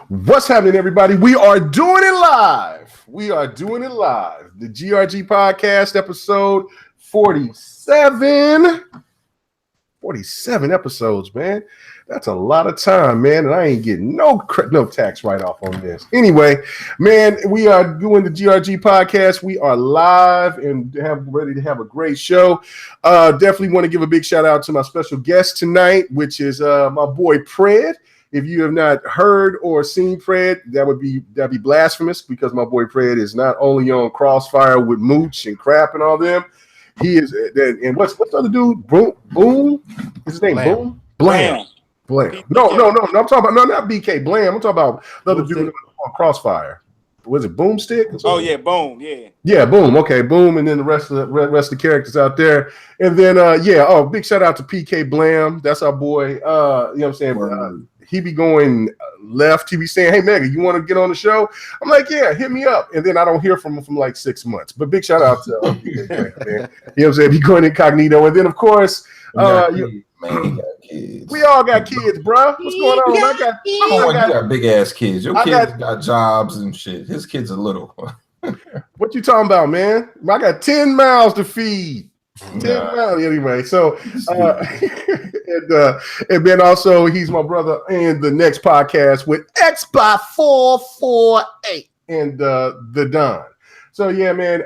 What's happening, everybody? We are doing it live. The GRG podcast, episode 47. 47 episodes, man. That's a lot of time, man. And I ain't getting no tax write-off on this. Anyway, man, we are doing the GRG podcast. We are live and ready to have a great show. Definitely want to give a big shout out to my special guest tonight, which is my boy Pred. If you have not heard or seen Pred, that'd be blasphemous, because my boy Pred is not only on Crossfire with Mooch and Crap and all them. He is, and what's the other dude? Boom? Is his name Boom? Blam. No. I'm talking about not BK Blam. I'm talking about the other dude on Crossfire. Was it Boomstick? Oh yeah, Boom. Yeah, Boom. Okay, Boom, and then the rest of the characters out there. And then big shout out to PK Blam. That's our boy. You know what I'm saying? He be going left. He be saying, "Hey, Mega, you want to get on the show?" I'm like, "Yeah, hit me up." And then I don't hear from him from like 6 months. But big shout out to man. You know what I'm saying? He going incognito. And then of course, he got kids. We all got kids, bro. What's going on? You got big ass kids. Your kids got jobs and shit. His kids are little. What you talking about, man? I got 10 mouths to feed. 10 mouths anyway. So and then also he's my brother in the next podcast with Xbox 448 and the Don. So yeah, man.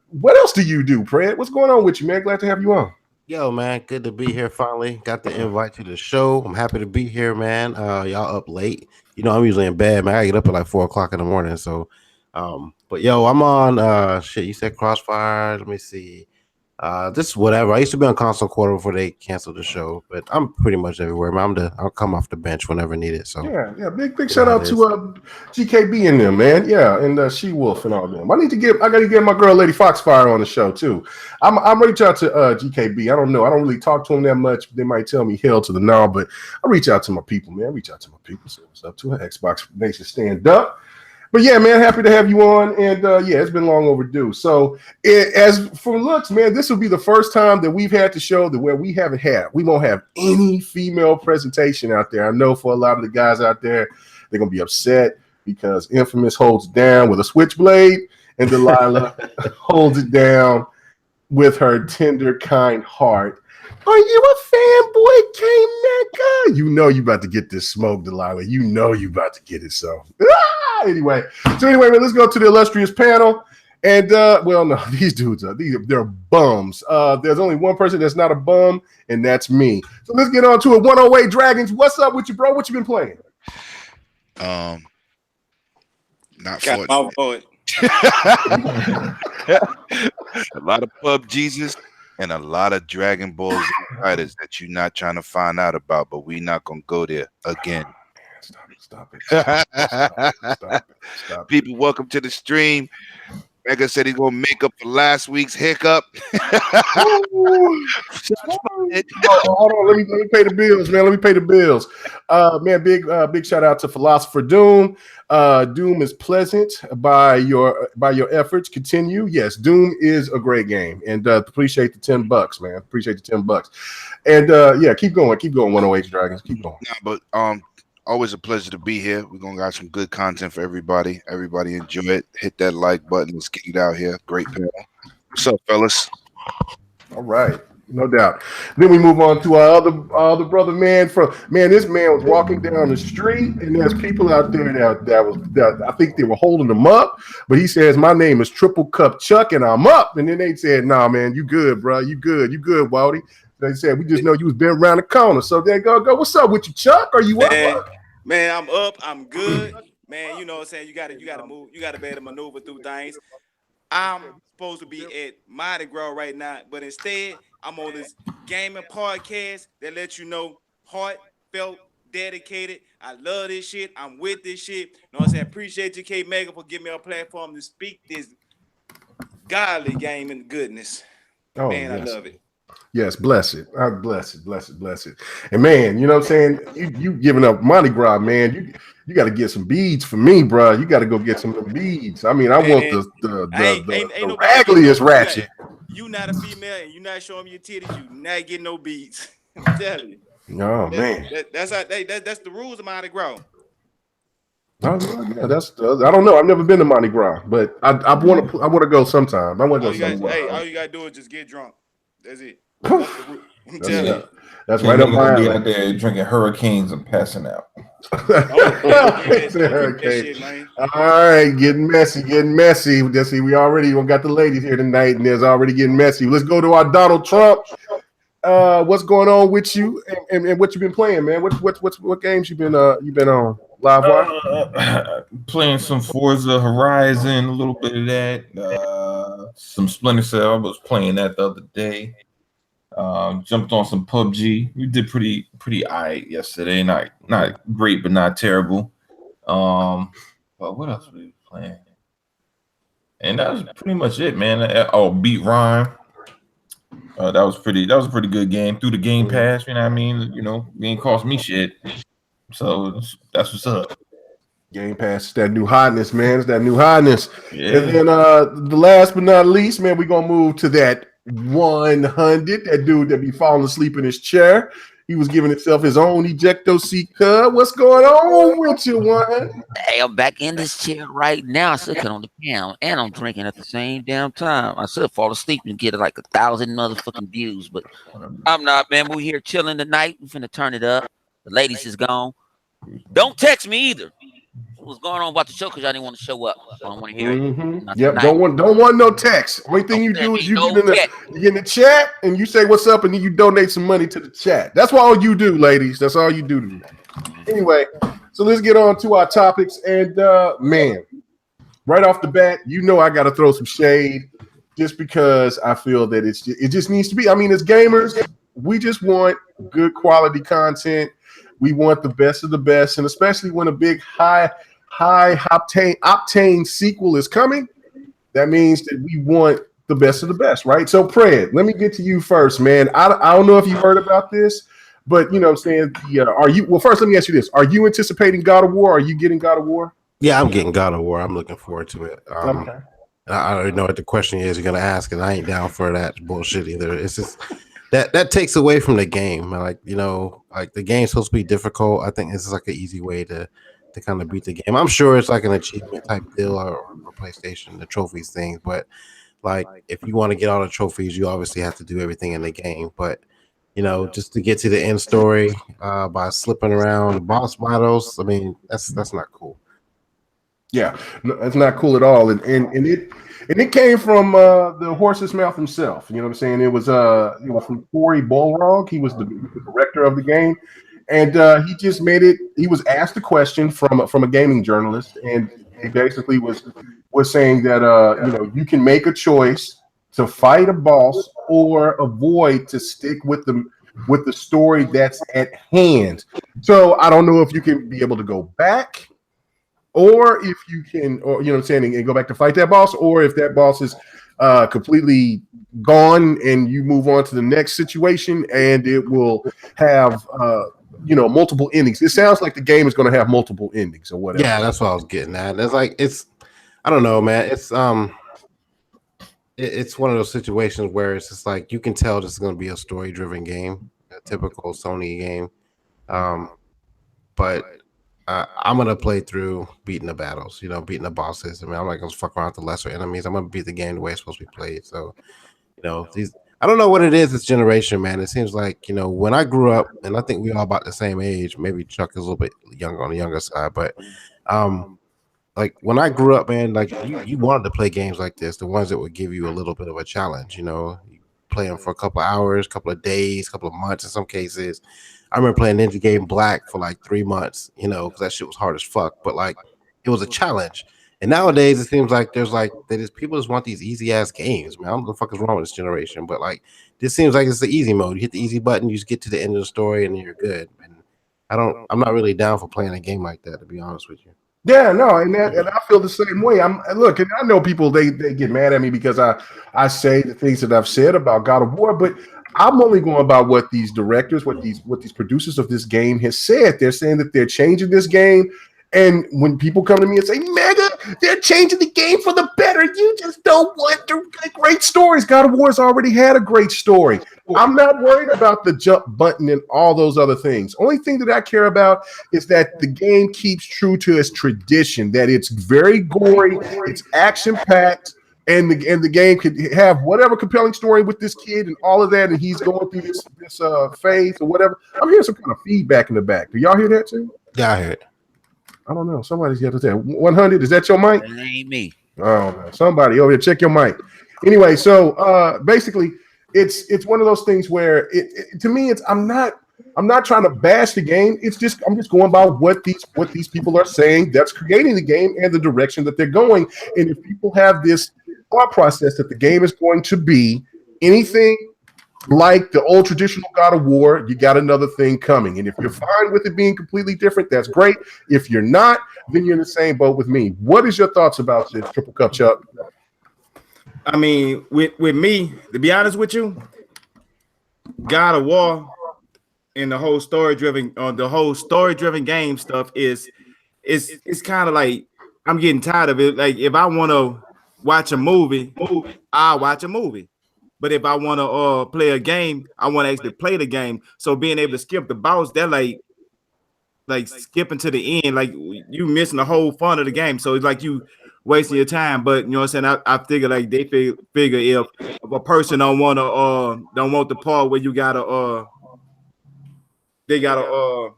What else do you do, Pred? What's going on with you, man? Glad to have you on. Yo, man, good to be here finally. Got the invite to the show. I'm happy to be here, man. Y'all up late. You know, I'm usually in bed, man. I get up at like 4 o'clock in the morning. So, but yo, I'm on you said Crossfire. Let me see. Just whatever. I used to be on Console Quarter before they canceled the show, but I'm pretty much everywhere, man. I'll come off the bench whenever needed. So yeah. Big shout out to GKB and them, man. Yeah, and She Wolf and all them. I gotta get my girl Lady Foxfire on the show too. I'm reach out to GKB. I don't know. I don't really talk to them that much. They might tell me hell to the no, but I reach out to my people, man. See what's up to her. Xbox Nation stand up. But yeah, man, happy to have you on, and it's been long overdue. So, as for looks, man, this will be the first time that we've had to show that where we won't have any female presentation out there. I know for a lot of the guys out there, they're gonna be upset because Infamous holds it down with a switchblade, and Delilah holds it down with her tender, kind heart. Are you a fanboy, K-Mecca? You know you about to get this smoke, Delilah. You know you about to get it. So anyway, man, let's go to the illustrious panel. And no, these dudes they're bums. There's only one person that's not a bum, and that's me. So let's get on to it. 108 Dragons. What's up with you, bro? What you been playing? Not Fortnite. A lot of PUBG's and a lot of Dragon Ball Z fighters that you're not trying to find out about, but we're not gonna go there again. Stop it. People, welcome to the stream. Mega said he's gonna make up for last week's hiccup. Hold on, let me pay the bills, man. Let me pay the bills. Man, big shout out to Philosopher Doom. Doom is pleasant by your efforts. Continue. Yes, Doom is a great game, and appreciate the $10, man. Appreciate the $10. And keep going, 108 Dragons. Keep going. Nah, but always a pleasure to be here. We're gonna got some good content for everybody. Everybody enjoy it. Hit that like button. Let's get it out here. Great panel. What's up, fellas? All right. No doubt. Then we move on to our other brother, man. This man was walking down the street, and there's people out there that I think they were holding him up. But he says, "My name is Triple Cup Chuck, and I'm up." And then they said, "Nah, man, you good, bro? You good, Waldy." They said, "We just know you was been around the corner." So there go. What's up with you, Chuck? Are you up? Man, I'm up. I'm good. Man, you know what I'm saying? You gotta move. You gotta be able to maneuver through things. I'm supposed to be at Mardi Gras right now, but instead I'm on this gaming podcast that lets you know heartfelt, dedicated. I love this shit. I'm with this shit. You know what I'm saying? Appreciate you, K Mega, for giving me a platform to speak this godly gaming goodness. Oh, man, yes. I love it. Yes, bless it. Bless it. And man, you know what I'm saying? You giving up Mardi Gras, man. You got to get some beads for me, bro. You got to go get some of the beads. I mean, I want the raggliest ratchet. You not a female and you not showing me your titties, you not getting no beads. I'm telling you. Oh man. That's the rules of Mardi Gras. Oh, yeah, that's. I don't know. I've never been to Mardi Gras, but I want to go sometime. I want to go sometime. All you gotta do is just get drunk. That's it. That's the root. I'm telling you. That's right up my alley. Be out there drinking hurricanes and passing out. Hurricane. All right, getting messy. Let's see, we already got the ladies here tonight, and there's already getting messy. Let's go to our Donald Trump. What's going on with you, and what you been playing, man? What games you been on live wire? Playing some Forza Horizon, a little bit of that. Some Splinter Cell. I was playing that the other day. Jumped on some PUBG. We did pretty aight yesterday. Not great, but not terrible. But what else were we playing? And that was pretty much it, man. Beat Rhyme. That was a pretty good game through the Game Pass. You know what I mean? You know, it ain't cost me shit. So that's what's up. Game Pass, that new hotness, man. It's that new hotness. Yeah. And then the last but not least, man, we're gonna move to that 100. That dude that be falling asleep in his chair. He was giving himself his own ejecto seat. What's going on with you, 100? Hey, I'm back in this chair right now. I still cut on the pound, and I'm drinking at the same damn time. I should fall asleep and get like 1,000 motherfucking views, but I'm not, man. We here chilling tonight. We finna turn it up. The ladies is gone. Don't text me either. What's going on about the show? Because y'all didn't want to show up. I don't want to hear it. Yep. Don't want no text. Only thing you do is you get in the chat and you say what's up, and then you donate some money to the chat. That's all you do, ladies. That's all you do. Anyway, so let's get on to our topics. And man, right off the bat, you know I got to throw some shade just because I feel that it just needs to be. I mean, as gamers, we just want good quality content. We want the best of the best, and especially when a big high octane sequel is coming, that means that we want the best of the best, right? So, Fred, let me get to you first, man. I don't know if you heard about this, but you know what I'm saying. First, let me ask you this: are you anticipating God of War? Are you getting God of War? Yeah, I'm getting God of War. I'm looking forward to it. Okay. I already know what the question is you're gonna ask, and I ain't down for that bullshit either. It's just that takes away from the game. Like, you know, like the game's supposed to be difficult. I think this is like an easy way to kind of beat the game. I'm sure it's like an achievement type deal or PlayStation, the trophies thing. But like, if you want to get all the trophies, you obviously have to do everything in the game. But you know, just to get to the end story by slipping around boss battles, I mean, that's not cool. Yeah, no, that's not cool at all. And it came from the horse's mouth himself. You know what I'm saying? It was from Corey Bolrog. He was the director of the game. And he just made it. He was asked a question from a gaming journalist, and he basically was saying that you know, you can make a choice to fight a boss or avoid to stick with the story that's at hand. So I don't know if you can be able to go back, or if you can, or you know what I'm saying, and go back to fight that boss, or if that boss is completely gone and you move on to the next situation, and it will have you know, multiple endings. It sounds like the game is going to have multiple endings or whatever. Yeah, that's what I was getting at. It's like, I don't know, man. It's one of those situations where it's just like you can tell this is going to be a story-driven game, a typical Sony game. But I'm going to play through beating the battles, you know, beating the bosses. I mean, I'm not going to fuck around with the lesser enemies. I'm going to beat the game the way it's supposed to be played. So, you know, I don't know what it is this generation, man. It seems like, you know, when I grew up, and I think we all about the same age, maybe Chuck is a little bit younger on the younger side, but like when I grew up, man, like you wanted to play games like this, the ones that would give you a little bit of a challenge, you know, you play them for a couple of hours, couple of days, couple of months in some cases. I remember playing Ninja Game Black for like 3 months, you know, because that shit was hard as fuck, but like it was a challenge. And nowadays it seems like people just want these easy ass games, man. I don't know what the fuck is wrong with this generation, but like this seems like it's the easy mode. You hit the easy button, you just get to the end of the story, and then you're good. And I'm not really down for playing a game like that, to be honest with you. Yeah, no, and I feel the same way. Look, and I know people they get mad at me because I say the things that I've said about God of War, but I'm only going about what these directors, what these producers of this game has said. They're saying that they're changing this game. And when people come to me and say, Mega, they're changing the game for the better. You just don't want to get great stories. God of War's already had a great story. I'm not worried about the jump button and all those other things. Only thing that I care about is that the game keeps true to its tradition, that it's very gory, it's action-packed, and the game could have whatever compelling story with this kid and all of that, and he's going through this phase or whatever. I'm hearing some kind of feedback in the back. Do y'all hear that too? Yeah, I hear it. I don't know. Somebody's got to say 100. Is that your mic? It ain't me. Oh, man. Somebody over here, check your mic. Anyway, so basically, it's one of those things where to me, I'm not trying to bash the game. I'm just going by what these people are saying that's creating the game and the direction that they're going. And if people have this thought process that the game is going to be anything like the old traditional God of War, you got another thing coming. And if you're fine with it being completely different, that's great. If you're not, then you're in the same boat with me. What is your thoughts about this Triple Cup, Chuck? I mean, with me, to be honest with you, God of War and the whole story-driven game stuff is kind of like I'm getting tired of it. Like if I want to watch a movie, I'll watch a movie. But if I want to play a game, I want to actually play the game. So being able to skip the boss, they're like skipping to the end, like you missing the whole fun of the game. So it's like you wasting your time. But you know what I'm saying? I figure like they figure if a person don't want the part where you gotta they gotta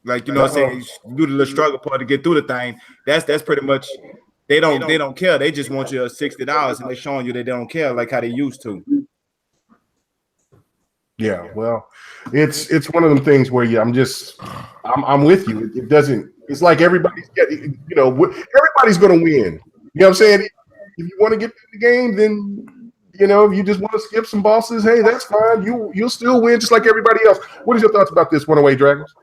like you know what I'm saying, do the little struggle part to get through the thing. That's pretty much. They don't care. They just want you $60, and they're showing you they don't care like how they used to. Yeah, well, it's one of them things where I'm with you. It doesn't. It's like everybody's getting. Everybody's going to win. You know what I'm saying? If you want to get in the game, then if you just want to skip some bosses, hey, that's fine. You'll still win just like everybody else. What is your thoughts about this Runaway Dragons?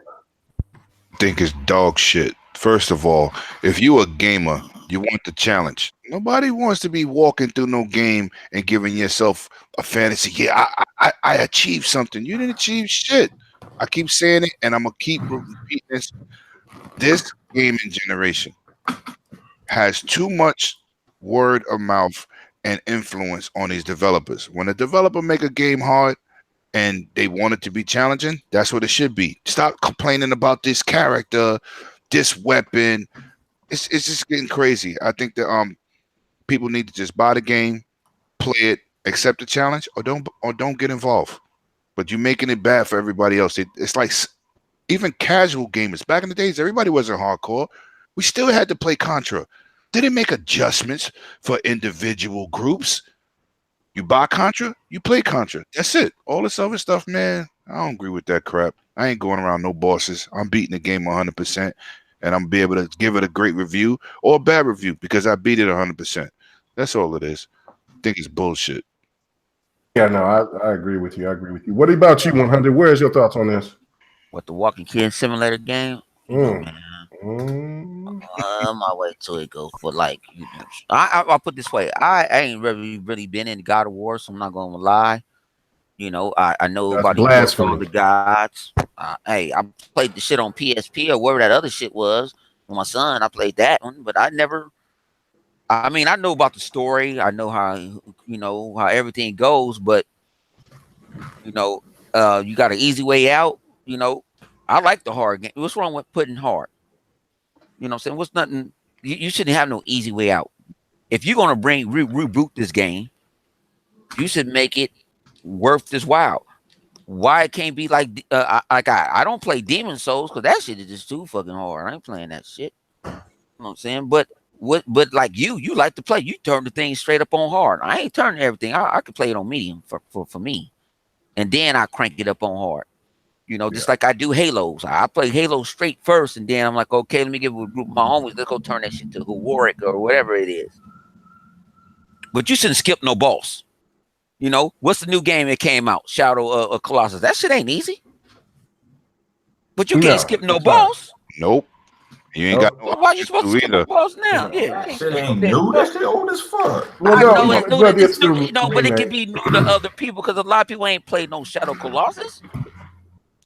I think it's dog shit. First of all, if you a gamer, you want the challenge. Nobody wants to be walking through no game and giving yourself a fantasy. Yeah, I achieved something. You didn't achieve shit. I keep saying it, and I'm gonna keep repeating this. This gaming generation has too much word of mouth and influence on these developers. When a developer make a game hard and they want it to be challenging, that's what it should be. Stop complaining about this character, this weapon. It's just getting crazy. I think that people need to just buy the game, play it, accept the challenge, or don't get involved. But you're making it bad for everybody else. It's like even casual gamers. Back in the days, everybody wasn't hardcore. We still had to play Contra. They didn't make adjustments for individual groups. You buy Contra, you play Contra. That's it. All this other stuff, man, I don't agree with that crap. I ain't going around no bosses. I'm beating the game 100%. And I'm be able to give it a great review or a bad review because I beat it 100%. That's all it is. I think it's bullshit. Yeah, no, I agree with you. What about you, 100? Where's your thoughts on this? What, the Walking Kid Simulator game? Man, I might wait till it goes for like. I'll put it this way. I ain't really been in God of War, so I'm not gonna lie. I know about all the gods. Hey, I played the shit on PSP or wherever that other shit was with my son. I played that one, but I never. I mean, I know about the story. I know how everything goes, but you got an easy way out. I like the hard game. What's wrong with putting hard? You know what I'm saying? What's nothing? You shouldn't have no easy way out. If you're gonna reboot this game, you should make it worth this while. Why it can't be like I don't play Demon Souls because that shit is just too fucking hard. I ain't playing that shit. You know what I'm saying? But like you like to play. You turn the thing straight up on hard. I ain't turning everything. I could play it on medium for me, and then I crank it up on hard. Just like I do Halos. I play Halo straight first, and then I'm like, okay, let me give a group of my homies. Let's go turn that shit to Warwick or whatever it is. But you shouldn't skip no boss. What's the new game that came out? Shadow of Colossus. That shit ain't easy. But you can't skip no boss. Nope. You ain't got no. Why you supposed to skip no boss now? Yeah, that shit ain't new. That shit old as fuck. Well, it's new, but it can be new to other people because a lot of people ain't played no Shadow Colossus.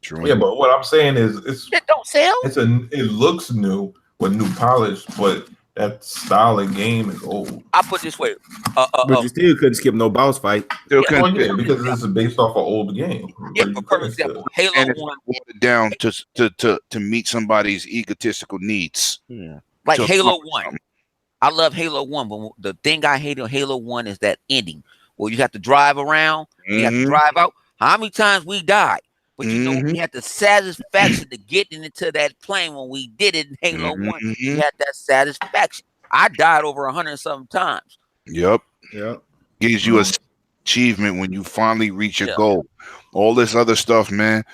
True. Yeah, but what I'm saying is, it don't sale? It looks new with new polish, but that style of game is old. I put it this way. But you still couldn't skip no boss fight. Still Yeah. couldn't. Yeah, because this is based off an old game. Yeah, But for you perfect couldn't example, still- Halo And it's 1. watered down to meet somebody's egotistical needs. Yeah. Like to Halo accomplish 1. something. I love Halo 1, but the thing I hate on Halo 1 is that ending where you have to drive around, you have to Mhm. drive out. How many times we died? But you know, Mhm. we had the satisfaction to getting into that plane when we did it in Halo 1. We Mhm. had that satisfaction. I died over 100 and something times. Yep. Yeah. Gives you a achievement when you finally reach your Yeah. goal. All this other stuff, man.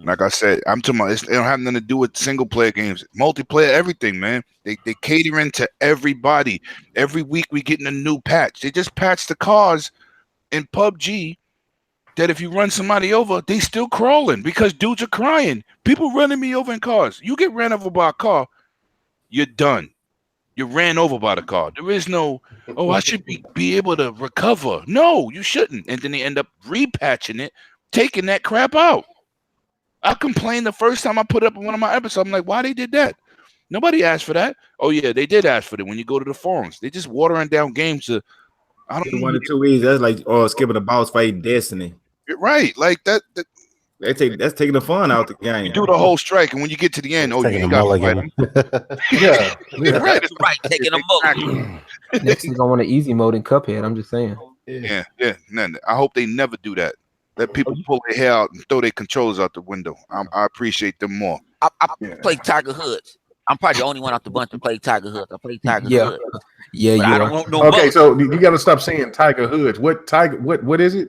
Like I said, I'm talking about it don't have nothing to do with single player games, multiplayer, everything, man. They catering to everybody. Every week we getting a new patch. They just patched the cars in PUBG that if you run somebody over, they still crawling because dudes are crying. People running me over in cars. You get ran over by a car, you're done. You ran over by the car. There is no, oh, I should be able to recover. No, you shouldn't. And then they end up repatching it, taking that crap out. I complained the first time I put up one of my episodes. I'm like, why they did that? Nobody asked for that. Oh yeah, they did ask for it. When you go to the forums, they just watering down games to, I don't The know. 1 or 2 easy. That's like skipping a boss fight in Destiny. Right, like that That's taking the fun out the game. you do the whole strike, and when you get to the end, oh, you Taking a ain't got to fight mulligan. him. Yeah. Right, Right, taking a mulligan. Next is gonna want an easy mode in Cuphead. I'm just saying. yeah. No, I hope they never do that. Let people pull their hair out and throw their controllers out the window. I appreciate them more. I play Tiger Hoods. I'm probably the only one out the bunch to play Tiger Hoods. I play Tiger Yeah. Hoods. Yeah, But I you don't are. want no Okay, mulligan. so you got to stop saying Tiger Hoods. What is it?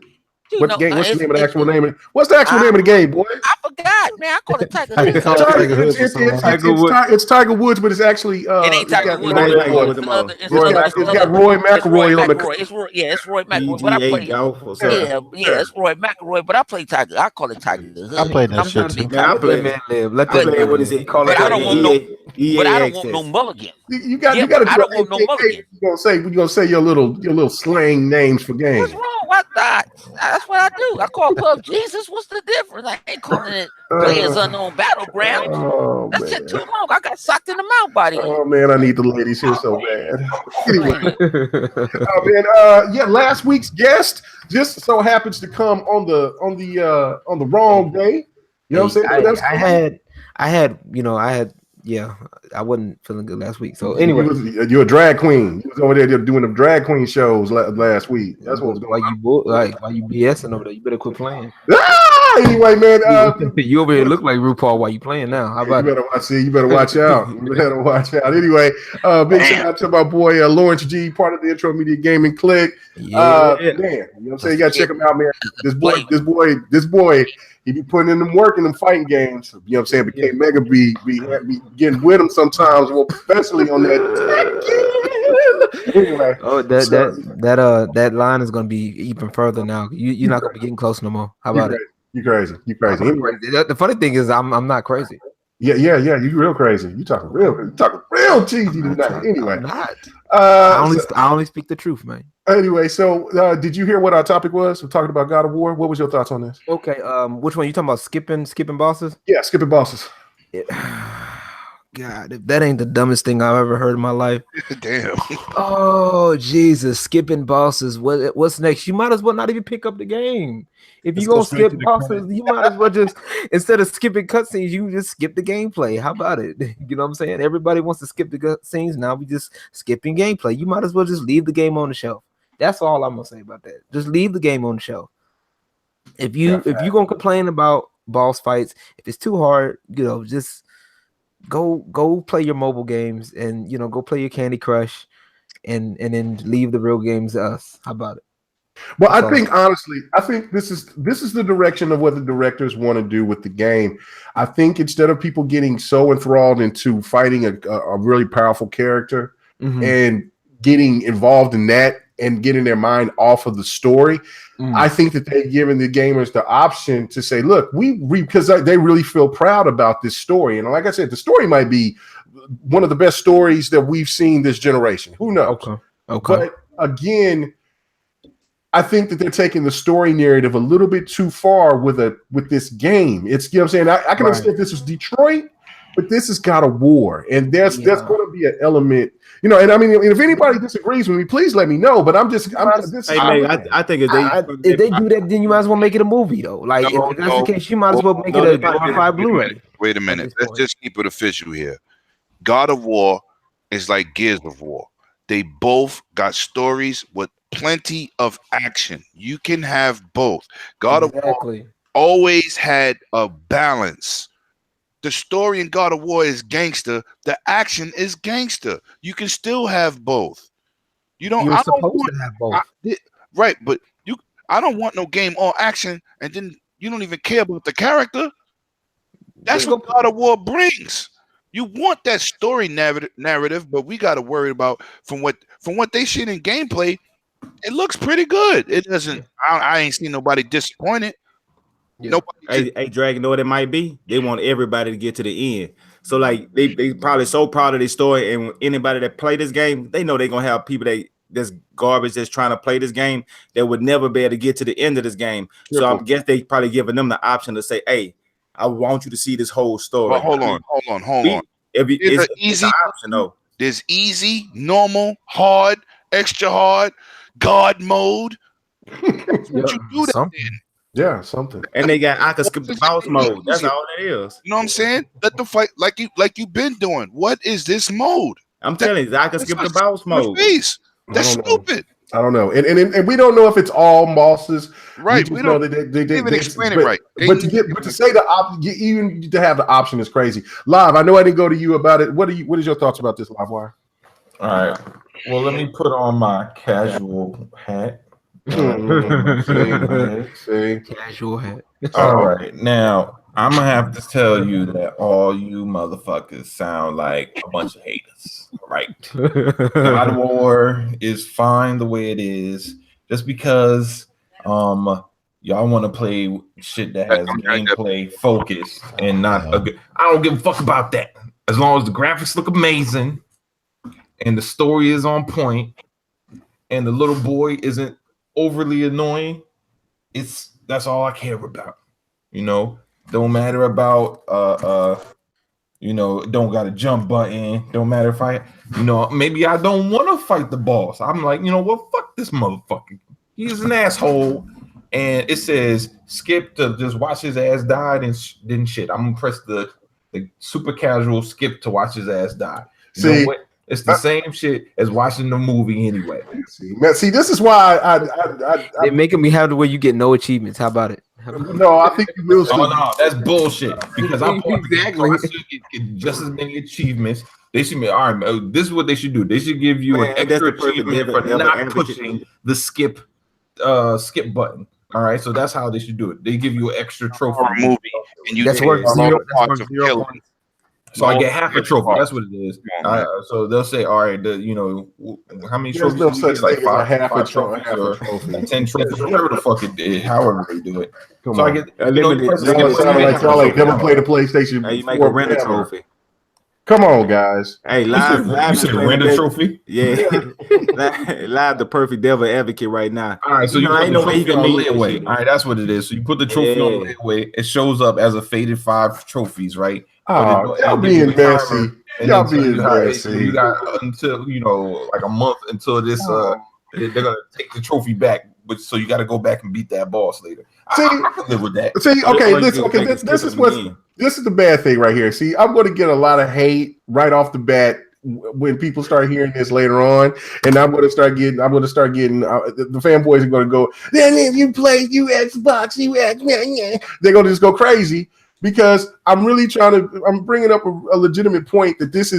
You What know, game? What's the it's- name of the it's- actual name of it? What's the actual name of the game, boy? I forgot, man. I call it Tiger I Hoods. call it Tiger Hoods for so long. It's Tiger Woods, but it's actually It ain't it's got Tiger Woods. Roy It's McIlroy. another- it's Roy another- Mac- it's it's another- got Roy it's Roy McIlroy on the McIlroy. It's Roy McIlroy. But I PGA play. golf or something. Yeah, it's Roy McIlroy. But I play Tiger. I call it Tiger Hoods. I played that I'm shit trying to too. be Man, I Let play. man live. Let I that play man what live. is it? He call it But I Tiger don't want Hoods. EA But I don't want access. no mulligan. You got Yeah, you got to but I do don't want no mulligan. We're gonna say your little slang names for games. What's wrong? What that? That's what I do. I call Pub Jesus. What's the difference? I ain't calling it Players Unknown Battlegrounds. Oh That's man. just too long. I got socked in the mouth by the Oh man, I need the ladies here so bad. Anyway, Man. yeah, last week's guest just so happens to come on the wrong day. You know what I'm saying? I wasn't feeling good last week. So Anyway, anyway, you're a drag queen. You was over there doing the drag queen shows last week. That's what was going on. while you BSing over there, you better quit playing. Anyway, man, You over here look like RuPaul while you playing now. How about you better watch. See, you better watch out. You better watch out. Anyway, big shout out to my boy Lawrence G, part of the Intro Media Gaming Clique. it? Man, you know what I'm saying? You gotta check him out, man. This boy, he be putting in them work in them fighting games. You know what I'm saying? Became Mega be getting with him sometimes, well, especially on that. Anyway, Oh, that line is gonna be even further now. You're not gonna be getting close no more. How about it? You crazy. I'm Anyway, crazy. The funny thing is, I'm not crazy. yeah. You real crazy. You talking real cheesy tonight. Anyway, I'm not. I I only speak the truth, man. anyway, so did you hear what our topic was? We're talking about God of War. What was your thoughts on this? Okay. Which one you talking about? Skipping bosses? Yeah, skipping bosses. God, if that ain't the dumbest thing I've ever heard in my life. Damn. Oh Jesus, skipping bosses. What's next? You might as well not even pick up the game. If Let's you go gonna straight skip to the bosses, you might as well just instead of skipping cutscenes, you just skip the gameplay. How about it? You know what I'm saying? Everybody wants to skip the cutscenes. Now we just skipping gameplay. You might as well just leave the game on the shelf. That's all I'm gonna say about that. Just leave the game on the shelf. If you gonna complain about boss fights, if it's too hard, just go play your mobile games and go play your Candy Crush and then leave the real games to us. How about it? Well, I think honestly, this is the direction of what the directors want to do with the game. I think instead of people getting so enthralled into fighting a really powerful character and getting involved in that and getting their mind off of the story, I think that they're giving the gamers the option to say, look, because they really feel proud about this story. And like I said, the story might be one of the best stories that we've seen this generation. Who knows? Okay. But again, I think that they're taking the story narrative a little bit too far with this game. It's, you know what I'm saying? I can understand if this was Detroit but this is God of War, and there's going to be an element, you know. And I mean, if anybody disagrees with me, please let me know. But I think if they do that, then you might as well make it a movie, though. Like if that's the case, you might as well make it a glorified Blu-ray. Wait a minute. Let's just keep it official here. God of War is like Gears of War. They both got stories with plenty of action. You can have both. God of War always had a balance. The story in God of War is gangster. The action is gangster. You can still have both. You're supposed to have both. Right, but I don't want no game all action and then you don't even care about the character. That's what God of War brings. You want that story narrative, but we got to worry about from what they shit in gameplay. It looks pretty good. It doesn't. I ain't seen nobody disappointed. Yeah. Nobody. Hey, Dragon, know what it might be? They want everybody to get to the end. So like they probably so proud of their story, and anybody that play this game, they know they're gonna have people that's garbage that's trying to play this game that would never be able to get to the end of this game. So I guess they probably giving them the option to say, "Hey, I want you to see this whole story." But hold on. It's easy option though. There's easy, normal, hard, extra hard, God mode. That's what you do that in. Yeah, something. And they got I can skip the boss mode. That's all it is. You know what I'm saying? Let them fight like you've been doing. What is this mode? I'm telling you, I can skip the boss mode. That's stupid. I don't know, and we don't know if it's all bosses, right? We don't know that they even explain it right. But to say even to have the option is crazy. Live, I know I didn't go to you about it. What is your thoughts about this, Live Wire? All right. Well, let me put on my casual hat. Casual hat. All right, now I'm gonna have to tell you that all you motherfuckers sound like a bunch of haters, right? God of War is fine the way it is, just because y'all want to play shit that has gameplay focus and not a good. I don't give a fuck about that. As long as the graphics look amazing and the story is on point and the little boy isn't overly annoying, that's all I care about. You know, don't matter about don't got a jump button. Don't matter if maybe I don't want to fight the boss. I'm like, you know what? Fuck this motherfucker. He's an asshole. And it says skip to just watch his ass die and then shit. I'm gonna press the super casual skip to watch his ass die. You know what? It's the same shit as watching the movie anyway. See, this is why they're making me have the way you get no achievements. How about it? No, I think you will. Oh no, that's bullshit. Because I should get just as many achievements. They should be all right. This is what they should do. They should give you an extra achievement for not pushing the skip button. All right, so that's how they should do it. They give you an extra trophy movie, and you that's worth 0 points. So I get half a trophy. That's what it is. So they'll say, all right, how many trophies? No such like thing as a half a trophy, trophy. 10 trophies, whatever the fuck it is, however they do it. So I get y'all like never played a PlayStation. Hey, you make a rent a trophy. Come on, guys. Hey, live you said rent a trophy? Yeah. Live the perfect devil advocate right now. All right, so you ain't no way you can layaway. All right, that's what it is. So you put the trophy on layaway. It shows up as a faded 5 trophies, right? Oh, y'all being messy. Y'all being messy. You got until like a month until this. They're gonna take the trophy back, but so you got to go back and beat that boss later. I can live with that. See, okay, listen, okay, this is the bad thing right here. See, I'm going to get a lot of hate right off the bat when people start hearing this later on, and I'm going to start getting the fanboys are going to go. Then if you play Xbox, they're going to just go crazy. Because I'm bringing up a legitimate point that this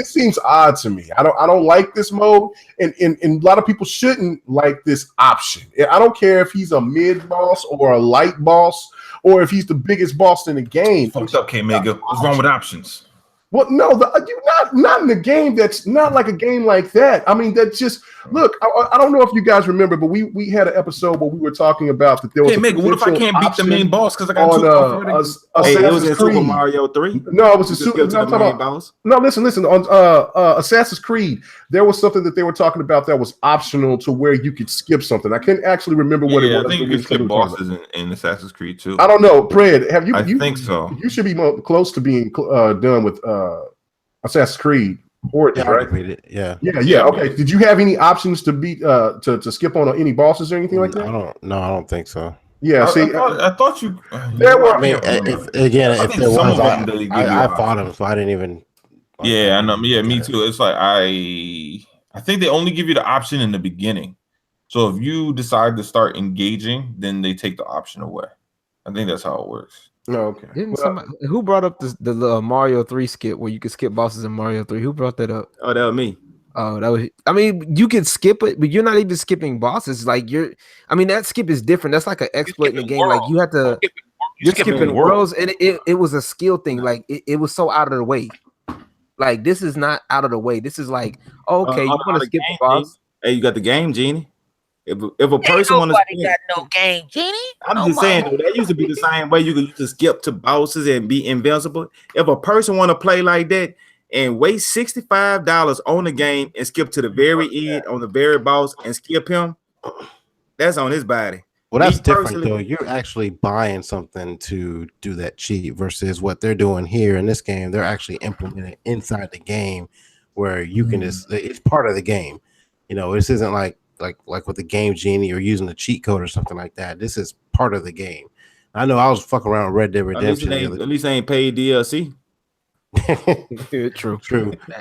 seems odd to me. I don't like this mode, and a lot of people shouldn't like this option. I don't care if he's a mid boss or a light boss or if he's the biggest boss in the game. Fucked up, K-Mega. What's wrong with options? Well, no, you not in the game. That's not like a game like that. I mean, that's just look. I don't know if you guys remember, but we had an episode where we were talking about that there was Hey, Megan, what if I can't beat the main boss because I got too far to Hey, it was in Super Mario 3. No, it was a Super. No, listen. On Assassin's Creed, there was something that they were talking about that was optional to where you could skip something. I can't actually remember what it was. I think you could skip bosses in Assassin's Creed too. I don't know, Fred. Have you? I think so. You should be close to being done with Assassin's Creed. Origins, right? Yeah. Okay. Did you have any options to beat to skip on any bosses or anything like that? I don't think so. Yeah, I thought you. There were. I mean, if there was, I fought him, so I didn't even. Yeah, I know. Yeah, me too. It's like I think they only give you the option in the beginning. So if you decide to start engaging, then they take the option away. I think that's how it works. Oh, okay. Who brought up the Mario 3 skip where you could skip bosses in Mario 3? Who brought that up? Oh, that was me. Oh, that was. I mean, you could skip it, but you're not even skipping bosses. Like I mean, that skip is different. That's like an exploit in the game. Like you have to. You're skipping worlds, and it was a skill thing. Like it was so out of the way. Like this is not out of the way. This is like okay, you want to skip the boss. Hey, you got the game, Genie. If a person want to, got no game, Genie. I'm just saying though, that used to be the same way. You could just skip to bosses and be invincible. If a person want to play like that and waste $65 on the game and skip to the very end on the very boss and skip him, that's on his body. Well, that's different though. You're actually buying something to do that cheat versus what they're doing here in this game. They're actually implementing inside the game where you can just, it's part of the game. You know, this isn't like with the Game Genie or using a cheat code or something like that. This is part of the game. I know I was fucking around with Red Dead Redemption. At least they ain't paid DLC. True.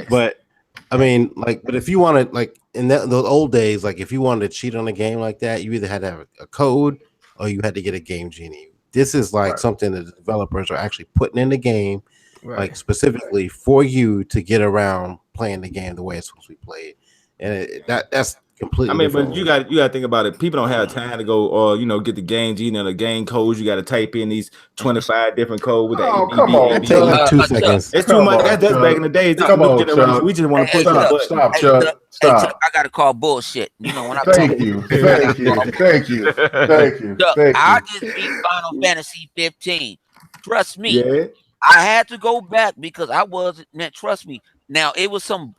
But I mean, but if you wanted, like in those old days, like if you wanted to cheat on a game like that, you either had to have a code or you had to get a Game Genie. This is like something that the developers are actually putting in the game, like specifically for you to get around playing the game the way it's supposed to be played. And that's completely. I mean, but you got to think about it. People don't have time to go or get the Game Genie and the game codes. You got to type in these 25 different codes with that. Come on, it takes like 2 seconds. It's too much. That's back in the days. We just want to push the button. Stop, Chuck. Stop. I gotta call bullshit. You know when I thank you. I just beat Final Fantasy 15. Trust me. Yeah. I had to go back because I wasn't. Man, trust me. Now it was some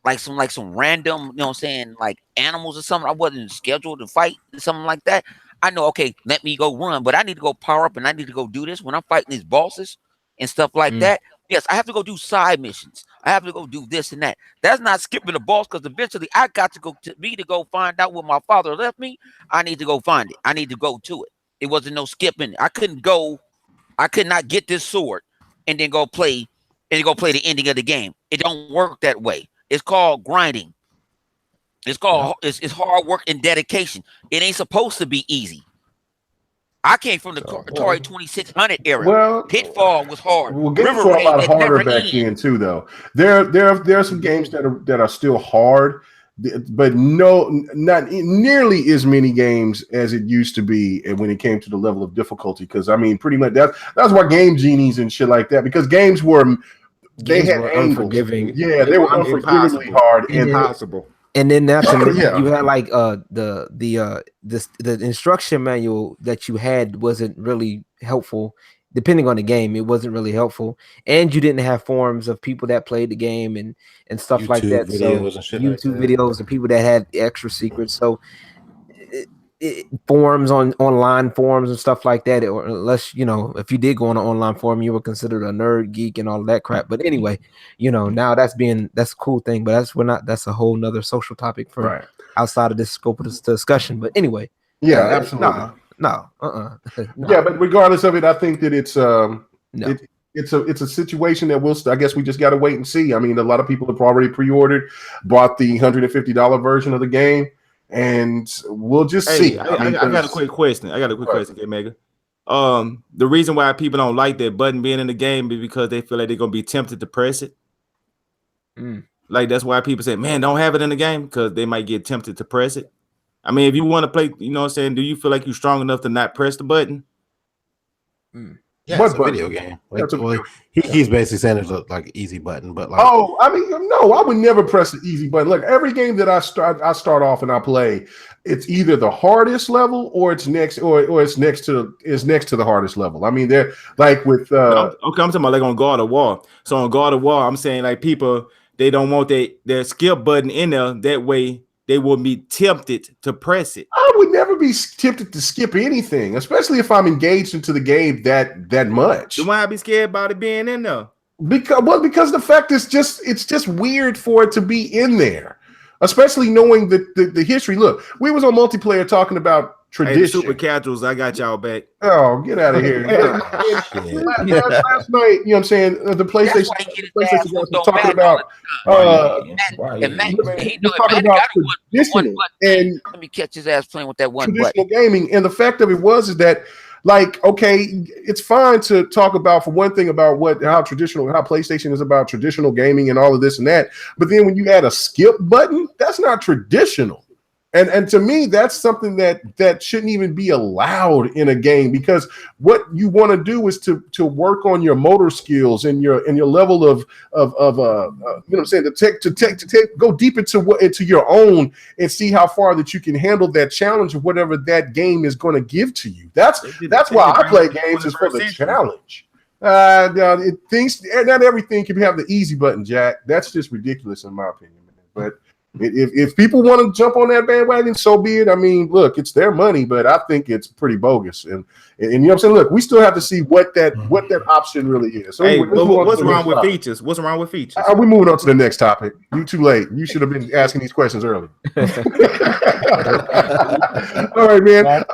like some random, you know what I'm saying, like animals or something. I wasn't scheduled to fight something like that. I know, okay, let me go run, but I need to go power up and I need to go do this when I'm fighting these bosses and stuff like that. Yes, I have to go do side missions. I have to go do this and that. That's not skipping the boss because eventually I got to go find out where my father left me. I need to go find it. I need to go to it. It wasn't no skipping. I could not get this sword and then go play the ending of the game. It don't work that way. It's called grinding. It's called it's hard work and dedication. It ain't supposed to be easy. I came from the Atari 2600 era. Well, Pitfall was hard. Well, games were a lot harder back then too, though. There are some games that are still hard, but not nearly as many games as it used to be when it came to the level of difficulty. Because I mean, pretty much that's why Game Genies and shit like that. Because games were unforgiving. Yeah, they were unforgivingly hard and impossible. And then that's you had like the instruction manual that you had wasn't really helpful. Depending on the game, it wasn't really helpful, and you didn't have forums of people that played the game and stuff YouTube like that. So YouTube videos of people that had extra secrets. So forums online forums and stuff like that, or unless if you did go on an online forum, you were considered a nerd, geek, and all that crap. But anyway, now that's a cool thing, but that's a whole nother social topic for outside of this scope of this discussion. But anyway, absolutely. No. Yeah, but regardless of it, I think that it's a situation that I guess we just got to wait and see. I mean, a lot of people have already bought the $150 version of the game. And we'll just see. I got a quick question. Okay, Mega. The reason why people don't like that button being in the game is because they feel like they're gonna be tempted to press it. Like that's why people say, "Man, don't have it in the game," because they might get tempted to press it. I mean, if you want to play, you know what I'm saying, do you feel like you're strong enough to not press the button? Yeah, What it's a button? video game. Like, That's a well, video he's basically saying it's like easy button, but like, Oh, I mean, no, I would never press the easy button. Look, every game that I start off and I play, it's either the hardest level or it's next to the hardest level. I mean, they're like with I'm talking about like on God of War. So on God of War, I'm saying like people they don't want their skip button in there. That way they will be tempted to press it. I would never be tempted to skip anything, especially if I'm engaged into the game that much. Then why I be scared about it being in there? Because the fact is it's just weird for it to be in there, especially knowing the history. Look, we was on multiplayer talking about tradition. Hey, super casuals, I got y'all back. Oh, get out of here! last night, you know what I'm saying? The PlayStation guys were talking about traditional and let me catch his ass playing with that one traditional gaming. And the fact of it is that, like, okay, it's fine to talk about, for one thing, about how PlayStation is about traditional gaming and all of this and that. But then when you add a skip button, that's not traditional. And to me, that's something that shouldn't even be allowed in a game, because what you want to do is to work on your motor skills and your level of you know what I'm saying, to go deep into your own and see how far that you can handle that challenge of whatever that game is going to give to you. That's why I play games, is for the challenge. Not everything can have the easy button, Jack. That's just ridiculous in my opinion, man. But if people want to jump on that bandwagon, so be it. I mean, look, it's their money, but I think it's pretty bogus. And you know what I'm saying? Look, we still have to see what that option really is. So hey, what's wrong with features? What's wrong with features? We're moving on to the next topic. You too late. You should have been asking these questions early. All right, man.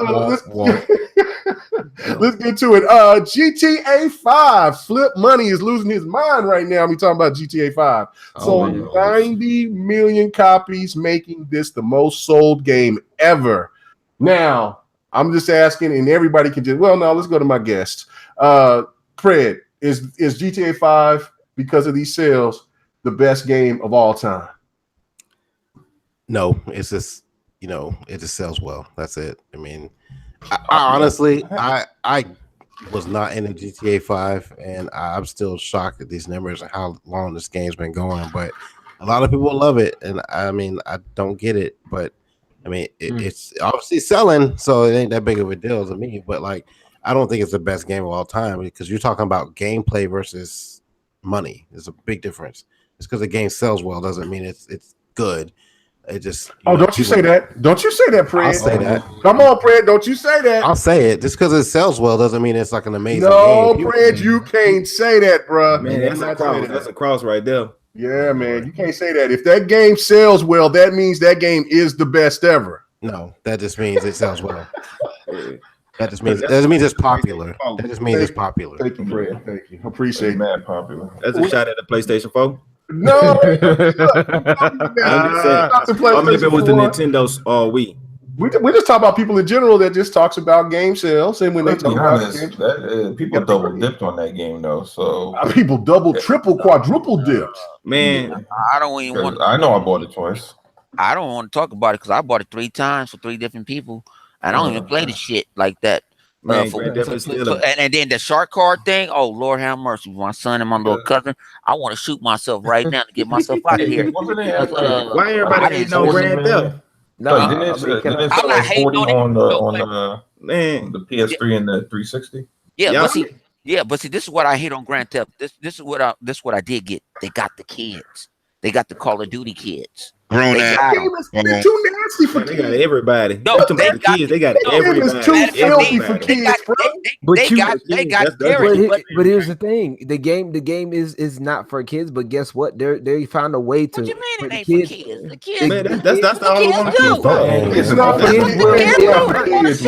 Let's get to it. GTA 5. Flip Money is losing his mind right now. We talking about GTA 5. So 90 million copies, making this the most sold game ever. Now, I'm just asking, and everybody can just, well, now let's go to my guest. Fred, is GTA 5, because of these sales, the best game of all time? No, it's just, you know, it just sells well. That's it. I mean, I honestly, I was not in the GTA 5, and I'm still shocked at these numbers and how long this game's been going. But a lot of people love it, and I mean, I don't get it, but I mean, it's obviously selling, so it ain't that big of a deal to me. But like, I don't think it's the best game of all time, because you're talking about gameplay versus money. There's a big difference. It's because the game sells well doesn't mean it's good. It just don't you say that? Don't you say that, Fred? I'll say that. Come on, Fred. Don't you say that? I'll say it. Just because it sells well doesn't mean it's like an amazing game. No, Fred, you can't say that, bro. Man, that's a cross. That's a cross right there. Yeah, man, you can't say that. If that game sells well, that means that game is the best ever. No, that just means it sells well. That just means it's popular. That just means it's popular. Thank you, Fred. Thank you. Appreciate Mad popular. That's a shot at the PlayStation 4. No, I'm if it was the Nintendo Wii. We just talk about people in general that just talks about game sales, and when they talk about people double dipped on that game though. So people double, triple, quadruple dipped. Man, I don't even want. I know I bought it twice. I don't want to talk about it because I bought it 3 times for 3 different people. I don't even play the shit like that. Man, and then the shark card thing. Oh Lord, have mercy! My son and my little cousin. I want to shoot myself right now to get myself out of here. Why everybody hating on Grand Theft? No, I'm not hating on the PS3 and the 360. Yeah, but see, this is what I hate on Grand Theft. This is what I did get. They got the kids. They got the Call of Duty kids. Grown ass. They're too nasty for kids. They got everybody. No, they got kids. They got everybody. It's too filthy for kids, bro. But here's the thing: the game is not for kids. But guess what? They found a way to. What you mean it ain't for kids? The kids. Man, that's the only one. It's not for kids.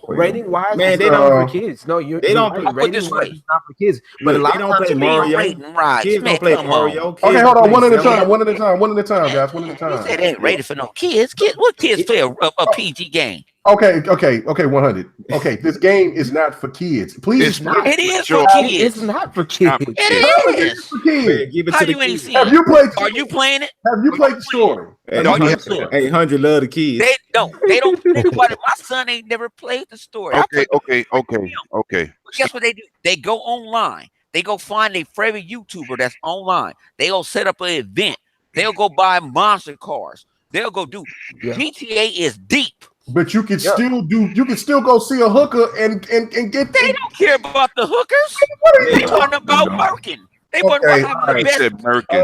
Rating wise, man, they don't for kids. No, they don't play rating wise. It's not for kids. But a lot they don't play Mario. Kids don't play Mario. Okay, hold on. One at a time, guys. times. One at a You time. said it ain't rated for no kids. What kids play a PG game? Okay, 100. Okay, this game is not for kids. Please It's explain. It is Sure. for It's kids. not for Not kids. for It kids. is. For kids. Give it How to the you ain't kids. seen Have it? you played? Are you playing it? Have you played the story? Hey, Are you hundred, playing it? 800 love the kids. They don't. Think about it. My son ain't never played the story. I Okay, played okay. But guess what they do? They go online. They go find a favorite YouTuber that's online. They'll set up an event. They'll go buy monster cars. They'll go do. Yeah. GTA is deep. But you can still do. You can still go see a hooker and get. They don't care about the hookers. They talking about murking. They wasn't Okay, about having alright. the He best. said Merkin. They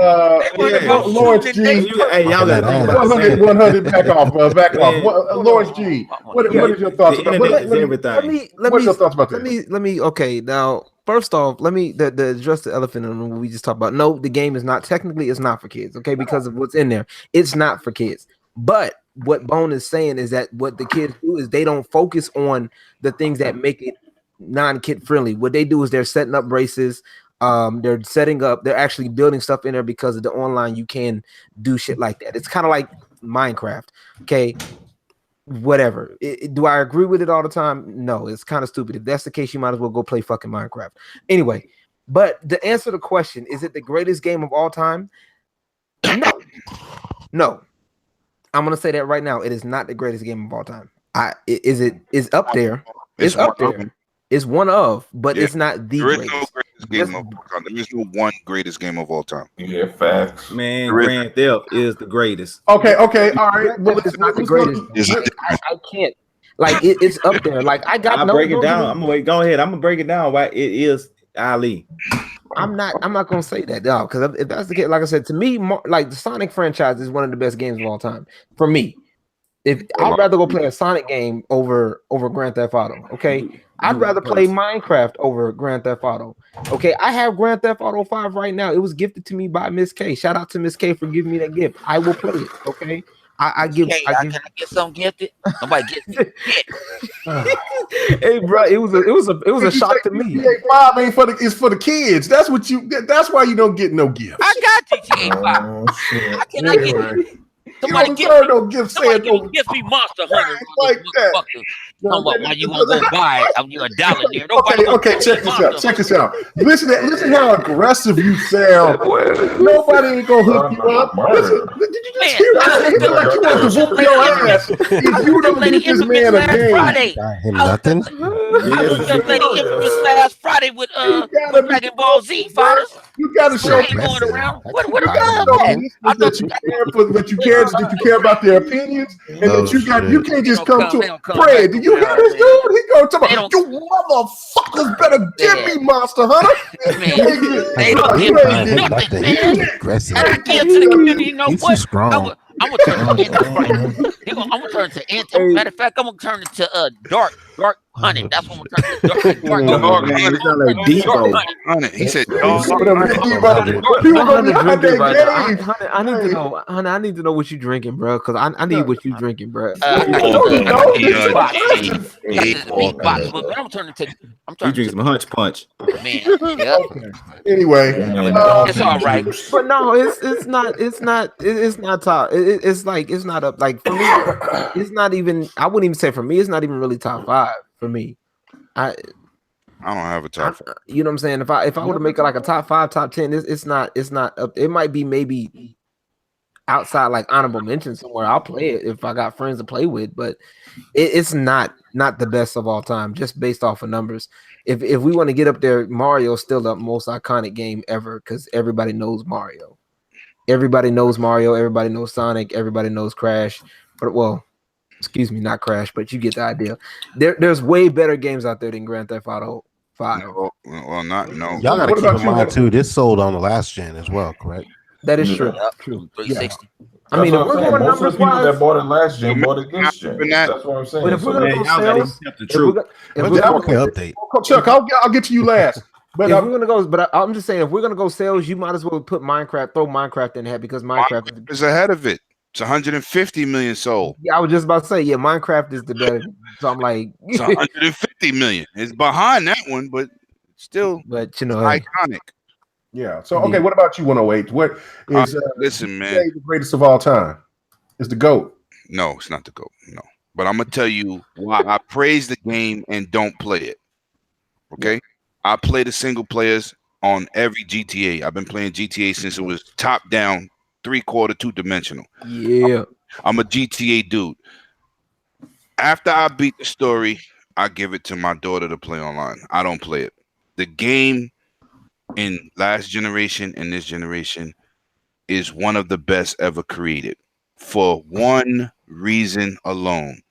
wasn't Yeah. about Lawrence shooting G. they- Hey, y'all gotta think about 100, that. 100, back off, back off. Man. 100 G. What is your thoughts The about? internet is Let everything. me. What's your thoughts about this? Let me. Okay, now first off, let me the address the elephant in the room we just talked about. No, the game is not technically it's not for kids. Okay, because of what's in there, it's not for kids. But what Bone is saying is that what the kids do is they don't focus on the things that make it non-kid friendly. What they do is they're setting up races. They're actually building stuff in there because of the online. You can do shit like that. It's kind of like Minecraft. Okay, whatever. Do I agree with it all the time? No, it's kind of stupid. If that's the case, you might as well go play fucking Minecraft. Anyway, but to answer the question, is it the greatest game of all time? No. I'm gonna say that right now. It is not the greatest game of all time. It's up there. It's up there. It's one of, but it's not the There is greatest. no greatest game of all time. There is no one greatest game of all time. Yeah, facts. Man, Grand Theft is the greatest. Okay, all right. But it's not the greatest. I can't. Like it's up there. Like I got. I'll break it down. Go ahead. I'm gonna break it down. Why it is Ali. I'm not gonna say that, dog. Because if that's the case, like I said, to me, like the Sonic franchise is one of the best games of all time for me. If I'd rather go play a Sonic game over Grand Theft Auto, okay, I'd rather play Minecraft over Grand Theft Auto. Okay, I have Grand Theft Auto 5 right now. It was gifted to me by Miss K. Shout out to Miss K for giving me that gift. I will play it. Okay, can I get something gifted? Nobody gets it. Hey, bro, it was a shock to me. GTA 5 ain't it's for the kids. That's why you don't get no gifts. I got GTA 5. How can I get it? Somebody give me Monster Hunter like that. Why you want to go buy it? You're a dollar there. Okay, check this out. Listen how aggressive you sound. Nobody ain't gonna hook you up. Listen, did you just hear that? Like you want to whoop your ass if you don't get this man a game. Nothing. Last Friday with Dragon Ball Z fighters. You gotta show me going around. What that you care about their opinions, and that you can't just come to Fred. Do you hear this dude? He gonna talk about you motherfuckers better give me Monster Hunter. They don't give nothing, man. I give to the community. You know what? I'm gonna turn it to anti. Matter of fact, I'm gonna turn it to dark hunting. That's what I'm gonna turn it to. Dark hunting. He said, I need to know what you drinking, bro. Because I need what you drinking, bro. I'm turning to. You drink some Hunch Punch, man. Yeah. Anyway, it's all right. But no, it's not top. It's like it's not up. Like for me, it's not even. I wouldn't even say for me, it's not even really top 5 for me. I don't have a top 5. You know what I'm saying? If I were to make it like a top 5, top 10, it's not up. It might be maybe outside like honorable mention somewhere. I'll play it if I got friends to play with, but it's not the best of all time, just based off of numbers. If we want to get up there, Mario's still the most iconic game ever because everybody knows Mario. Everybody knows Mario. Everybody knows Sonic. Everybody knows Crash. But excuse me, not Crash, but you get the idea. There's way better games out there than Grand Theft Auto 5. No. Y'all gotta keep in mind too. This sold on the last gen as well, correct? That is true. Yep. True. 360. I mean, if we're going most of the people that bought it last gen bought it this gen. That's what I'm saying. But if we're gonna go sales, update. Chuck, I'll get to you last. But if we're gonna go, I'm just saying, if we're gonna go sales, you might as well put Minecraft, throw Minecraft in there because Minecraft is ahead of it. It's 150 million sold. Yeah, I was just about to say, Minecraft is the better. So I'm like, it's 150 million. It's behind that one, but still, but iconic. Yeah. So okay, what about you, 108? What is listen, man, the greatest of all time? Is the GOAT? No, it's not the GOAT. No. But I'm gonna tell you why I praise the game and don't play it. Okay? I play the single players on every GTA. I've been playing GTA since it was top down, 3/4, 2-dimensional. Yeah. I'm a GTA dude. After I beat the story, I give it to my daughter to play online. I don't play it. The game in last generation and this generation is one of the best ever created for one reason alone.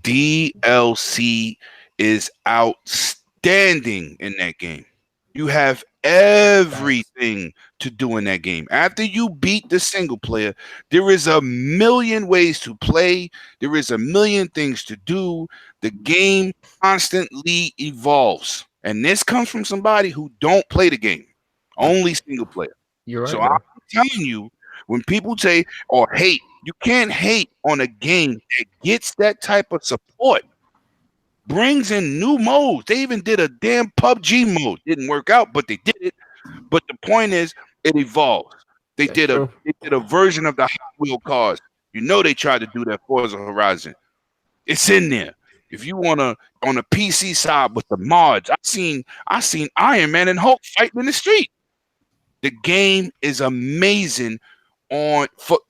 DLC is outstanding in that game. You have everything to do in that game. After you beat the single player, there is a million ways to play. There is a million things to do. The game constantly evolves. And this comes from somebody who don't play the game, only single player. You're right. So I'm telling you, when people say or hate, you can't hate on a game that gets that type of support. Brings in new modes. They even did a damn PUBG mode. Didn't work out, but they did it. But the point is, it evolves. They did a version of the Hot Wheel cars. You know they tried to do that Forza Horizon. It's in there. If you wanna on a PC side with the mods, I seen Iron Man and Hulk fighting in the street. The game is amazing for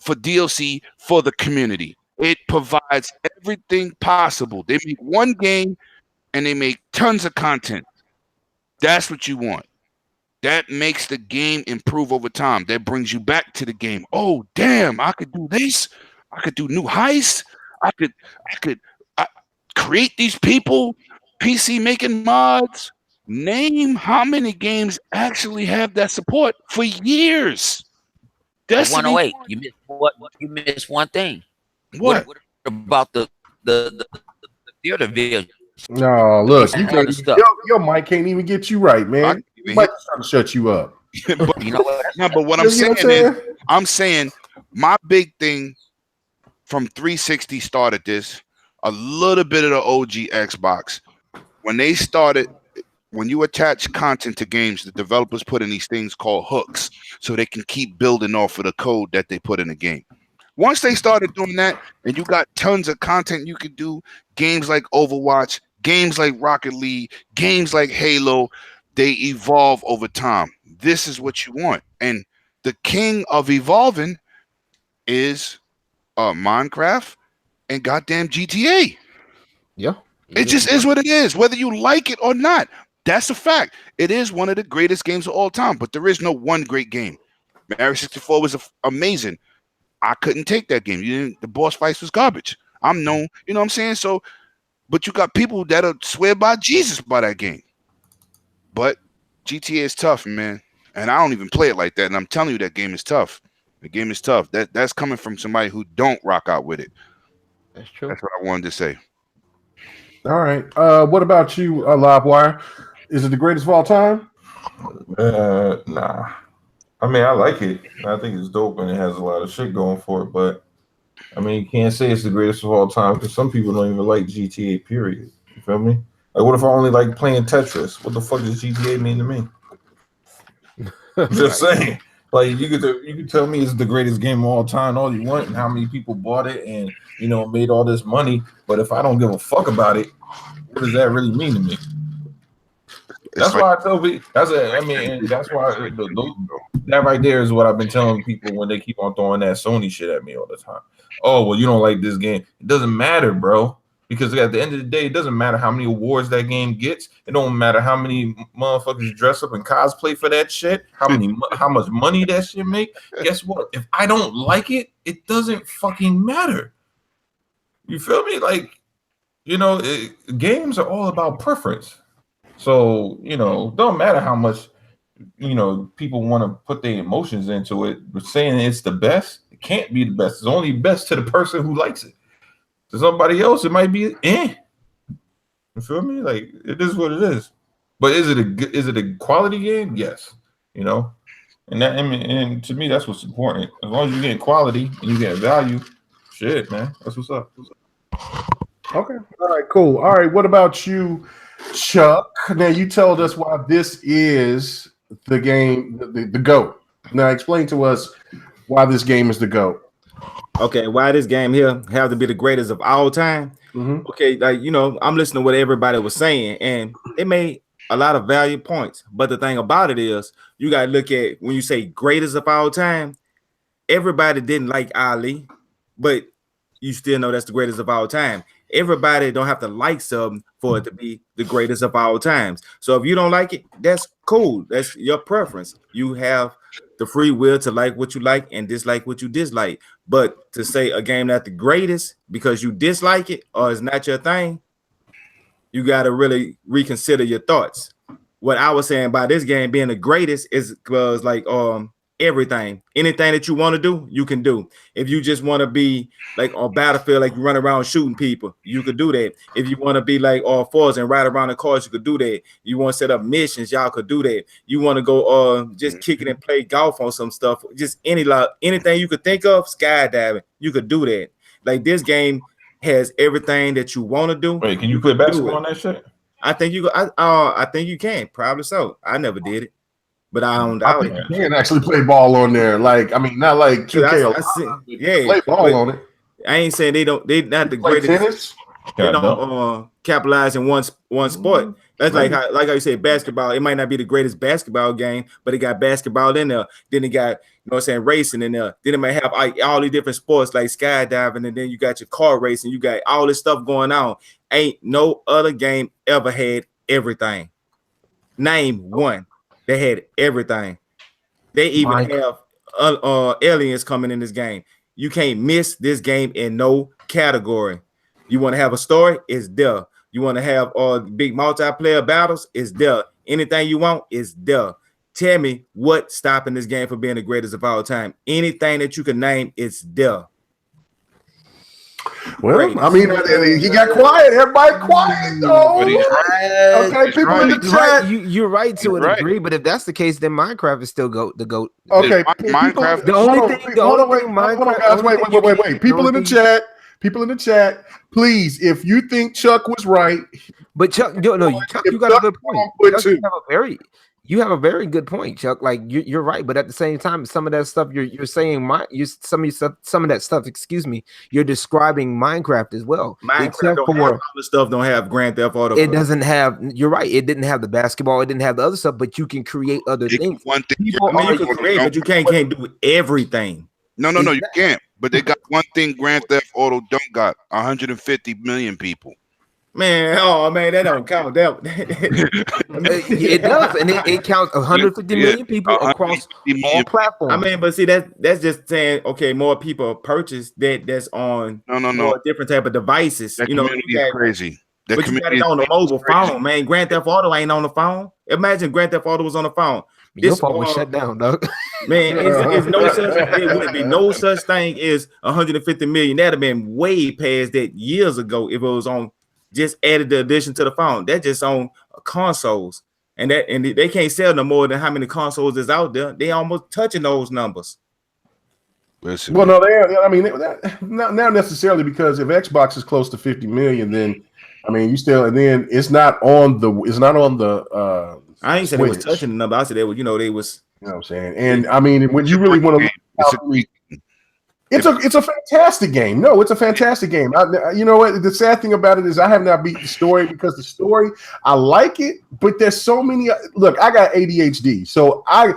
DLC for the community. It provides everything possible. They make one game and they make tons of content. That's what you want. That makes the game improve over time. That brings you back to the game. Oh, damn, I could do this. I could do new heists. I could create these people, PC making mods. Name how many games actually have that support for years. That's 108. You missed what? You missed one thing. What about the theater vision? No, look, you can't. Your mic can't even get you right, man. Your mic is trying to shut you up. But, you know what? No, but what I'm saying is, I'm saying my big thing from 360 started this. A little bit of the OG Xbox when they started. When you attach content to games, the developers put in these things called hooks so they can keep building off of the code that they put in the game. Once they started doing that, and you got tons of content you could do, games like Overwatch, games like Rocket League, games like Halo, they evolve over time. This is what you want. And the king of evolving is Minecraft and goddamn GTA. Yeah. It just is what it is, whether you like it or not. That's a fact. It is one of the greatest games of all time, but there is no one great game. Mario 64 was amazing. I couldn't take that game. The boss fights was garbage. I'm known, you know what I'm saying? So, but you got people that'll swear by Jesus by that game. But GTA is tough, man. And I don't even play it like that. And I'm telling you, that game is tough. The game is tough. That's coming from somebody who don't rock out with it. That's true. That's what I wanted to say. All right. What about you, Livewire? Is it the greatest of all time? Nah. I mean, I like it. I think it's dope and it has a lot of shit going for it. But I mean, you can't say it's the greatest of all time because some people don't even like GTA. Period. You feel me? Like, what if I only like playing Tetris? What the fuck does GTA mean to me? I'm just saying. Like, you could tell me it's the greatest game of all time, all you want, and how many people bought it, and made all this money. But if I don't give a fuck about it, what does that really mean to me? That's why I tell people. That's why that right there is what I've been telling people when they keep on throwing that Sony shit at me all the time. Oh, well, you don't like this game. It doesn't matter, bro. Because at the end of the day, it doesn't matter how many awards that game gets. It don't matter how many motherfuckers dress up and cosplay for that shit. How much money that shit make. Guess what? If I don't like it, it doesn't fucking matter. You feel me? Like, games are all about preference. So, don't matter how much, people want to put their emotions into it. But saying it's the best, it can't be the best. It's only best to the person who likes it. To somebody else, it might be You feel me? Like, it is what it is. But is it a quality game? Yes. And to me, that's what's important. As long as you get quality and you get value, shit, man, that's what's up. Okay. All right, cool. All right, what about you, Chuck? Now, you told us why this is the game, the GOAT? Now explain to us why this game is the GOAT. Okay, why this game here have to be the greatest of all time? Okay, like I'm listening to what everybody was saying, and it made a lot of value points. But the thing about it is, you gotta look at when you say greatest of all time. Everybody didn't like Ali, but you still know that's the greatest of all time. Everybody don't have to like something for it to be the greatest of all times. So if you don't like it, that's cool. That's your preference. You have the free will to like what you like and dislike what you dislike. But to say a game not the greatest because you dislike it or it's not your thing, you got to really reconsider your thoughts. What I was saying about this game being the greatest is because like anything that you want to do, you can do. If you just want to be like on Battlefield, like you run around shooting people, you could do that. If you want to be like all fours and ride around the cars, you could do that. You want to set up missions, y'all could do that. You want to go just kick it and play golf on some stuff, just anything you could think of, skydiving, you could do that. Like this game has everything that you want to do. Wait, can you play basketball on that shit? I think you can, probably so. I never did it. But I think you can actually play ball on there. Like, I mean, not like 2K. Yeah, play ball on it. I ain't saying they not the greatest. Tennis? They don't capitalize in one sport. That's like how you say basketball. It might not be the greatest basketball game, but it got basketball in there. Then it got racing in there. Then it might have all these different sports like skydiving, and then you got your car racing. You got all this stuff going on. Ain't no other game ever had everything. Name one. They had everything. They even have aliens coming in this game. You can't miss this game in no category. You want to have a story? It's there. You want to have big multiplayer battles? It's there. Anything you want is there. Tell me what's stopping this game from being the greatest of all time. Anything that you can name, it's there. Well, I mean, he got quiet. Everybody quiet, though. Okay, people in the chat. You're right to a degree, but if that's the case, then Minecraft is still the GOAT. Okay, Minecraft. The only thing, wait. People in the chat, please, if you think Chuck was right, but Chuck, Chuck, you got a good point. Chuck, you have a very good point, Chuck. Like you're right, but at the same time, some of that stuff you're saying, some of that stuff. Excuse me, you're describing Minecraft as well. Minecraft don't have Grand Theft Auto. It doesn't have. You're right. It didn't have the basketball. It didn't have the other stuff. But you can create other things. One thing, you can create, but you can't do everything. No, you can't. But they got one thing Grand Theft Auto don't got: 150 million people. Man, that don't count. It does, and it counts 150 million people across all platforms. I mean, but see, that's just saying, okay, more people purchase that's on more different type of devices. That community is crazy. But you got it on the mobile phone, man. Grand Theft Auto ain't on the phone. Imagine Grand Theft Auto was on the phone. Your phone was shut down, dog. Man, it wouldn't be no such thing as 150 million. That'd have been way past that years ago if it was on. Just added the addition to the phone. That's just on consoles, and they can't sell no more than how many consoles is out there. They almost touching those numbers. Listen, well, no, not necessarily, because if Xbox is close to 50 million, then I mean, then it's not on the. I ain't said they was touching the number. I said they were. They was. You know what I'm saying? And I mean, when you really want to. It's a fantastic game. No, it's a fantastic game. You know what? The sad thing about it is I have not beat the story, because the story, I like it, but there's so many. Look, I got ADHD, so I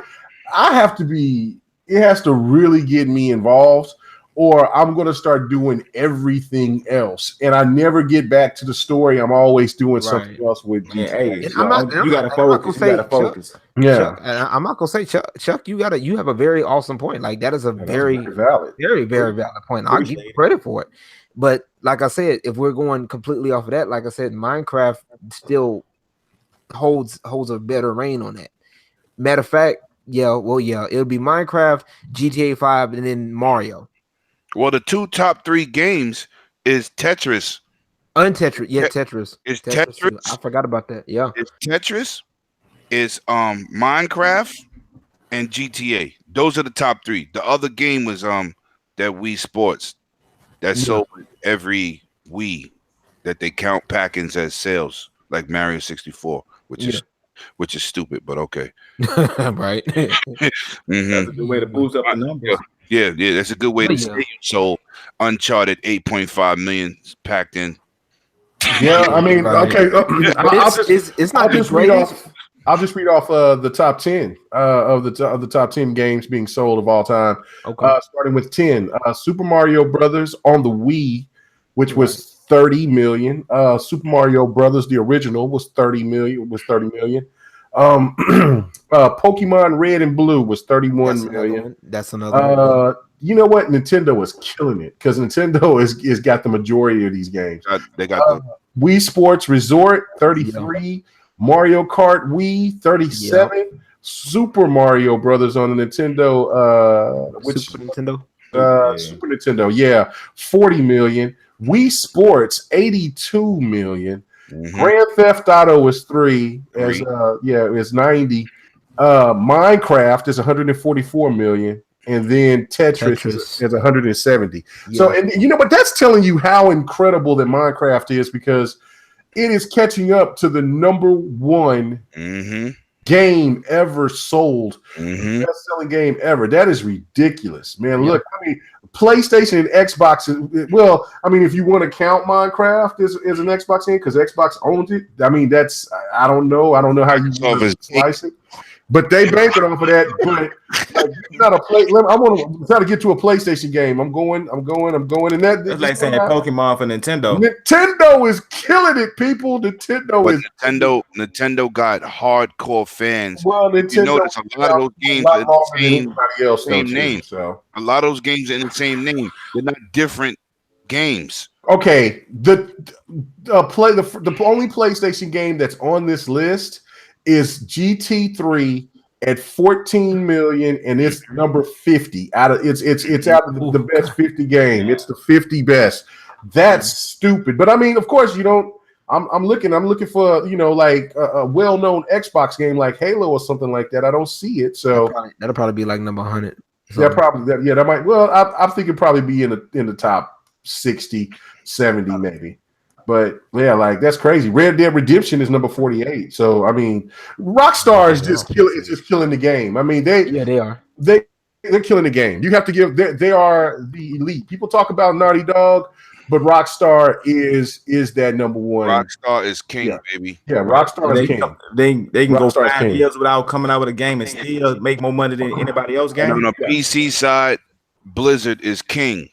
have to be. It has to really get me involved, or I'm going to start doing everything else, and I never get back to the story. I'm always doing something else with GTA. You got to focus. You got to focus. Yeah, Chuck, I'm not gonna say Chuck. You have a very awesome point. Like that is a very valid, very valid point. I'll give you credit for it. But like I said, if we're going completely off of that, like I said, Minecraft still holds a better reign on that. Matter of fact, it'll be Minecraft, GTA 5, and then Mario. Well, the two top 3 games is Tetris. Tetris. It's Tetris. I forgot about that. Yeah, it's Tetris. Is Minecraft and GTA. Those are the top 3. The other game was that Wii Sports that sold every Wii that they count pack-ins as sales, like Mario 64, which is which is stupid, but okay. Right. Mhm. That's a good way to boost up the numbers. Yeah, that's a good way to Yeah. say you sold Uncharted 8.5 million packed in. Yeah, I mean, Right. okay. But it's not the just read greatest. off. I'll just read off the top 10 of the top 10 games being sold of all time. Okay. Starting with 10, Super Mario Brothers on the Wii, which was 30 million. Super Mario Brothers, the original, was 30 million. Pokemon Red and Blue was 31 million. That's another one. You know what? Nintendo is killing it because Nintendo is got the majority of these games. They got Wii Sports Resort 33, Mario Kart Wii 37, Super Mario Brothers on the Nintendo, Super Nintendo. Super Nintendo, 40 million. Wii Sports 82 million. Grand Theft Auto is 3 as is 90. Minecraft is 144 million. And then Tetris is 170. Yeah. So, and you know, but that's telling you how incredible that Minecraft is because it is catching up to the number one game ever sold, best-selling game ever. That is ridiculous, man. Look, I mean, PlayStation and Xbox. Well, I mean, if you want to count Minecraft as an Xbox game because Xbox owns it, I mean, that's I don't know how you slice it. But they banking off of that. But like, it's not a play. I want to try to get to a PlayStation game. I'm going, and That's like saying Pokemon for Nintendo. Nintendo is killing it, people. Nintendo got hardcore fans. Well, Nintendo, you notice a lot of those games are the same name. So a lot of those games are in the same name. They're not different games. Okay, the only PlayStation game that's on this list is GT3 at 14 million, and it's number 50 out of it's out of the best 50 game. It's the 50 best. That's stupid. But I mean, of course, you don't. I'm looking for like a well-known Xbox game like Halo or something like that. I don't see it. So that'll probably be like number 100. That might. Well, I think it'd probably be in the top 60, 70 maybe. But yeah, like that's crazy. Red Dead Redemption is number 48. So I mean, Rockstar is just killing the game. I mean, they are. They're killing the game. You have to give. They are the elite. People talk about Naughty Dog, but Rockstar is that number one. Rockstar is king, baby. Yeah, Rockstar is king. They can go 5 years without coming out with a game and still make more money than anybody else game. And on the PC side, Blizzard is king.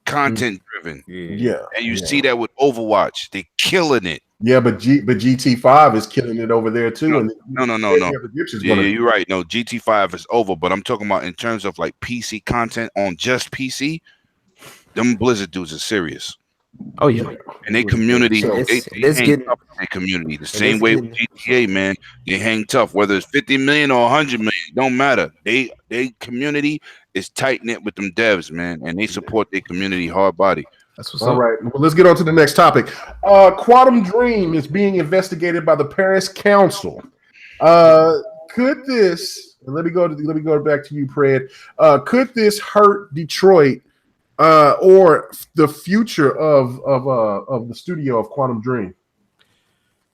Content driven, and you see that with Overwatch, they killing it. Yeah, but GT5 is killing it over there too. No. You're right. No, GT5 is over, but I'm talking about in terms of like PC content on just PC. Them Blizzard dudes are serious. Oh yeah, and they community, so they hang tough in their community. The same way with GTA, man, they hang tough. Whether it's 50 million or 100 million, don't matter. They community is tight knit with them devs, man, and they support their community hard body. That's what's all up. right. Well, let's get on to the next topic. Quantum Dream is being investigated by the Paris Council. Could this? Let me go back to you, Fred. Could this hurt Detroit? Or the future of the studio of Quantum Dream?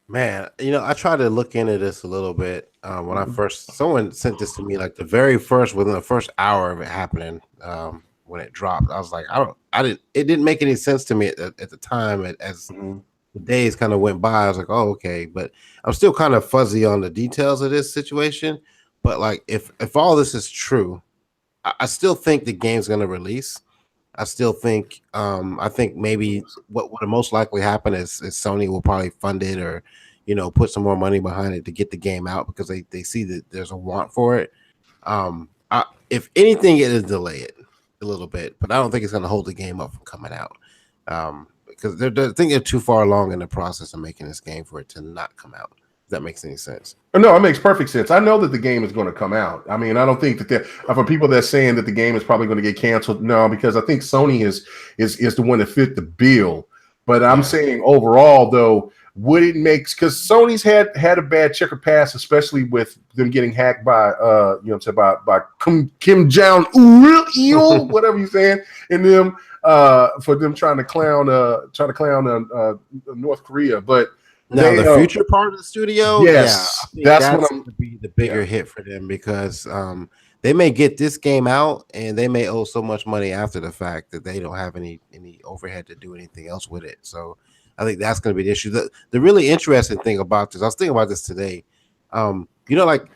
Man, I tried to look into this a little bit when I first. Someone sent this to me like within the first hour of it happening. When it dropped, I was like, it didn't make any sense to me at the time. As the days kind of went by, I was like, oh, okay, but I'm still kind of fuzzy on the details of this situation. But like, if all this is true, I still think the game's going to release. I still think I think maybe what would most likely happen is Sony will probably fund it or put some more money behind it to get the game out because they see that there's a want for it. If anything, it is delay it a little bit, but I don't think it's going to hold the game up from coming out because I think they're too far along in the process of making this game for it to not come out. If that makes any sense. No, it makes perfect sense. I know that the game is going to come out. I mean, I don't think that for people that's saying that the game is probably going to get canceled. No, because I think Sony is the one that fit the bill. But I'm saying overall, though, would it make because Sony's had a bad checker pass, especially with them getting hacked by by Kim Jong-il, whatever you're saying, and them for them trying to clown North Korea, but. Now the future part of the studio, yes, that's going to be the bigger hit for them because they may get this game out and they may owe so much money after the fact that they don't have any overhead to do anything else with it. So I think that's going to be the issue. The really interesting thing about this, I was thinking about this today. Like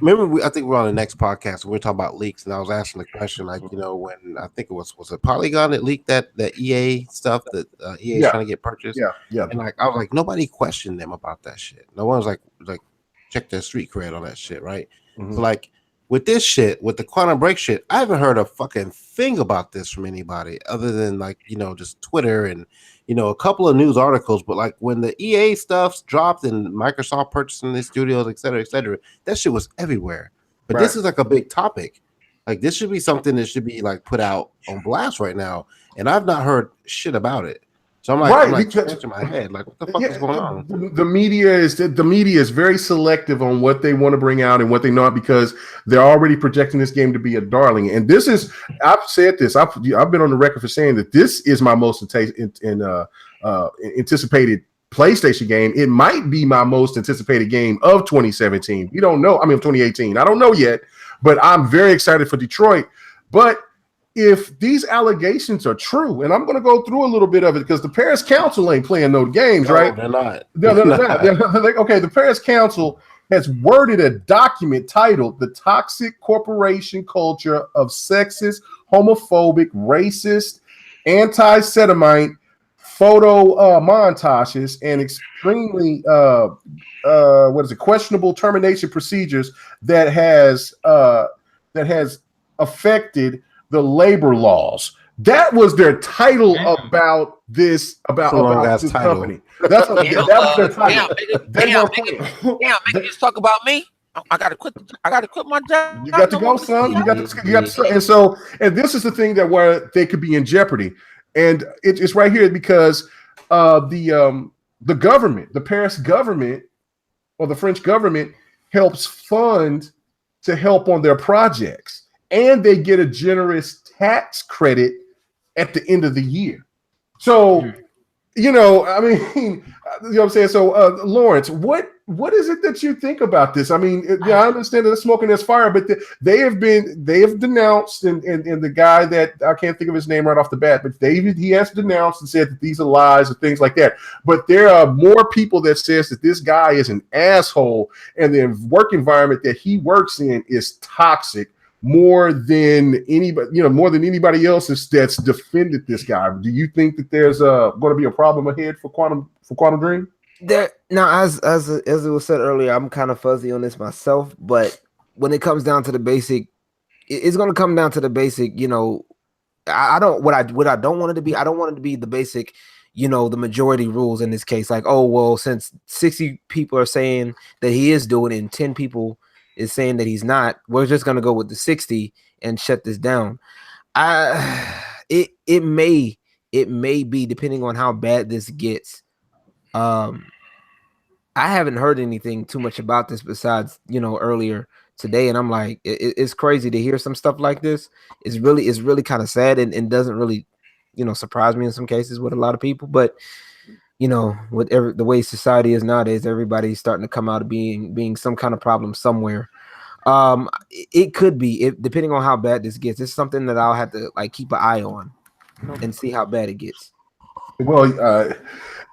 remember, I think we're on the next podcast. We were talking about leaks, and I was asking the question, like, when I think it was it Polygon that leaked that EA stuff that EA is trying to get purchased. Yeah. And like I was like, nobody questioned them about that shit. No one was like check their street cred on that shit, right? Mm-hmm. So like with this shit, with the Quantum Break shit, I haven't heard a fucking thing about this from anybody other than like just Twitter and a couple of news articles. But like when the EA stuff dropped and Microsoft purchasing the studios, et cetera, that shit was everywhere. But this is like a big topic. Like this should be something that should be like put out on blast right now. And I've not heard shit about it. So I'm like scratching my head, like what the fuck is going on? The media is very selective on what they want to bring out and what they not, because they're already projecting this game to be a darling. And this is, I've said this, I've been on the record for saying that this is my most anticipated PlayStation game. It might be my most anticipated game of 2017. We don't know. I mean, of 2018. I don't know yet, but I'm very excited for Detroit. But if these allegations are true, and I'm going to go through a little bit of it because the Paris Council ain't playing no games, right? They're not. They're not. Okay, the Paris Council has worded a document titled "The Toxic Corporation Culture of Sexist, Homophobic, Racist, Anti-Semite Photo Montages and Extremely questionable termination procedures that has affected the labor laws." That was their title about this company. That was their title. Damn, just talk about me. I gotta quit my job. You got to go, son. You got to. And this is the thing that where they could be in jeopardy, and it's right here because the government, the Paris government or the French government helps fund to help on their projects. And they get a generous tax credit at the end of the year. So, I mean, what I'm saying? So, Lawrence, what is it that you think about this? I mean, I understand that smoking is fire, but they have denounced, and the guy that I can't think of his name right off the bat, but David, he has denounced and said that these are lies and things like that. But there are more people that says that this guy is an asshole and the work environment that he works in is toxic. More than anybody else that's defended this guy. Do you think that there's going to be a problem ahead for Quantum Dream? Now, as it was said earlier, I'm kind of fuzzy on this myself, but when it comes down to the basic, it's going to come down to the basic. I don't want it to be. I don't want it to be the basic. The majority rules in this case. Like, oh well, since 60 people are saying that he is doing it, and 10 people is saying that he's not, we're just gonna go with the 60 and shut this down. It may be, depending on how bad this gets. I haven't heard anything too much about this besides earlier today, and I'm like, it's crazy to hear some stuff like this. It's really kind of sad and doesn't really surprise me in some cases with a lot of people, but with the way society is nowadays, everybody's starting to come out of being some kind of problem somewhere. It could be, depending on how bad this gets. It's something that I'll have to keep an eye on and see how bad it gets. Well,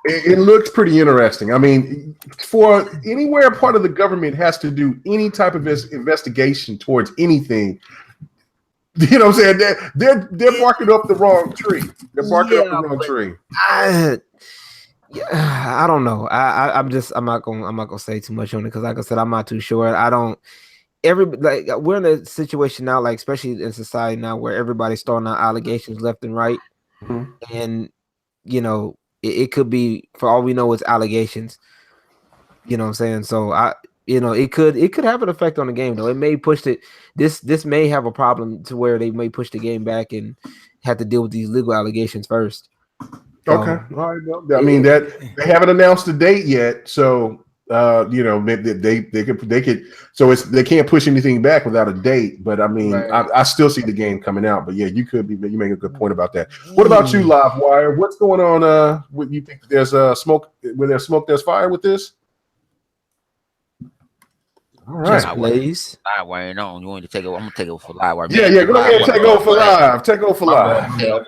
it looks pretty interesting. I mean, for anywhere part of the government has to do any type of investigation towards anything, you know what I'm saying? They're barking up the wrong tree. They're barking up the wrong tree. I don't know. I'm not gonna say too much on it because, like I said, I'm not too sure. We're in a situation now, especially in society now, where everybody's throwing out allegations left and right, and it could be, for all we know, it's allegations. You know what I'm saying? So it could have an effect on the game though. It may push it. This may have a problem to where they may push the game back and have to deal with these legal allegations first. Okay. All right. Well, I mean, that they haven't announced the date yet, so You know, they could. So they can't push anything back without a date. But I mean, Right. I still see the game coming out. But yeah, you make a good point about that. What about you, Livewire? What's going on? What you think? There's smoke. When there's smoke, there's fire with this. All right, Just please. Livewire on. You want me to take over? I'm gonna take over for Livewire. Yeah. Go ahead, take over for live. Take over for live. Yeah,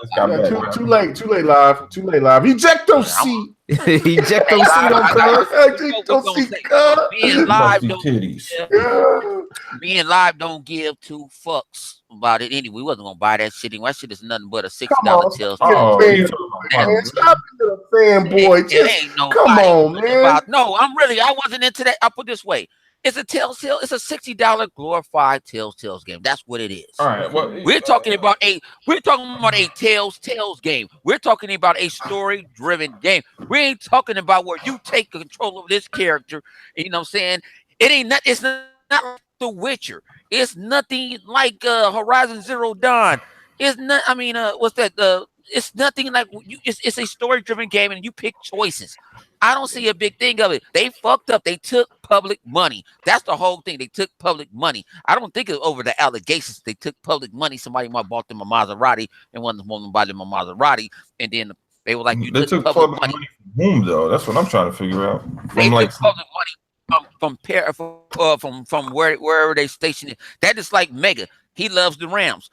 Too late live. Too late live. Ejecto seat. Ejecto seat on cuz. Ejecto seat. Me and Live don't give two fucks about it anyway. We wasn't gonna buy that shit anyway. That shit is nothing but a $60 Telltale. Stop being a fanboy. Come on, man. No, I wasn't into that. I'll put it this way. It's a Telltale. It's a $60 glorified Telltale game. That's what it is. All right. Well, we're talking about a Tales game. We're talking about a story-driven game. We ain't talking about where you take control of this character. You know what I'm saying? It's not like The Witcher. It's nothing like Horizon Zero Dawn. It's not. I mean, what's that? It's nothing like you. It's a story-driven game, and you pick choices. I don't see a big thing of it. They fucked up. They took public money. That's the whole thing. They took public money. I don't think it's over the allegations. They took public money. Somebody might have bought them a Maserati and wanted to buy them a Maserati, and then they were like, "You took public money from whom, though? That's what I'm trying to figure out. They took public money from wherever they stationed it. That is like Mega. He loves the Rams.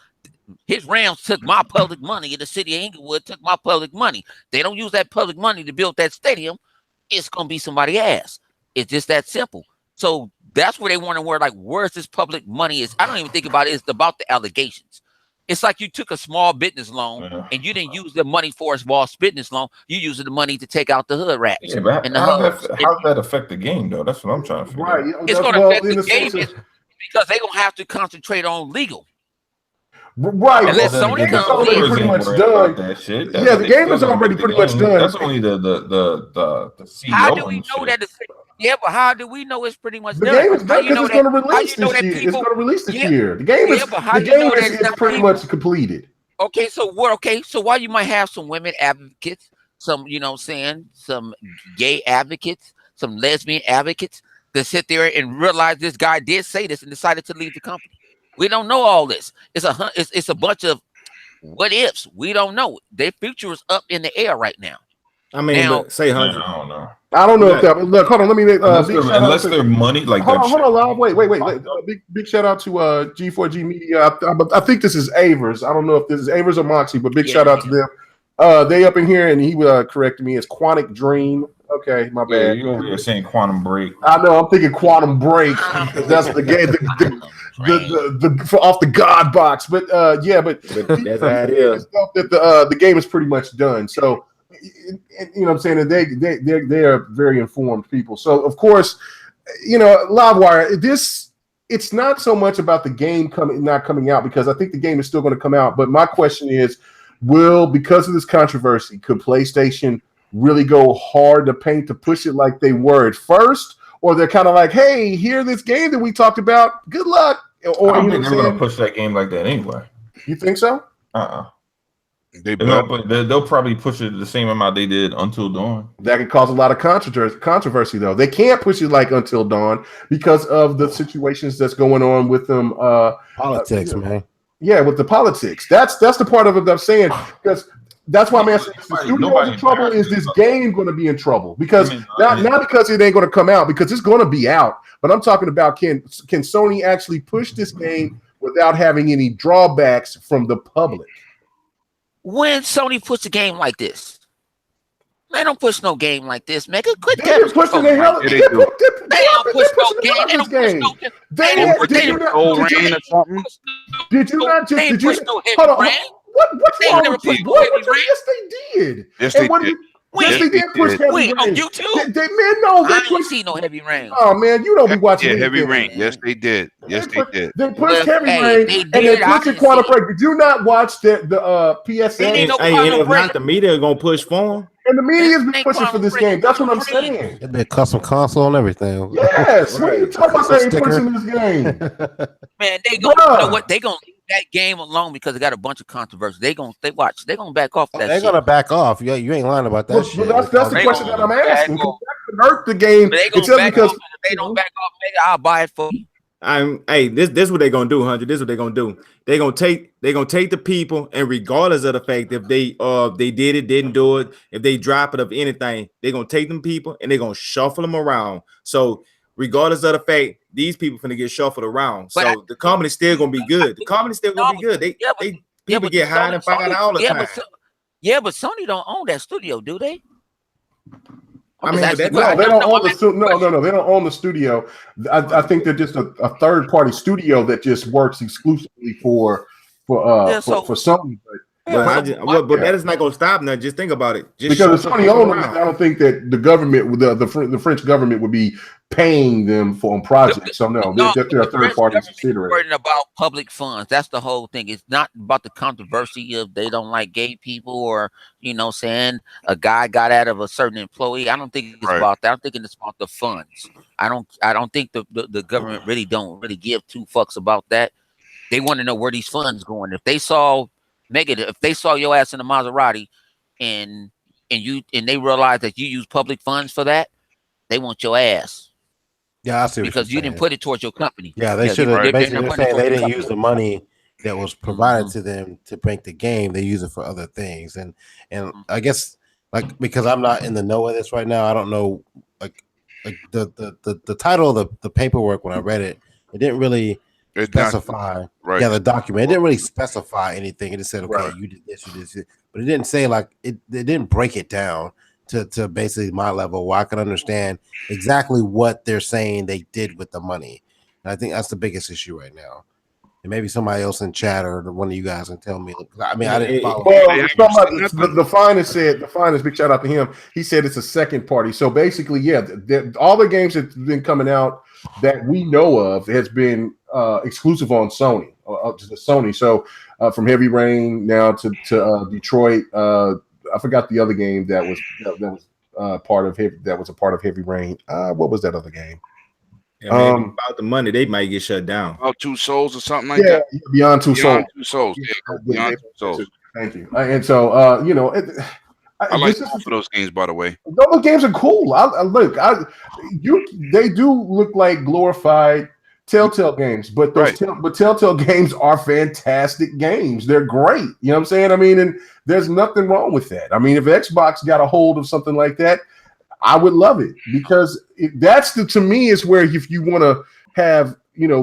His Rams took my public money in the city of Inglewood. Took my public money. They don't use that public money to build that stadium. It's gonna be somebody's ass. It's just that simple. So that's where they want to where's this public money is. I don't even think about it. It's about the allegations. It's like you took a small business loan and you didn't use the money for a small business loan. You used the money to take out the hood rats. Yeah, but how does that affect the game, though? That's what I'm trying to figure out. It's going to affect the game because they're going to have to concentrate on legal. Right. Unless Sony comes in. Pretty much done. Yeah, the game is already pretty much done. That's only the CEO. How do we know that? Yeah, but how do we know it's pretty much the done? Game is done because it's going to release this year. It's going to release this year. The game is pretty much completed. Okay, so while you might have some women advocates, some some gay advocates, some lesbian advocates that sit there and realize this guy did say this and decided to leave the company. We don't know all this. It's a bunch of what ifs. We don't know. Their future is up in the air right now. I mean, say 100. I don't know. I don't know if that. Look, hold on. Let me make. Unless their money, like hold on. Wait. Big shout out to G4G Media. I think this is Avers. I don't know if this is Avers or Moxie, but big shout out to them. They up in here, and he corrected me. It's Quantic Dream. Okay, my bad. You're over there saying Quantum Break. I know. I'm thinking Quantum Break. That's the game. The off the God box, but that's how it is. That the game is pretty much done. So you know what I'm saying, they are very informed people. So of course, Livewire. It's not so much about the game not coming out, because I think the game is still going to come out. But my question is, because of this controversy, could PlayStation really go hard to paint to push it like they were at first? Or they're kind of like, hey, here's this game that we talked about. Good luck. Or I don't think they're going to push that game like that anyway. You think so? They'll probably push it the same amount they did Until Dawn. That could cause a lot of controversy, though. They can't push it like Until Dawn because of the situations that's going on with them. Politics, man. Yeah, with the politics. That's the part of it that I'm saying, because that's why I'm asking. Is the studio in trouble? Is this game going to be in trouble? Because not because it ain't going to come out, because it's going to be out. But I'm talking about can Sony actually push this game without having any drawbacks from the public? When Sony puts a game like this, they don't push no game like this, man. Quit they don't push no game. They don't push no game. They don't push no game. Did you not push no heavy rain? What's wrong with you? Yes, they did. Yes, they did. Yes, they did push heavy rain. On YouTube? They didn't see no heavy rain. Oh man, you don't be watching. Yeah, heavy rain. Yes, they did. Yes, they did. They pushed heavy rain and they pushed Quantum Break. Did you not watch the PSN? If not, the media gonna push for them. And the media has been pushing for this game. That's what I'm saying. They've been custom console and everything. Yes. What are you talking about? They ain't pushing this game. Man, you know what? They gonna leave that game alone because it got a bunch of controversy. They're gonna back off that. They're gonna back off. Yeah, you ain't lying about that shit. That's the question that I'm asking. hurt the game. But It's just because if they don't back off, nigga, I'll buy it for you. This what they're gonna do, 100. This is what they're gonna do. They're gonna take the people, and regardless of the fact if they did it, didn't do it, if they drop it of anything, they're gonna take them people and they're gonna shuffle them around. So regardless of the fact, these people finna get shuffled around. So the company's still gonna be good. The company's still gonna be good. People get hired and fired all the time. But Sony don't own that studio, do they? No, they don't own the studio. No, they don't own the studio. I think they're just a third party studio that just works exclusively for Sony. But that is not going to stop now. Just think about it. Because if Sony owned them, I don't think that the government, the French government, would be paying them for projects. So no, they're a third party subsidiary. Worrying about public funds. That's the whole thing. It's not about the controversy of they don't like gay people or saying a guy got out of a certain employee. I don't think it's about that. I'm thinking it's about the funds. I don't think the government don't really give two fucks about that. They want to know where these funds going. If they saw your ass in a Maserati and they realize that you use public funds for that, they want your ass. Yeah, I see. Because you didn't put it towards your company. Yeah, they should have basically saying they didn't use the money that was provided to them to make the game. They use it for other things. And I guess because I'm not in the know of this right now, I don't know the title of the paperwork when I read it, it didn't really specify. Yeah, the document. It didn't really specify anything. It just said, okay, you did this, but it didn't say it didn't break it down to basically my level where I can understand exactly what they're saying they did with the money. And I think that's the biggest issue right now. And maybe somebody else in chat or one of you guys can tell me. I mean, I didn't follow. Well, the finest, big shout out to him. He said it's a second party. So basically, all the games that's been coming out that we know of has been exclusive on Sony, to the Sony. So from Heavy Rain now to Detroit. I forgot the other game that was a part of Heavy Rain. What was that other game? Yeah, about the money, they might get shut down. About Two Souls or something like that. Beyond Two Souls. Beyond Two Souls. Thank you. And so I like both of those games, by the way. Those games are cool. They do look like glorified Telltale games, but Telltale games are fantastic games. They're great. You know what I'm saying? I mean, and there's nothing wrong with that. I mean, if Xbox got a hold of something like that, I would love it, because to me is where if you want to have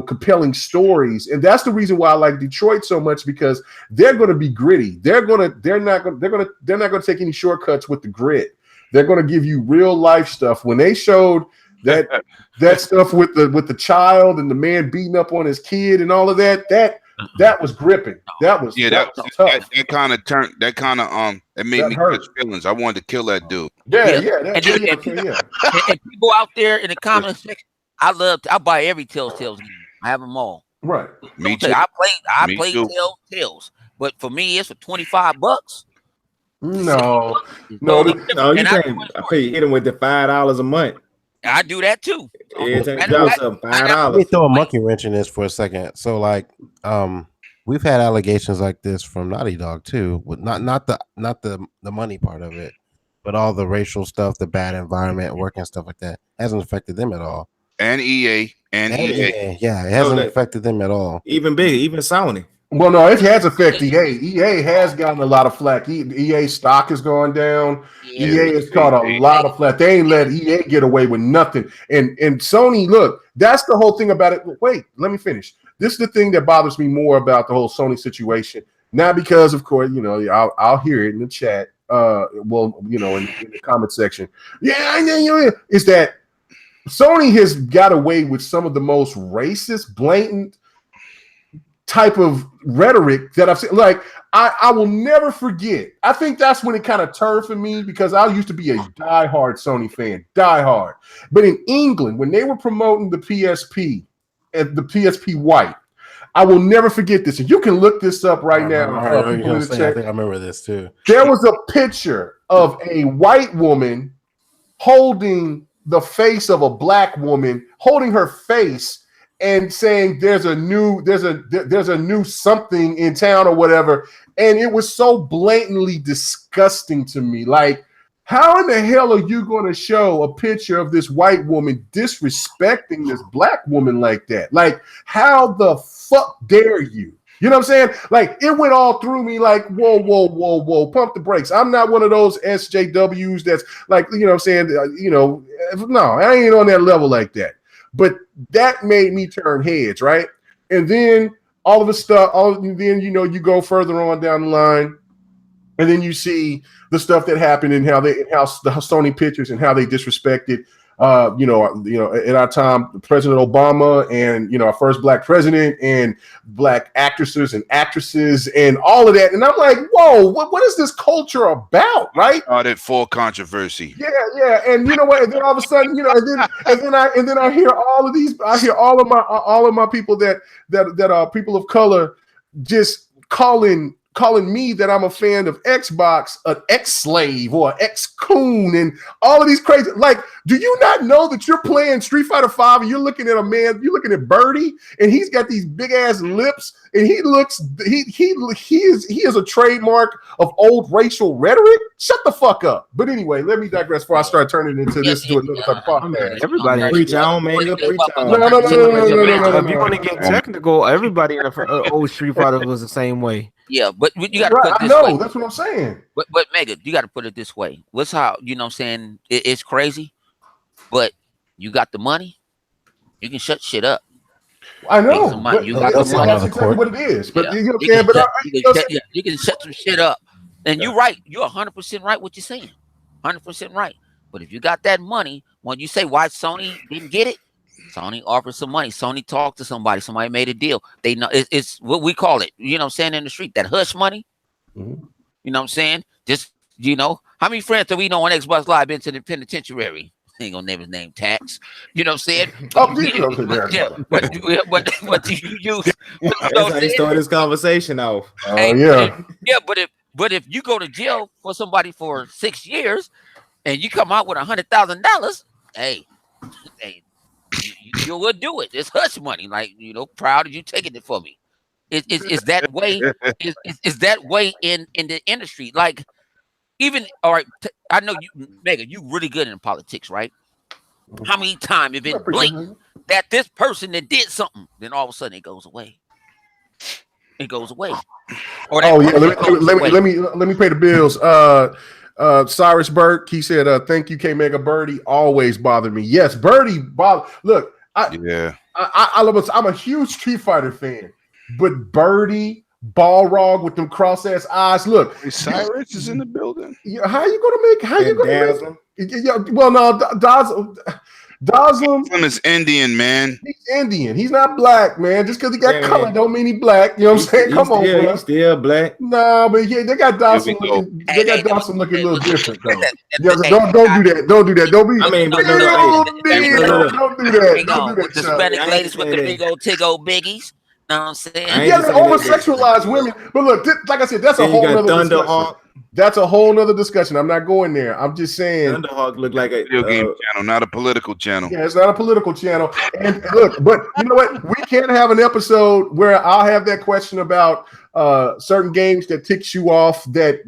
compelling stories, and that's the reason why I like Detroit so much, because they're going to be gritty. They're not going to take any shortcuts with the grit. They're going to give you real life stuff. When they showed that stuff with the child and the man beating up on his kid and all of that was gripping. That was tough. It kind of turned. It made me catch feelings. I wanted to kill that dude. And people out there in the comment section, I buy every Telltale's game. I have them all. Right. Me too. I played Telltales, but for me, it's for $25. No. You can't. I pay hit him with the $5 a month. I do that too. Let me throw a monkey wrench in this for a second. So we've had allegations like this from Naughty Dog too, with not the money part of it, but all the racial stuff, the bad environment, work and stuff like that hasn't affected them at all. And EA. Yeah, it hasn't affected them at all. Even bigger, even Sony. Well, no, it has affected EA. EA has gotten a lot of flack. EA stock has gone down. EA has caught a lot of flack. They ain't let EA get away with nothing. And Sony, look, that's the whole thing about it. Wait, let me finish. This is the thing that bothers me more about the whole Sony situation. Not because, of course, I'll hear it in the chat. In the comment section. Is that Sony has got away with some of the most racist, blatant type of rhetoric that I've seen. Like, I will never forget. I think that's when it kind of turned for me, because I used to be a diehard Sony fan, diehard. But in England, when they were promoting the PSP and the PSP White, I will never forget this. And you can look this up right now. I think I remember this too. There was a picture of a white woman holding the face of a black woman, holding her face, and saying there's a new something in town or whatever. And it was so blatantly disgusting to me. Like, How in the hell are you going to show a picture of this white woman disrespecting this black woman like that? Like, how the fuck dare you? You know what I'm saying? Like, it went all through me like, whoa, pump the brakes. I'm not one of those SJWs that's like, you know what I'm saying? No, I ain't on that level like that. But that made me turn heads, right? And then all of the stuff, then, you go further on down the line, and then you see the stuff that happened and how the Sony pictures and how they disrespected, at our time, President Obama and, our first black president and black actresses and all of that. And I'm like, whoa, what is this culture about? Right. Started for controversy. Yeah. And you know what? And then all of a sudden, and then I hear all of these, all of my people that are people of color just calling me that I'm a fan of Xbox, an ex-slave or an ex-coon, and all of these crazy. Like, do you not know that you're playing Street Fighter V and you're looking at a man, you're looking at Birdie, and he's got these big ass lips, and he is a trademark of old racial rhetoric? Shut the fuck up. But anyway, let me digress before I start turning into this to another type of podcast. Everybody preach on, man. Preach on. No. If you want to get technical, everybody in the old Street Fighter was the same way. Yeah, but you got to put it this way. That's what I'm saying. But Mega, you got to put it this way. What's how, you know what I'm saying? It's crazy, but you got the money, you can shut shit up. I know. You got the money. That's exactly what it is. But you know what I'm saying? You can shut some shit up. And you're right. You're 100% right what you're saying. 100% right. But if you got that money, when you say why Sony didn't get it, Sony offered some money. Sony talked to somebody. Somebody made a deal. They know it's what we call it. You know what I'm saying, in the street, that hush money. Mm-hmm. You know what I'm saying? Just, how many friends do we know on Xbox Live been to the penitentiary? Ain't gonna name his name, Tax. You know what I'm saying? But do you use? That's how you start this conversation off. But if you go to jail for somebody for 6 years and you come out with $100,000, hey. You will do it. It's hush money. Like, proud of you taking it for me. Is that way? Is that way in the industry? Like, even all right. I know you, Megan. You really good in politics, right? How many times have been blinked that this person that did something, then all of a sudden it goes away. It goes away. Or let me pay the bills. Cyrus Burke, he said, thank you, K Mega. Birdie always bothered me. Yes, Birdie look, I'm a huge Street Fighter fan, but Birdie, Balrog with them cross-ass eyes. Look, Cyrus is in the building. How you gonna make yeah, well, no, Dazum is Indian, man. He's Indian. He's not black, man. Just because he got color don't mean he black. You know what I'm saying? Come on, bro. He's still black. No, but yeah, they got Dawson looking. They got Dawson looking a little different, though. Don't do that. Don't do that. Don't be. I mean, don't do that. Don't do that. The Hispanic ladies with the big old biggies. Know what I'm saying? Yeah, they over-sexualized women. But look, like I said, that's a whole other discussion. That's a whole nother discussion. I'm not going there. I'm just saying. Thunderhawk looked like a video game channel, not a political channel. Yeah, it's not a political channel. And look, but you know what? We can't have an episode where I'll have that question about certain games that ticks you off that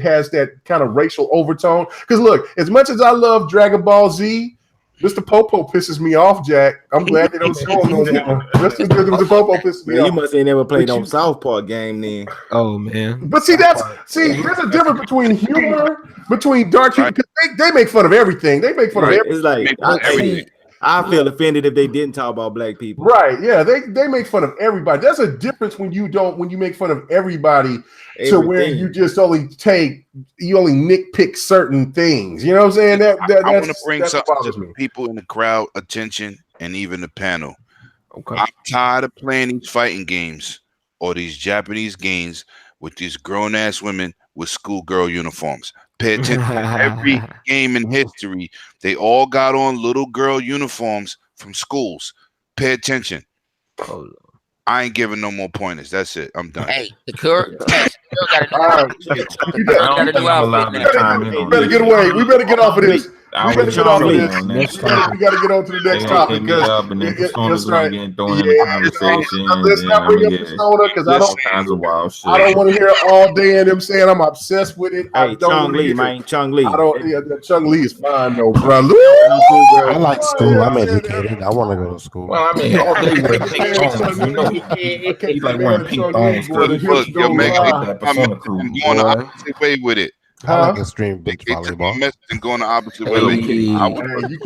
has that kind of racial overtone. Because look, as much as I love Dragon Ball Z, Mr. Popo pisses me off, Jack. I'm glad they don't show him no more. Mr. Popo pisses me off. You must ain't never played on South Park game then. Oh man. But there's a difference between humor, between dark humor, because they make fun of everything. They make fun of everything. It's like I feel offended if they didn't talk about black people. Right. Yeah, they make fun of everybody. There's a difference when you make fun of everybody to where you just only nitpick certain things. You know what I'm saying? I want to bring something to people in the crowd attention and even the panel. Okay. I'm tired of playing these fighting games or these Japanese games with these grown ass women with schoolgirl uniforms. Pay attention to every game in history. They all got on little girl uniforms from schools. Pay attention. Oh, I ain't giving no more pointers. That's it. I'm done. Hey, the girl got to do We better get away. We better get off of this. I gotta was get on to already this. on Next that. topic. We gotta get on to the They next had topic hit me because up, and then Persona's that's gonna right. get thrown in the conversation. Let's not bring up Persona because I all kinds of wild shit. don't want to hear all day and them saying I'm obsessed with it. I Hey, don't Chung wanna Lee, hear it. man, Chung Lee. I don't. Yeah, Chung Lee is fine though, bro. I like school. I'm educated. I want to go to school. Well, I mean, all day with pink thongs, you know. He's like wearing pink thongs. Look, yo, Megan, That Persona crew, going the boy. opposite way with it. I like extreme beach They took volleyball. my message and going the opposite way. Hey. Like, I Hey, want you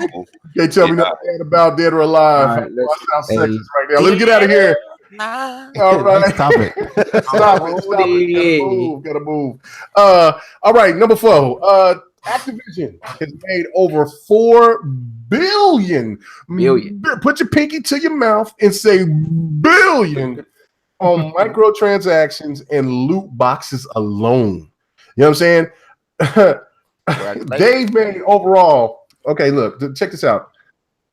can't tell me nothing about Dead or Alive. All right, let's- Watch how hey. sexist right now. Let me get out of here. All right. Next topic. Stop it. Gotta move. All right, number 4. Activision has made over $4 billion. Put your pinky to your mouth and say billion on microtransactions and loot boxes alone. You know what I'm saying? They've made overall. Okay, look, check this out.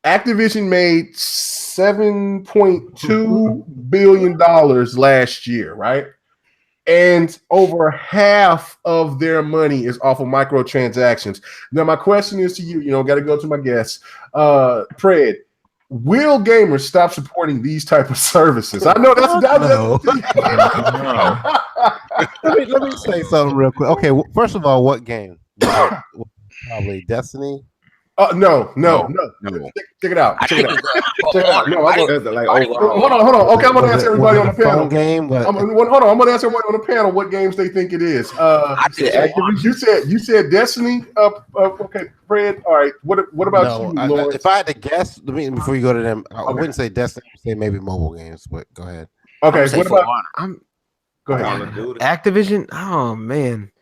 Activision made $7.2 billion last year, right? And over half of their money is off of microtransactions. Now, my question is to you, got to go to my guests. Fred, will gamers stop supporting these type of services? I know that's No. Let me say something real quick. Okay, first of all, what game? Probably Destiny. No. Check it out. Check it out. No, hold on. Okay, I'm gonna ask everybody on the panel. Game, but hold on. I'm gonna ask everybody on the panel what games they think it is. You said Destiny. Okay, Fred. All right. What about you, Lawrence? if I had to guess, before you go to them, I wouldn't say Destiny. I'd say maybe mobile games. But go ahead. Okay. What about? Go ahead. Activision? Oh man.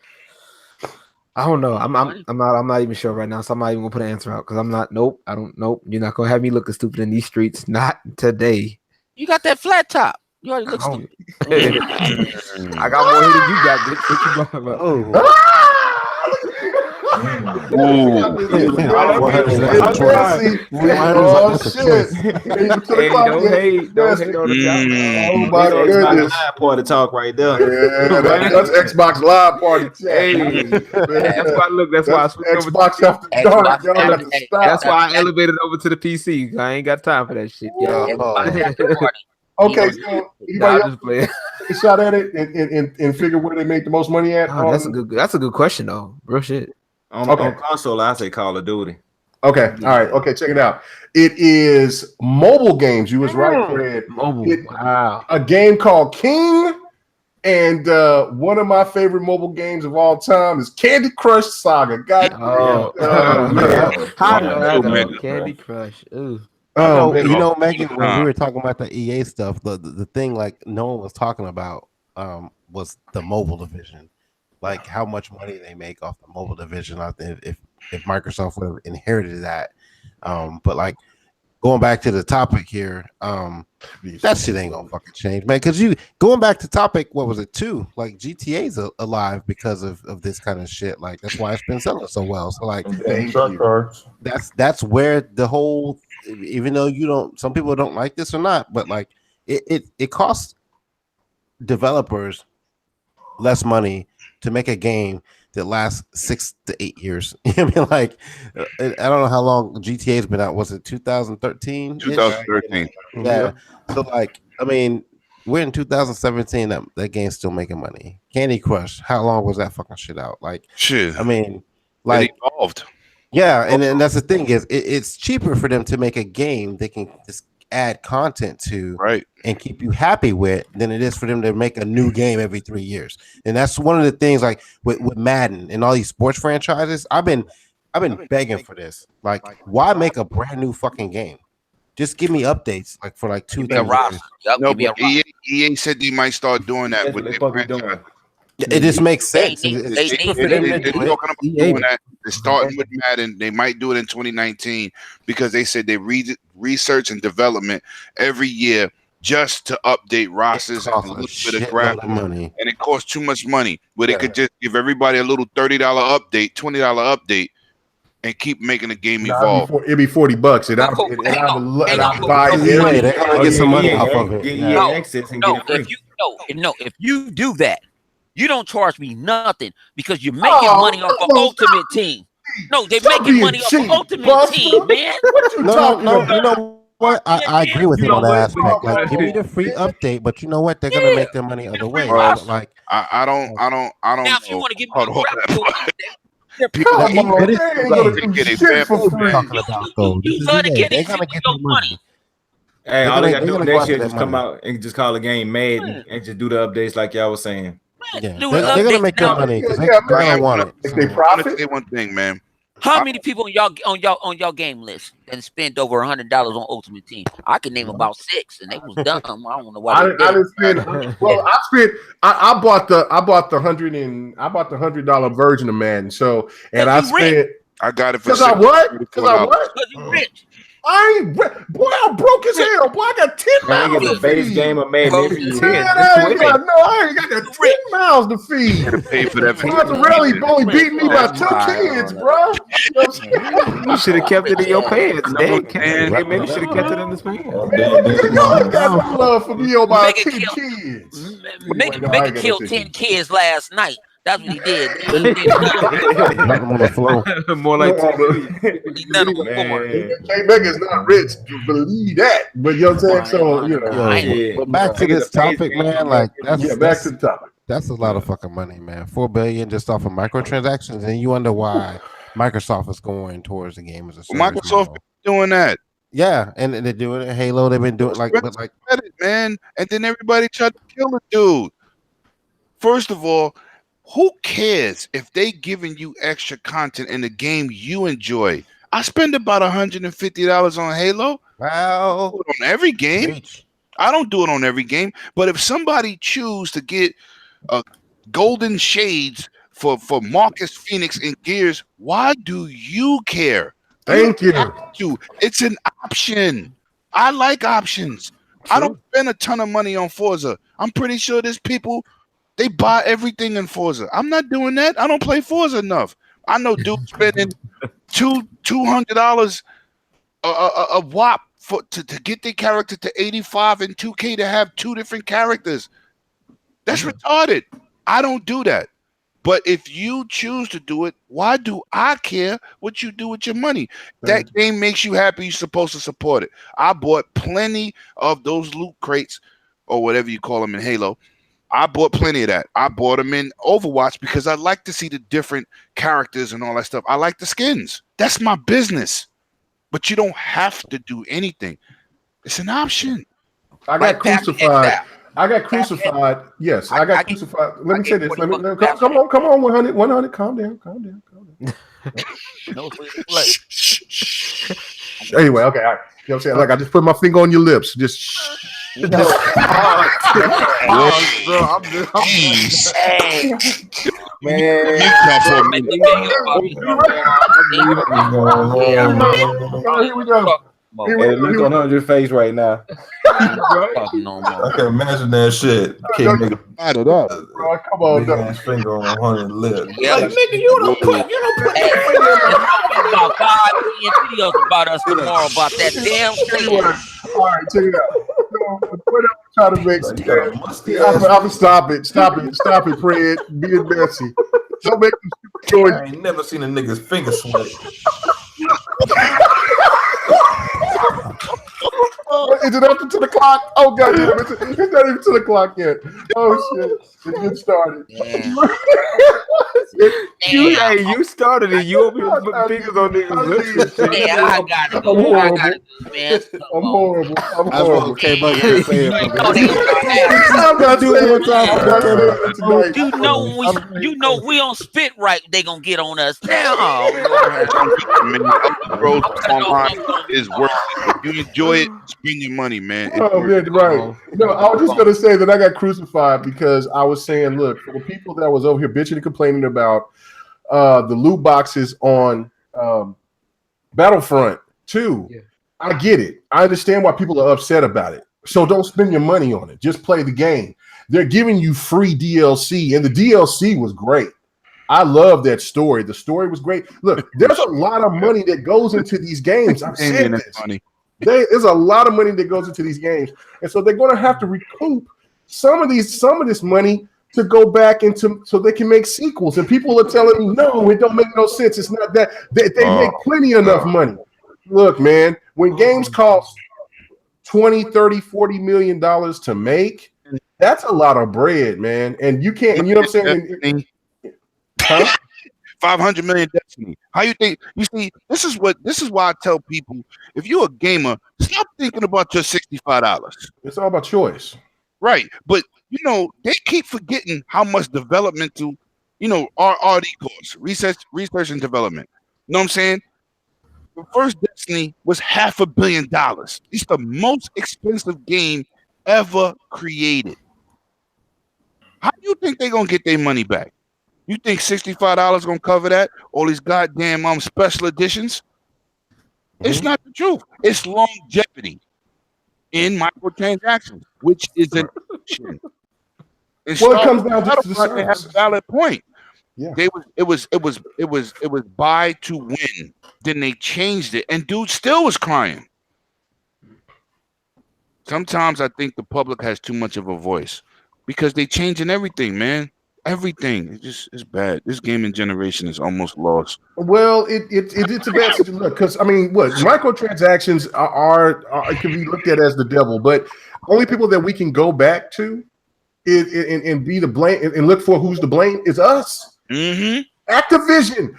I don't know. I'm not even sure right now, so I'm not even gonna put an answer out because I'm not. Nope. I don't. Nope. You're not gonna have me looking stupid in these streets. Not today. You got that flat top. You already look stupid. I got more here than you got, bitch. What you talking about? Oh shit! Hey, don't hate on the top. Oh my goodness! Live party talk right there. Yeah, that's Xbox Live party. Hey, that's why. Look, that's why I switched over. Xbox after dark. Y'all got to stop. That's why I elevated over to the PC. I ain't got time for that shit. Okay, so anybody else take a shot at it and figure where they make the most money at? Oh, that's a good question though. Real shit. On console, I say Call of Duty. Okay, all right. Okay, check it out. It is mobile games. You was right, Fred. Mobile. Wow. A game called King, and one of my favorite mobile games of all time is Candy Crush Saga. God damn. Candy Crush. Ooh. Megan, when we were talking about the EA stuff, the thing like no one was talking about was the mobile division, like how much money they make off the mobile division. I think if Microsoft would have inherited that, but like going back to the topic here, that shit ain't gonna fucking change, man. Because you going back to topic, what was it 2? Like GTA's alive because of this kind of shit. Like that's why it's been selling so well. So like, that's where the whole. Even though some people don't like this or not, but like it costs developers less money to make a game that lasts 6 to 8 years. I mean, like I don't know how long GTA's been out. Was it 2013? 2013. Yeah. So like, I mean, we're in 2017. That game's still making money. Candy Crush. How long was that fucking shit out? Like, shit. I mean, like it evolved. Yeah, and that's the thing is it's cheaper for them to make a game they can just add content to and keep you happy with than it is for them to make a new game every 3 years. And that's one of the things like with Madden and all these sports franchises. I've been begging for this. Like, why make a brand new fucking game? Just give me updates like for like 2 3 years. No, but EA said they might start doing that with their franchise. It just makes sense. They're starting with Madden. They might do it in 2019 because they said they research and development every year just to update rosters and a little bit of graphics. And it costs too much money. Where they could just give everybody a little $30 update, $20 update, and keep making the game evolve. It'd be $40, and I'd buy it. They're gonna get some money off of it. If you do that, you don't charge me nothing because you're making money off of Ultimate Team. No, they Stop making being money off cheap, Ultimate Buster. Team, man. What you talking No. about? You know what? I agree with You him know on that what? aspect. Like, give me the free update, but you know what? They're gonna Yeah. make their money other ways. roster. Like, I don't Now, if you know want to give me about a all that. graphical but update, they're People Come that on, but it's they ain't EA. gonna they do get shit for examples. free. Talking about though, this you is love to EA. get They're into gonna for get your their money. money. Hey, They're all they gonna gotta do go next after year that just come money. out and just call the game Madden and just do the updates like y'all was saying. Yeah, Do they're the gonna updates make their now. money because Yeah, they're man. gonna want it. Like they So, I want to profit. say one thing, man. How many people on y'all game list that spent over $100 on Ultimate Team? I can name about 6, and they was dumb. I don't know why I they did didn't it. spend. Well, I spent. I bought the $100 version of Madden. So and I Cause you rich. spent I got it for because I what? Because I $634. what? Cause you rich. I ain't boy. I'm broke as hell. Boy, I got 10 Man, they miles get to the base feed. game of Madden Bro, every it's year. Man, That's I ain't way. got no. I ain't got 10 miles to feed. To pay for that. Really only beat me by 2 kids, bro. You know what I'm saying? You should have kept it in your pants, No, Dad. man. Hey, man, you should have kept it in his pants. You ain't got no love for me on my Mega 10 kill. kids. Mega killed 10 kids last night. That's what he did. He drop them on the floor. More like No, 2 million. none of them born. Man. K-Mega's not rich. Believe that. But you know what I'm saying? So, you know. Yo, Shit. but back to They get this the base topic, game man. of Like Madden. Yeah, back to the topic. that's a lot of fucking money, man. $4 billion just off of microtransactions, and you wonder why Microsoft is going towards the game as a service Microsoft model. doing that. Yeah, and they're doing it in Halo. They've been doing but Credit, man. And then everybody tried to kill the dude. First of all, who cares if they giving you extra content in the game you enjoy? I spend about $150 on Halo. wow, Do it on every game. reach. I don't do it on every game. But if somebody choose to get golden shades for Marcus Phoenix and Gears, why do you care? Thank you. Have to. It's an option. I like options. I don't spend a ton of money on Forza. I'm pretty sure there's people, they buy everything in Forza. I'm not doing that. I don't play Forza enough. I know dudes spending $200 a whop to get their character to 85 and 2K to have 2 different characters. That's retarded. I don't do that. But if you choose to do it, why do I care what you do with your money? That game makes you happy. You're supposed to support it. I bought plenty of those loot crates or whatever you call them in Halo. I bought plenty of that. I bought them in Overwatch because I like to see the different characters and all that stuff. I like the skins. That's my business. But you don't have to do anything. It's an option. I got crucified. I got crucified. Yes, I got crucified. Let me say this. Come on, 100. Calm down. Anyway, okay. All right. You know what I'm saying? Like I just put my finger on your lips. Just. Bro, I'm just Here we go. And the look on her face right now. I can imagine that shit. Can't make Light it up. Bro, come on, a big finger on 100 lip. Yeah, like, nigga, you don't put your finger in my about 5 million videos about us tomorrow about that damn thing. All right, check it out. What I'm trying to make I'm stop it, Fred. Being messy. Don't make them stupid I ain't never seen a nigga's finger sweat. Is it after 10 o'clock? Oh god, it's not even 10 o'clock yet. Oh shit, it just started. you started it. You over here putting fingers on niggas' lips. Yeah, I got it. Man. I'm horrible. That's what okay, but I'm not doing what I'm tonight. You know we on spit right. They gonna get on us now. Is worth it. If you enjoy it, spend your money, man. Oh man, right. No, I was just gonna say that I got crucified because I was saying, look, for the people that was over here bitching and complaining about the loot boxes on Battlefront 2, I get it. I understand why people are upset about it. So don't spend your money on it. Just play the game. They're giving you free DLC, and the DLC was great. I love that story. The story was great. Look, there's a lot of money that goes into these games. I've said this. There's a lot of money that goes into these games, and so they're going to have to recoup some of this money to go back into so they can make sequels. And people are telling me, no, it don't make no sense. It's not that. They make plenty enough money. Look, man, when games cost 20, 30, 40 million dollars to make, that's a lot of bread, man. And you can't, you know what I'm saying? Huh? 500 million Destiny. How you think? You see, this is why I tell people, if you're a gamer, stop thinking about your $65. It's all about choice. Right. But you know, they keep forgetting how much developmental, you know, R&D costs, research and development. You know what I'm saying? The first Destiny was $500 million. It's the most expensive game ever created. How do you think they're gonna get their money back? You think $65 gonna cover that? All these goddamn special editions? It's not the truth. It's longevity in microtransactions, which is an option. Well, it comes down to the they have a service. valid point. Yeah. It was buy to win. Then they changed it, and dude still was crying. Sometimes I think the public has too much of a voice because they changing everything, man. Everything. It's bad. This gaming generation is almost lost. Well, it's a bad situation. Look, because I mean, what microtransactions are can be looked at as the devil, but only people that we can go back to and be the blame and look for who's to blame is us. Mm-hmm. Activision,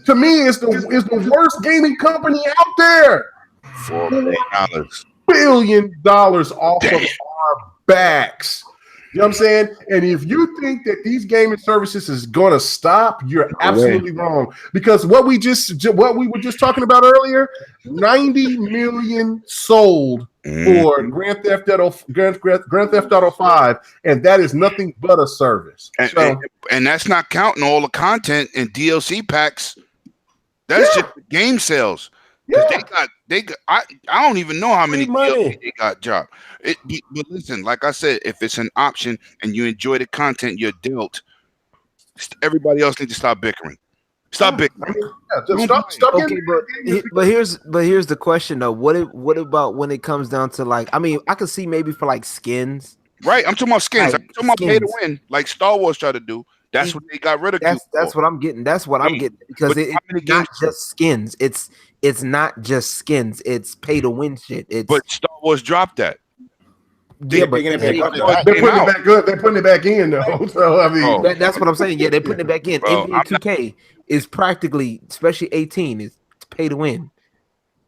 to me, is the worst gaming company out there. $4 billion off of our backs. You know what I'm saying? And if you think that these gaming services is going to stop, you're absolutely wrong. Because what we were just talking about earlier, 90 million sold for Grand Theft Auto 5, and that is nothing but a service. And that's not counting all the content and DLC packs. That's just the game sales. They got. I don't even know how many DLC they got dropped. But listen, like I said, if it's an option and you enjoy the content you're dealt, everybody else needs to stop bickering. Stop bickering. Stop Okay, but here's the question though. What about when it comes down to like? I mean, I could see maybe for like skins. Right, I'm talking about skins. Like, I'm talking about pay to win, like Star Wars tried to do. That's what they got rid of. That's what I'm getting. That's what I'm getting because it's not just skins. It's not just skins. It's pay to win shit. But Star Wars dropped that. Yeah, but they're putting it back good. They're putting it back in though. So I mean, that's what I'm saying. Yeah, they're putting it back in. NBA 2K is practically, especially 18, is pay to win.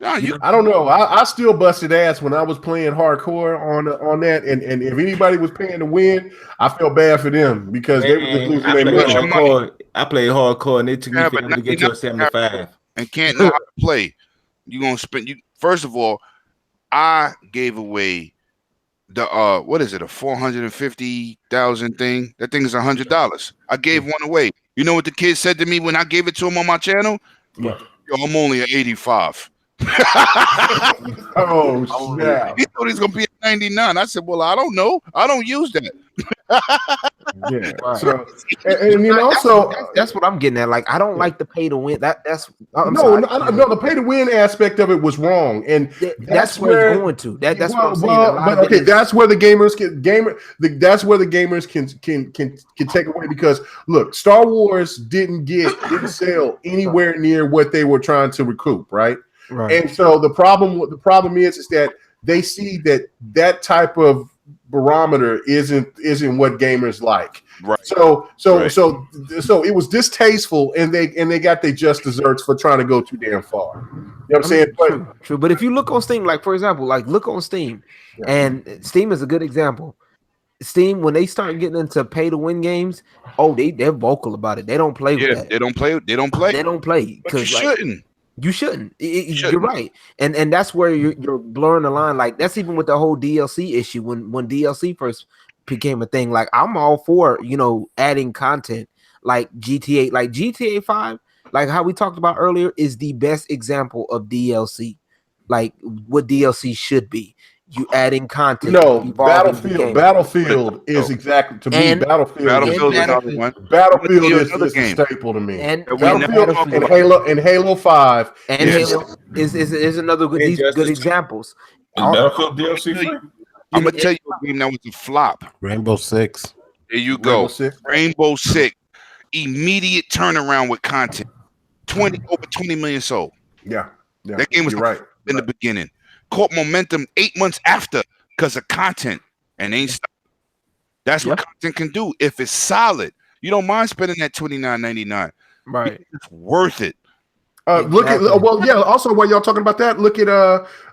No, I don't know. I still busted ass when I was playing hardcore on that, and if anybody was paying to win, I felt bad for them because they were just losing their money. I played hardcore, and it took me forever to get to a 75. And can't know how to play. You gonna spend first of all, I gave away the what is it, a 450,000 thing? That thing is $100. I gave one away. You know what the kid said to me when I gave it to him on my channel? Yo, I'm only at 85. Oh snap. He thought he was gonna be at 99. I said, well, I don't know. I don't use that. Yeah. So and you know, so that's what I'm getting at. Like, I don't like the pay to win. That's no, the pay to win aspect of it was wrong, and that's where it's going to. That's what I'm saying. But okay, that's where the gamers that's where the gamers can take away because look, Star Wars didn't sell anywhere near what they were trying to recoup, right? Right. And so the problem is that they see that type of barometer isn't what gamers like. Right. So it was distasteful, and they got their just desserts for trying to go too damn far. You know what I'm saying? True. But if you look on Steam, like for example, look on Steam, and Steam is a good example. Steam, when they start getting into pay to win games, they're vocal about it. They don't play with that. They don't play. They don't play. But you shouldn't. You shouldn't. You're right, and that's where you're blurring the line. Like that's even with the whole DLC issue. When DLC first became a thing, like I'm all for adding content like GTA, like GTA 5, like how we talked about earlier, is the best example of DLC, like what DLC should be. You adding content. No, Battlefield is exactly to me. Battlefield is a staple to me. And Battlefield and Halo 5 and Halo is another good examples. Battlefield DLC free? I'm gonna tell you a game that was a flop. Rainbow Six. There you go. Rainbow Six. Rainbow Six. Immediate turnaround with content. 20 million sold. Yeah. That game was right in the beginning. Caught momentum 8 months after because of content and ain't stopped. That's what content can do. If it's solid, you don't mind spending that $29.99. Right. It's worth it. Look at also while y'all talking about that, look at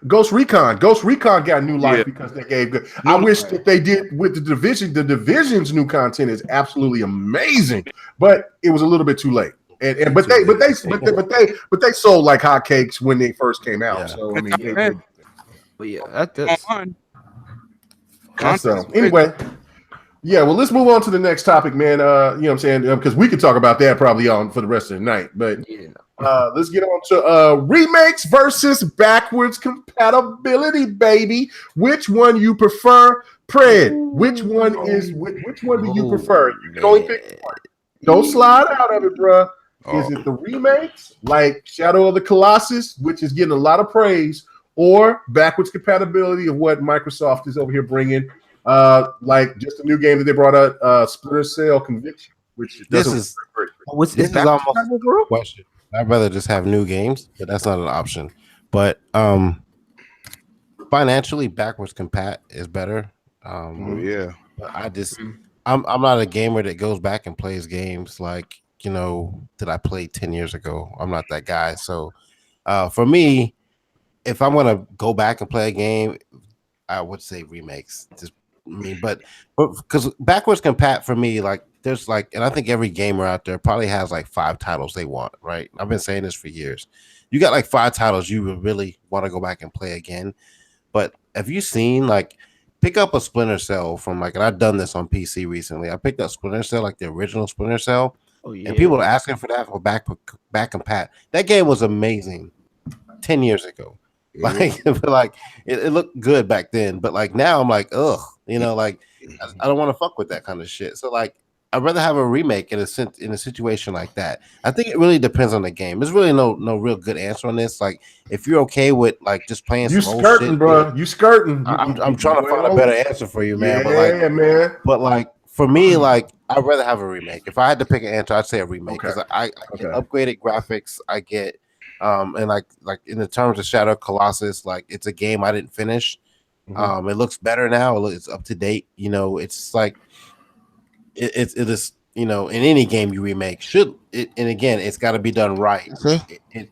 Ghost Recon. Ghost Recon got new life because they gave good. I wish that they did with the Division. The Division's new content is absolutely amazing, but it was a little bit too late. But they sold like hotcakes when they first came out. Yeah. So I mean, But yeah, that's anyway. Yeah, well, let's move on to the next topic, man. You know what I'm saying? Because we could talk about that probably on for the rest of the night. But let's get on to remakes versus backwards compatibility, baby. Which one you prefer, Pred? Which one do you prefer? You can only pick one. Don't slide out of it, bruh. Is it the remakes like Shadow of the Colossus, which is getting a lot of praise, or backwards compatibility of what Microsoft is over here bringing? Like just a new game that they brought out, Splinter Cell Conviction, which this is almost a question. I'd rather just have new games, but that's not an option. But financially, backwards compat is better. Yeah, I'm not a gamer that goes back and plays games like that I played 10 years ago. I'm not that guy. So for me, if I'm gonna go back and play a game, I would say remakes. But because backwards compat for me, like there's like, and I think every gamer out there probably has like 5 titles they want, right? I've been saying this for years. You got like 5 titles you would really want to go back and play again. But have you seen like pick up a Splinter Cell from like, and I've done this on PC recently. I picked up Splinter Cell, like the original Splinter Cell, and people are asking for that for back compat. That game was amazing 10 years ago. Like, it looked good back then, but like now I'm like, ugh, like I don't want to fuck with that kind of shit. So like, I'd rather have a remake in a situation like that. I think it really depends on the game. There's really no real good answer on this. Like, if you're okay with like just playing some old shit, bro. You skirting. I'm trying to find a better answer for you, man. Yeah, but like for me, like I'd rather have a remake. If I had to pick an answer, I'd say a remake because I get upgraded graphics. I get and like in the terms of Shadow Colossus, like it's a game I didn't finish. It looks better now. It's up to date. It's like it is. In any game you remake, and again, it's got to be done right.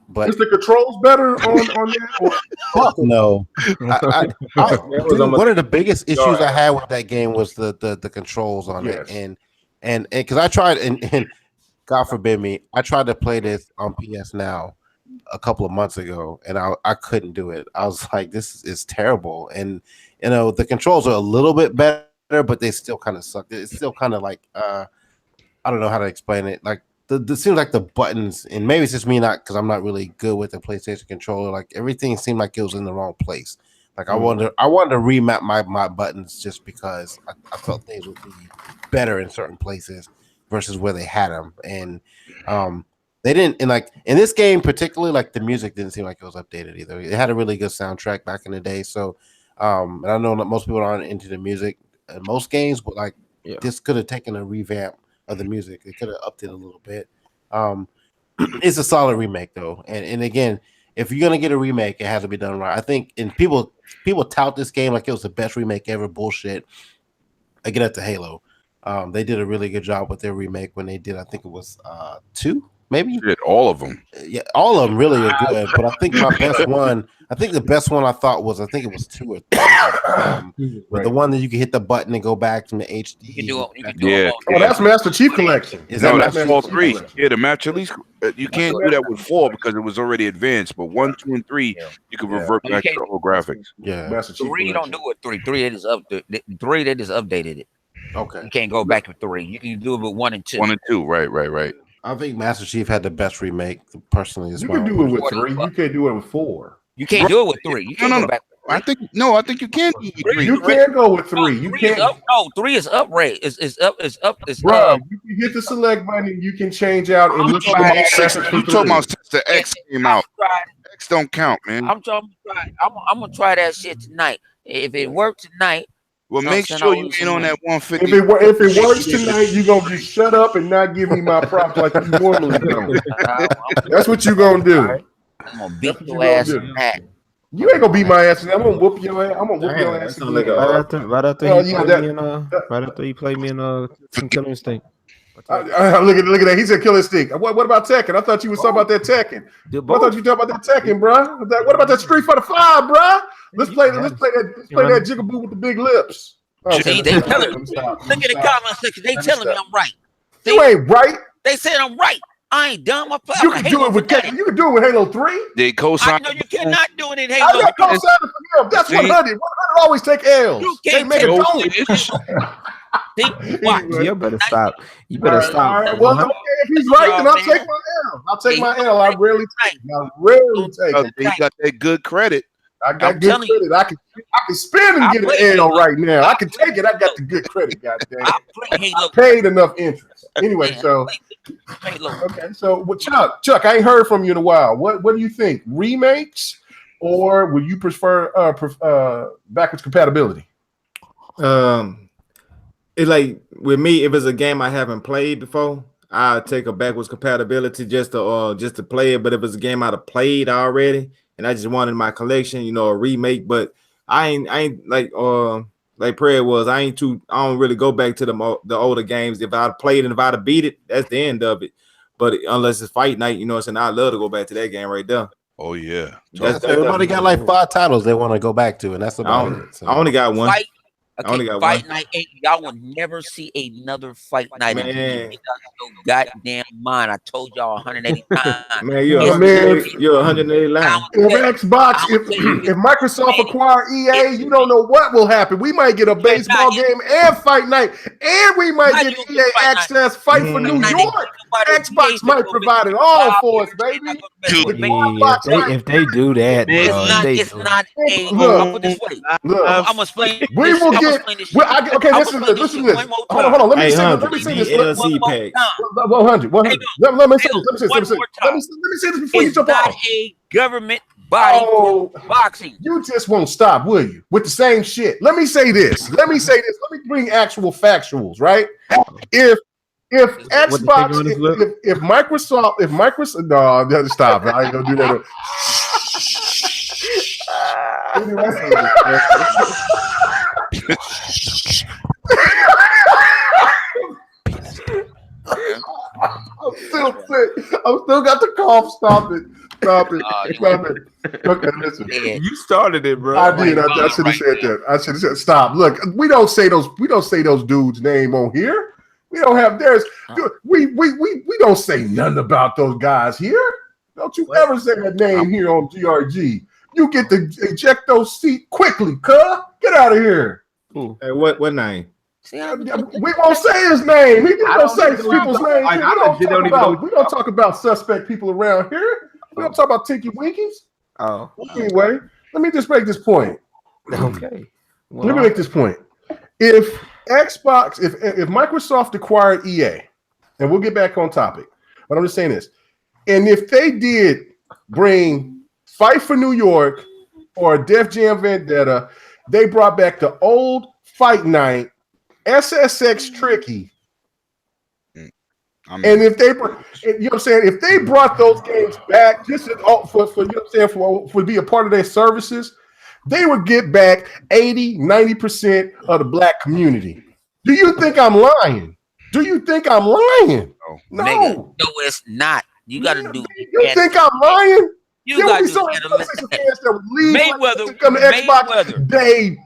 But is the controls better on that? Fuck no. One of the biggest issues I had with that game was the controls on it, and because I tried and God forbid me, I tried to play this on PS Now a couple of months ago, and I couldn't do it. I was like, this is terrible, and the controls are a little bit better, but they still kind of suck. It's still kind of like I don't know how to explain it. Like it seems like the buttons, and maybe it's just me not because I'm not really good with the PlayStation controller. Like everything seemed like it was in the wrong place. Like I wanted to remap my buttons just because I felt things would be better in certain places versus where they had them, and they didn't. And like in this game particularly, like the music didn't seem like it was updated either. It had a really good soundtrack back in the day. So and I know that most people aren't into the music in most games, but like this could have taken a revamp of the music. They could have upped it a little bit. It's a solid remake though, and again, if you're gonna get a remake, it has to be done right. I think, and people tout this game like it was the best remake ever. Bullshit. I get up to Halo. They did a really good job with their remake when they did. I think it was 2, maybe. Did all of them. Yeah, all of them really are good. But I think my best one. I think the best one I thought was it was 2 or 3. With the one that you can hit the button and go back from the HD. You can do it. Oh, that's Master Chief Collection. That's all 3. Yeah, the match at least you can't do that with 4 because it was already advanced. But 1, 2, and 3, you can revert back to the whole graphics. Yeah, Master Chief 3 don't do it. 3 it is up. 3 they just updated it. Okay, you can't go back to 3. You can do it with 1 and 2. 1 and 2, right. I think Master Chief had the best remake personally. You can do it with 3. You can't do it with 4. You can't do it with 3. You can't go back. I think you can do it with 3. You can go with 3. You can't. 3 is uprate. It's up. Bro, you can hit the select button and you can change out and look at you talking about since the X came out. X don't count, man. I'm gonna try that shit tonight. If it works tonight, Well, No, make send sure all you this ain't on money. that 150. If it works tonight, you gonna just shut up and not give me my props like you normally do. That's what you gonna do. I'm gonna That's beat what your you gonna ass do. in that. You ain't gonna beat my ass. I'm gonna whoop your ass. I'm gonna whoop Damn, your that ass sound like again. a Right after Yeah, he played that- me in right after he played me in some Killer Instinct. look at that. He said kill instinct. What about Tekken? I thought you was talking about that Tekken. Did I thought both. you were talking about that Tekken, bro. What about that Street Fighter 5, bro? Let's play that jigaboo with the big lips. Okay, See, let's they stop. telling Let me. me stop. Look at the comment section. They Let me telling me stop. I'm right. You ain't right. They said I'm right. I ain't dumb. I'm You playing can do it with Halo. You can do it with Halo 3. They I co-sign. know you cannot do it in I Halo. got co-signing for him. That's See? 100. 100 always take L's. You They can't make take a No, don't. See, watch. Anyway. You better stop. You All better right, stop. all right. Well, okay, if he's right, then I'll take my L. I'll take my L. I rarely take them. I rarely take them. you got that good credit. I got I'm good telling you. credit. I can spin and I get play an L Halo. right now. I can take it. I got the good credit. Goddamn. I play Halo. Paid enough interest. Anyway, Man, so Halo. okay. So, well, Chuck, I ain't heard from you in a while. What do you think? Remakes, or would you prefer backwards compatibility? It's like with me, if it's a game I haven't played before, I'll take a backwards compatibility just to play it. But if it's a game I've played already and I just wanted my collection, a remake. But I ain't like Prayer was. I don't really go back to the older games. If I played and if I'd beat it, that's the end of it. But unless it's fight night, so I'd love to go back to that game right there. Oh yeah. Everybody got like 5 titles they want to go back to, and that's about it. So. I only got one. Fight. I only Okay, got fight one. night 8. Y'all will never see another fight night. Man. Your goddamn mind. I told y'all 180 times. Man, you're It's- 180 lines. If Xbox, if Microsoft acquire EA, you don't know what will happen. We might get a baseball game and fight night, and we might get EA access, fight for New York. Xbox might provide it all for us, baby. If they do that, It's not a. I'll put this way. I'm gonna explain. We will get. Okay, listen to this. Hold on. Let me say this. DLC pack. 100. Let me say this before you It's jump not off. a government body for boxing. You just won't stop, will you? With the same shit. Let me say this. Let me bring actual factuals, right? If Xbox, if Microsoft, no, stop. I ain't gonna do that. I'm still got the cough. Stop it. Okay, listen. You started it, bro. I did. I should have said that. I should have said stop. Look, we don't say those dudes' name on here. We don't have theirs. We don't say nothing about those guys here. Don't you ever say that name here on GRG. You get to eject those seat quickly, cuh. Get out of here. Hey, what name? We won't say his name. He just don't say people's names. We don't talk about suspect people around here. We don't talk about Tinky Winkies. Oh. Anyway, let me just make this point. Okay. Let me make this point. If Xbox, if Microsoft acquired EA, and we'll get back on topic, but I'm just saying this, and if they did bring Fight for New York or Def Jam Vendetta, they brought back the old Fight Night, SSX Tricky. And if they, you know what I'm saying, if they brought those games back just for you know what I'm saying, for be a part of their services, they would get back 80-90% of the black community. Do you think I'm lying? No. Nigga, no, it's not. You got to do. You think I'm lying? You got to do Mayweather come to Xbox day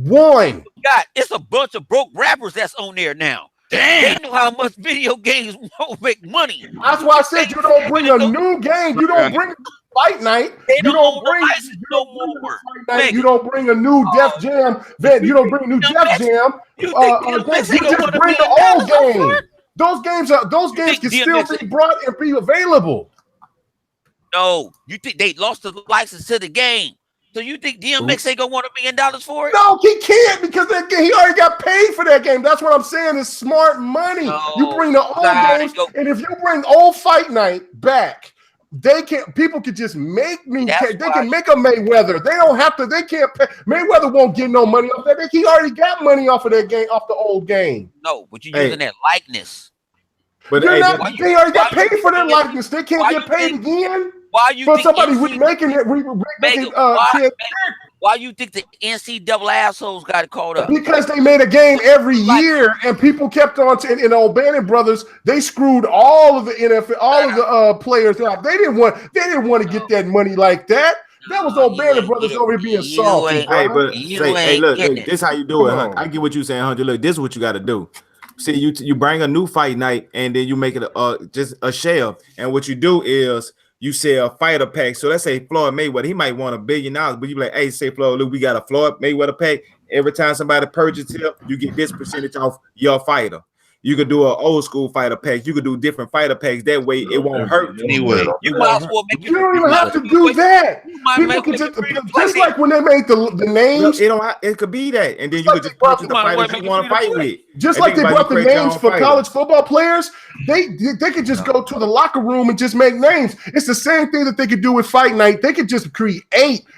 one. God, it's a bunch of broke rappers that's on there now. Damn. They know how much video games won't make money. That's why I said you don't bring a new game. You don't bring Fight Night. You don't bring You don't bring a new Def Jam. You don't bring a new Def Jam. You just bring the old game. Those games can still be brought and be available. No, you think they lost the license to the game? So you think DMX ain't gonna want $1 million for it? No, he can't because he already got paid for that game. That's what I'm saying. It's smart money. You bring the old games, and if you bring old Fight Night back, they can't. People could just make new. That's They why- can make a Mayweather. They don't have to. They can't pay. Mayweather won't get no money off that. He already got money off of that game, off the old game. No, but you're using that likeness. But You're hey, not, but- they already got why you paid for their think- likeness. They can't why get you paid think- again. Why you For think somebody NC making it, Megan, why you think the NCAA assholes got caught up? because they made a game every year, and people kept on. And O'Bannon brothers, they screwed all of the NFL, all of the players out. They didn't want to get that money like that. That was O'Bannon brothers over here being salty. Hey, bro. but hey, look, this is how you do it. Huh? I get what you're saying, 100. Look, this is what you got to do. See, you bring a new fight night, and then you make it just a shell. And what you do is you sell fighter packs. So let's say Floyd Mayweather, he might want $1 billion, but you be like, hey, say Floyd, look, we got a Floyd Mayweather pack. Every time somebody purchases it, you get this percentage off your fighter. You could do an old school fighter pack. You could do different fighter packs. That way, it won't hurt. Anyway, You might as well make You don't even have to do that. People can just like when they made the names. It could be that, and then you could just purchase the fighters you want to fight with. Just like they brought the names for college football players, they could just go to the locker room and just make names. It's the same thing that they could do with Fight Night. They could just create.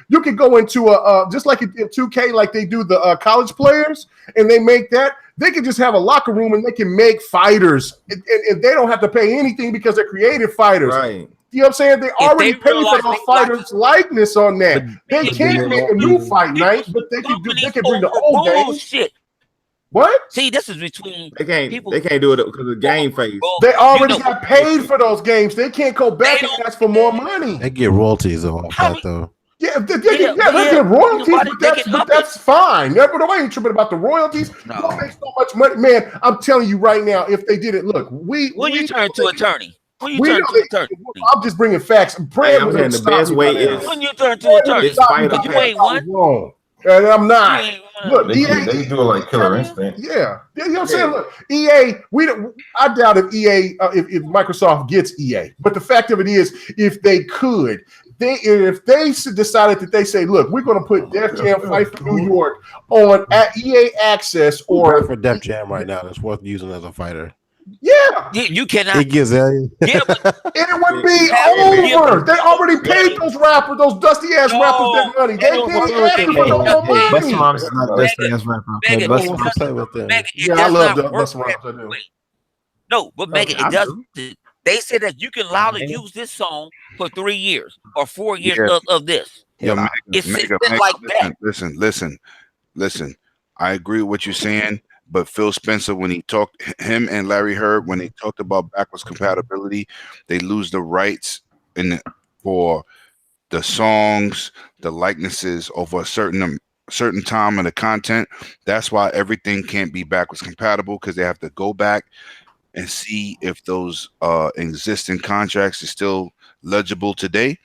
You could go into just like in 2K, like they do the college players, and they make that. They could just have a locker room and they can make fighters, and they don't have to pay anything because they're creative fighters. Right. You know what I'm saying? They already paid for those fighters' likeness on that. They can't make a new Fight Night, but they can bring the old games. Shit. What? See, this is between They can't people. do it because of the game phase. They already got paid for those games. They can't go back and ask for more money. They get royalties off that though. Yeah, they get royalties, but that's fine. Nobody ain't tripping about the royalties. You don't make so much money, man. I'm telling you right now, if they did it, look, When you turn to attorney. I'm just bringing facts. The best way is when you turn to attorney. You ain't one. Wrong. And I'm not. Look, they do it like Killer Instinct. Yeah, you know what I'm saying. Look, EA. I doubt if EA, if Microsoft gets EA. But the fact of it is, if they could, if they decided that they say, look, we're going to put Def Jam Fight for New York on at EA Access or for Def Jam right now, that's worth using as a fighter. Yeah, you cannot. It gives it would be over. They already paid those rappers, those dusty ass rappers, that money. They didn't ask for no more money. Busta Rhymes is not dusty ass rapper. Okay, Busta Rhymes. Yeah, I love Busta Rhymes. I do. No, but Megan, it doesn't. They said that you can allow to use this song for 3 years or 4 years of this. Yeah, it's Mega, like that. Listen. I agree with what you're saying, but Phil Spencer, when he talked, him and Larry Herd, when they talked about backwards compatibility, they lose the rights for the songs, the likenesses over a certain time of the content. That's why everything can't be backwards compatible, because they have to go back and see if those existing contracts are still legible today.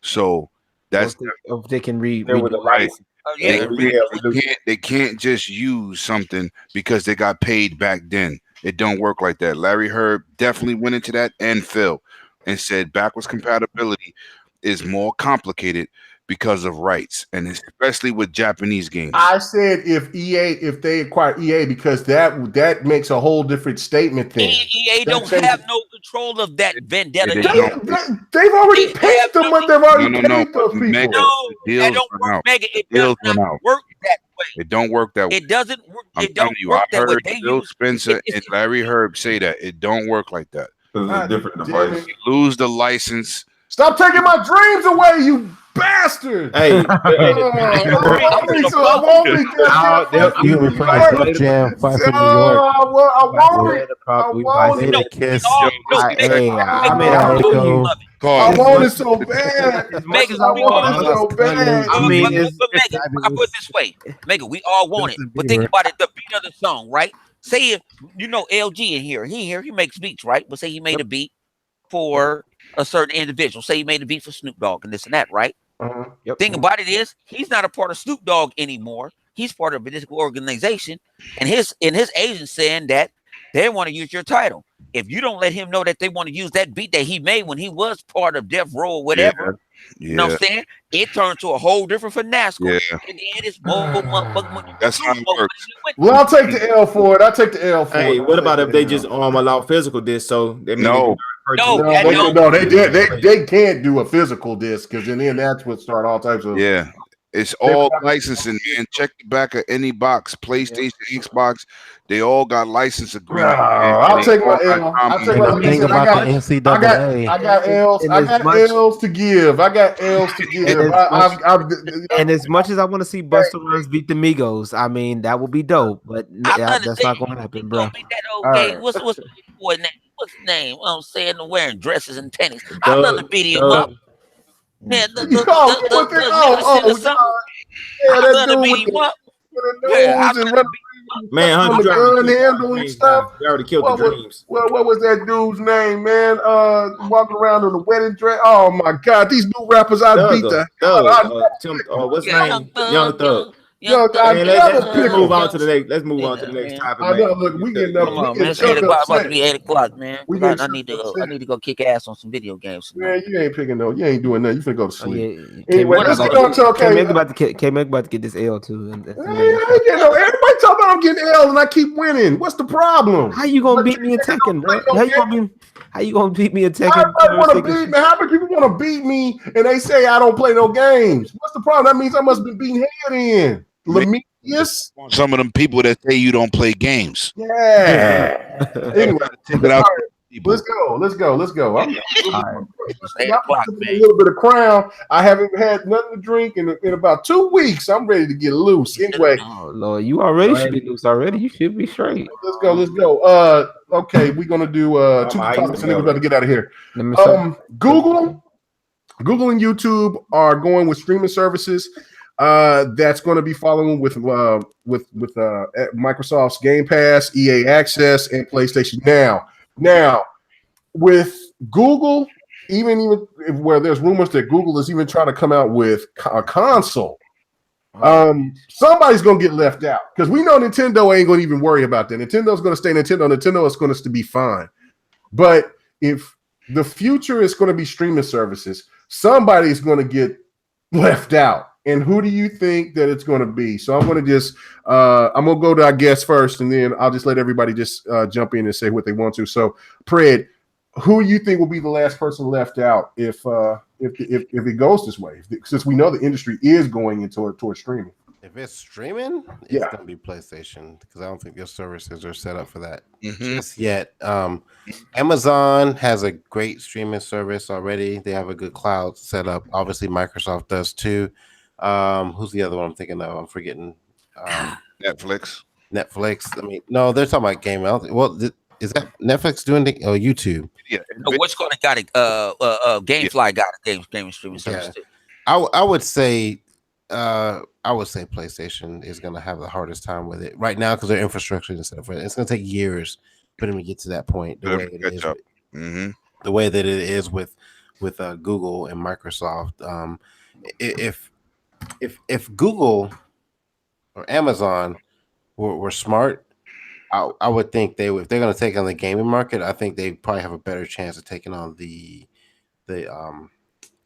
So that's if they can read the right. They can't just use something because they got paid back then. It don't work like that. Larry Herd definitely went into that, and Phil, and said backwards compatibility is more complicated because of rights, and especially with Japanese games. I said if they acquire EA, because that makes a whole different statement thing. EA don't have no control of that vendetta. They've already paid them what they've already paid those people. It don't work, Megan. It does not work that way. It don't work that way. It doesn't work. I'm telling you, I heard Phil Spencer and Larry Herd say that it don't work like that. It's a different device. You lose the license. Stop taking my dreams away, you bastard! Hey, I won't be Def Jam Fight for New York. I want it so bad. Megan, I want it so bad. I mean, Megan, I put it this way, Megan, we all want it, but think about it. The beat of the song, right? Say if LG in here, he makes beats, right? But say he made a beat for a certain individual. Say he made a beat for Snoop Dogg and this and that, right? Thing about it is, he's not a part of Snoop Dogg anymore. He's part of a political organization, and his agent saying that they want to use your title. If you don't let him know that they want to use that beat that he made when he was part of Death Row or whatever, you know what I'm saying? It turned to a whole different finesse. And then it's that's how it works. Well, I'll take the L for it. I'll take the L for it. Hey, what about if they just allow physical disc? So they purchase. They can't do a physical disc because then that's what start all types of. Yeah. It's all licensing, man. Check the back of any box, PlayStation, Xbox. They all got license agreements. I'll take my L. I'll take my thing about the NCAA. I got L's. I got L's to give. I got L's to give. And as much as I want to see Busta Rhymes beat the Migos, I mean that would be dope. But that's not going to happen, bro. What's the boy name? What's his name? I'm saying they're wearing dresses and tennis. I'd love to beat him up. Yeah, the Man, you already killed the dreams. What was that dude's name, man? Walking around in the wedding dress. Oh my God, these new rappers I beat the what's his name? Young Thug. Let's move on to the next. Let's move on to the next topic. I know. Look, we getting up. It's 8 o'clock. About to be 8 o'clock, man. I need to go kick ass on some video games. Man, you ain't picking no. You ain't doing nothing. You finna go to sleep. Anyway, let's get on to K-Mac about to get this L too. Everybody talk about I'm getting L and I keep winning. What's the problem? How you gonna beat me in Tekken, bro? How you gonna beat me in Tekken? How many people want to beat me and they say I don't play no games? What's the problem? That means I must be beating head in. Lemenius? Some of them people that say you don't play games. Yeah. Anyway, let's go. I'm a little bit of Crown. I haven't had nothing to drink in about 2 weeks. I'm ready to get loose. Anyway. Oh Lord, you already should be loose already. You should be straight. Let's go. Okay, we're gonna do 2 topics and then we're about to get out of here. Google and YouTube are going with streaming services. That's going to be following with Microsoft's Game Pass, EA Access, and PlayStation Now, with Google, even where there's rumors that Google is even trying to come out with a console, somebody's going to get left out because we know Nintendo ain't going to even worry about that. Nintendo's going to stay Nintendo. Nintendo is going to be fine. But if the future is going to be streaming services, somebody's going to get left out. And who do you think that it's going to be? So I'm going to just I'm going to go to our guest first, and then I'll just let everybody just jump in and say what they want to. So, Pred, who do you think will be the last person left out if it goes this way? Since we know the industry is going towards streaming. If it's streaming, it's going to be PlayStation because I don't think their services are set up for that just yet. Amazon has a great streaming service already. They have a good cloud set up. Obviously, Microsoft does too. Who's the other one I'm thinking of? I'm forgetting. Netflix. I mean, no, they're talking about game out. Well, is that Netflix doing the YouTube? Yeah. What's going to got it? GameFly got a game streaming service too. I would say PlayStation is going to have the hardest time with it right now because their infrastructure is set up for it. It's going to take years for them to get to that point. The way that it is with Google and Microsoft. If Google or Amazon were smart, I would think if they're going to take on the gaming market, I think they probably have a better chance of taking on the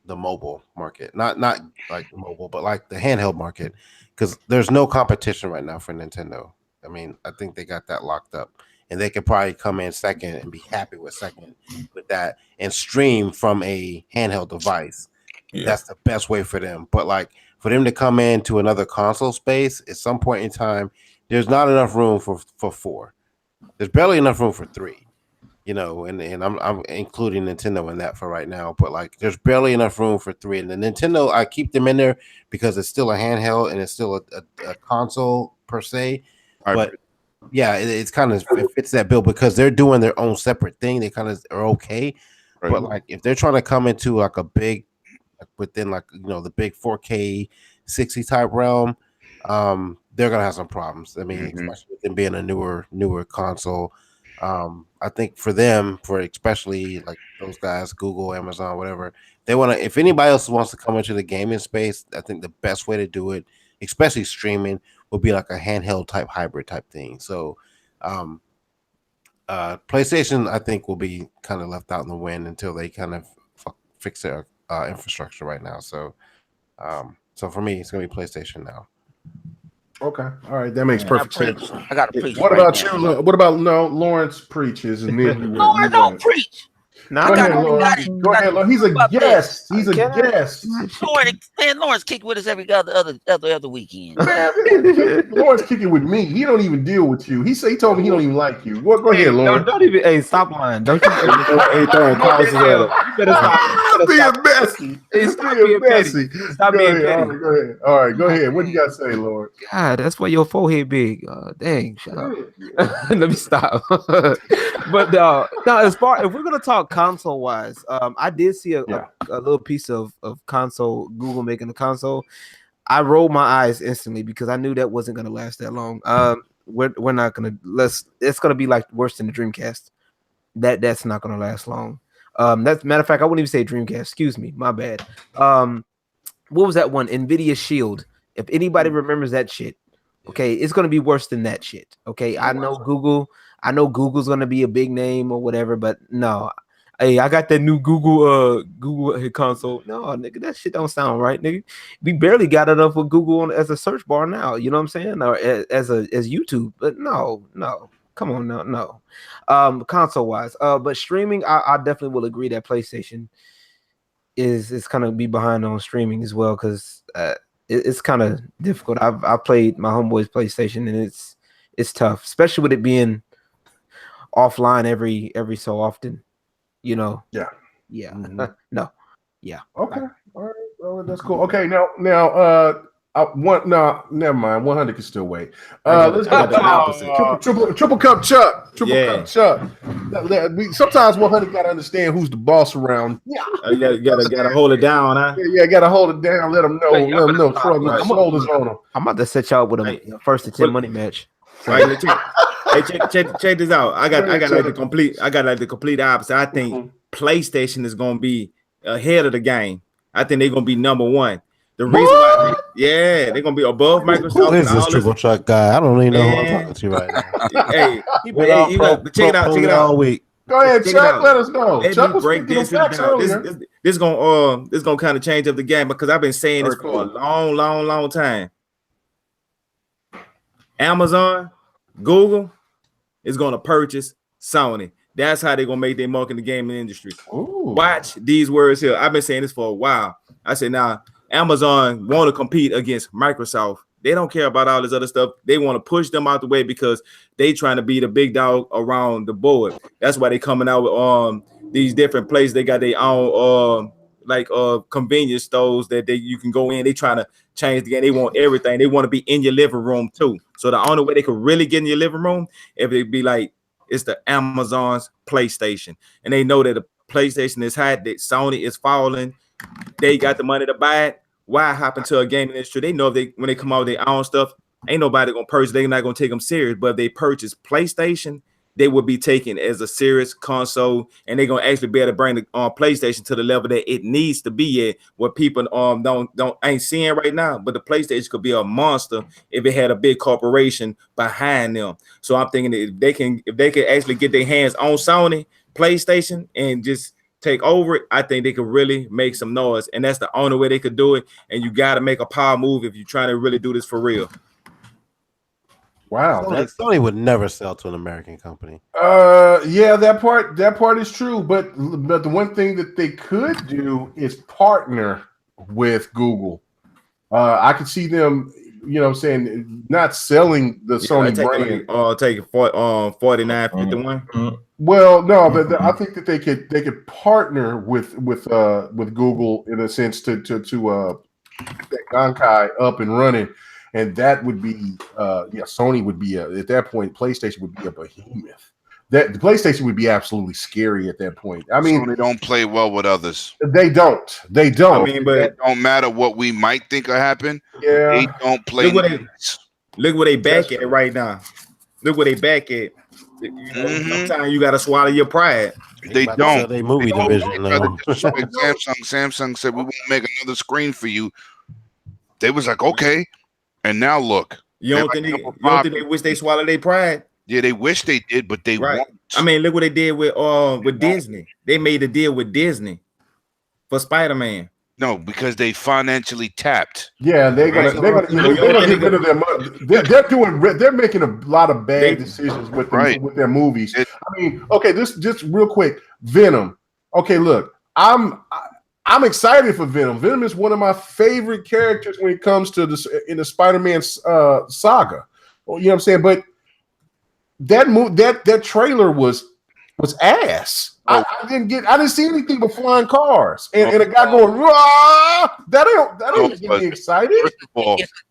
mobile market, not like mobile, but like the handheld market, because there's no competition right now for Nintendo. I mean, I think they got that locked up, and they could probably come in second and be happy with second with that and stream from a handheld device. Yeah. That's the best way for them. But like for them to come into another console space at some point in time, there's not enough room for 4. There's barely enough room for 3. You know, and I'm including Nintendo in that for right now, but like there's barely enough room for 3. And the Nintendo, I keep them in there because it's still a handheld and it's still a console per se. But yeah, it's kind of it fits that bill because they're doing their own separate thing. They kind of are okay. Right. But like if they're trying to come into like a big within like the big 4K 60 type realm, they're gonna have some problems. I mean, especially with them being a newer console. I think for them, for especially like those guys, Google, Amazon, whatever, they want to. If anybody else wants to come into the gaming space, I think the best way to do it, especially streaming, would be like a handheld type hybrid type thing. So, PlayStation, I think, will be kind of left out in the wind until they kind of fix their infrastructure right now. So, so for me, it's gonna be PlayStation now. Okay, all right, that makes perfect sense. I got to preach. What about you? What about Lawrence preaches and then Lawrence don't preach. Nah, Go got ahead, it. Lord. Got it. Go ahead, Lord. He's a But look, guest. He's a Can I- guest. Lawrence kick with us every other weekend. Man, Lawrence kicking with me. He don't even deal with you. He told me he don't even like you. Go Hey, ahead, Lawrence. don't even. Hey, stop lying. Don't you? Hey, throwing crosses at him. You better stop. You better Being stop. messy. Hey, He's stop being being messy. petty. Stop Go being ahead. petty. All right, go ahead. All right, go ahead. What do you got to say, Lord? God, that's why your forehead big. Dang, shut up. Let me stop. But now, as far if we're gonna talk console wise, I did see a little piece of console, Google making a console. I rolled my eyes instantly because I knew that wasn't gonna last that long. We're not gonna it's gonna be like worse than the Dreamcast. That's not gonna last long. That's matter of fact, I wouldn't even say Dreamcast. Excuse me, my bad. What was that one? Nvidia Shield. If anybody remembers that shit, okay, it's gonna be worse than that shit. Okay, I know Google's gonna be a big name or whatever, but no. Hey, I got that new Google console. No, nigga, that shit don't sound right, nigga. We barely got it up with Google as a search bar now. You know what I'm saying? Or as YouTube, but no. Come on now, no. Console wise, but streaming, I definitely will agree that PlayStation is kind of be behind on streaming as well because it's kind of difficult. I played my homeboy's PlayStation and it's tough, especially with it being offline every so often. You know. Yeah. Mm-hmm. No. Yeah. Okay. All right. Well, that's cool. Okay. Now. Never mind. 100 can still wait. Let's go the opposite. Triple cup Chuck. Yeah. Cup Chuck. Sometimes 100 got to understand who's the boss around. Yeah. You gotta hold it down, huh? Yeah. Got to hold it down. Let them know. Wait, let them know. stop. Shrug my Right. shoulders on them. I'm about to set y'all up with a first to 10 money match. Right, check this out. I got the complete opposite. I think PlayStation is gonna be ahead of the game. I think they're gonna be number one. The reason why, they're gonna be above Microsoft. Who is this triple truck guy? I don't even know who I'm talking to right now. Hey, check it out all week. Go ahead, Check Chuck. it Let us know. Let Chuck me was break speaking this facts down. earlier. This gonna kind of change up the game because I've been saying this for a long time. Amazon, Google is gonna purchase Sony. That's how they're gonna make their mark in the gaming industry. Ooh. Watch these words here. I've been saying this for a while. I said now Amazon want to compete against Microsoft. They don't care about all this other stuff. They want to push them out the way because they trying to be the big dog around the board. That's why they coming out with these different places. They got their own convenience stores that you can go in. They trying to change the game. They want everything. They want to be in your living room too. So the only way they could really get in your living room if they be like it's the Amazon's PlayStation, and they know that the PlayStation is hot. That Sony is falling. They got the money to buy it. Why hop into a gaming industry? They know when they come out with their own stuff, ain't nobody gonna purchase. They're not gonna take them serious. But if they purchase PlayStation, they will be taken as a serious console, and they're gonna actually be able to bring the PlayStation to the level that it needs to be at, what people ain't seeing right now. But the PlayStation could be a monster if it had a big corporation behind them. So I'm thinking that if they can actually get their hands on Sony PlayStation and just take over it, I think they could really make some noise, and that's the only way they could do it. And you got to make a power move if you're trying to really do this for real. Wow, Sony would never sell to an American company. Yeah, that part is true. But the one thing that they could do is partner with Google. I could see them, you know what I'm saying, not selling the Sony brand. Take it 49.51. Well, no, but I think that they could partner with Google in a sense to get Gankai up and running, and that would be Sony would be at that point. PlayStation would be a behemoth. That the PlayStation would be absolutely scary at that point. I mean, Sony don't play well with others. They don't. I mean, but it don't matter what we might think will happen. Yeah, they don't play. Look where they back at right now. Look where they back at. Sometimes you got to swallow your pride. They don't. They movie division. Samsung said we won't make another screen for you. They was like, okay, and now look. You don't think they wish they swallowed their pride? Yeah, they wish they did, but they won't. I mean, look what they did with Disney. They made a deal with Disney for Spider-Man. No, because they financially tapped. Yeah, they're gonna get rid of their money. They're making a lot of bad decisions with their movies. I mean, okay, this just real quick. Venom. Okay, look, I'm excited for Venom. Venom is one of my favorite characters when it comes to in the Spider-Man saga. Well, you know what I'm saying? But that trailer was ass. Oh. I didn't see anything but flying cars and a guy going, "Rah!" That ain't get me excited.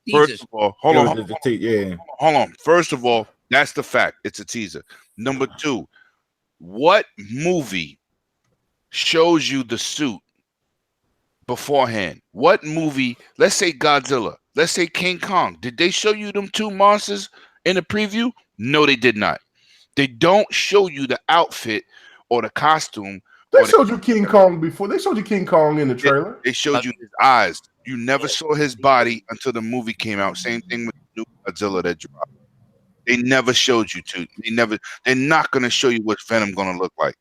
First of all, hold on. Yeah. Hold on. First of all, that's the fact. It's a teaser. Number two, what movie shows you the suit beforehand? What movie, let's say Godzilla, let's say King Kong, did they show you them two monsters in the preview? No, they did not. They don't show you the outfit or the costume. They showed you King Kong before. They showed you King Kong in the trailer. They showed you his eyes. You never saw his body until the movie came out. Same thing with new Godzilla that dropped. They never showed you to. They're not going to show you what Venom going to look like.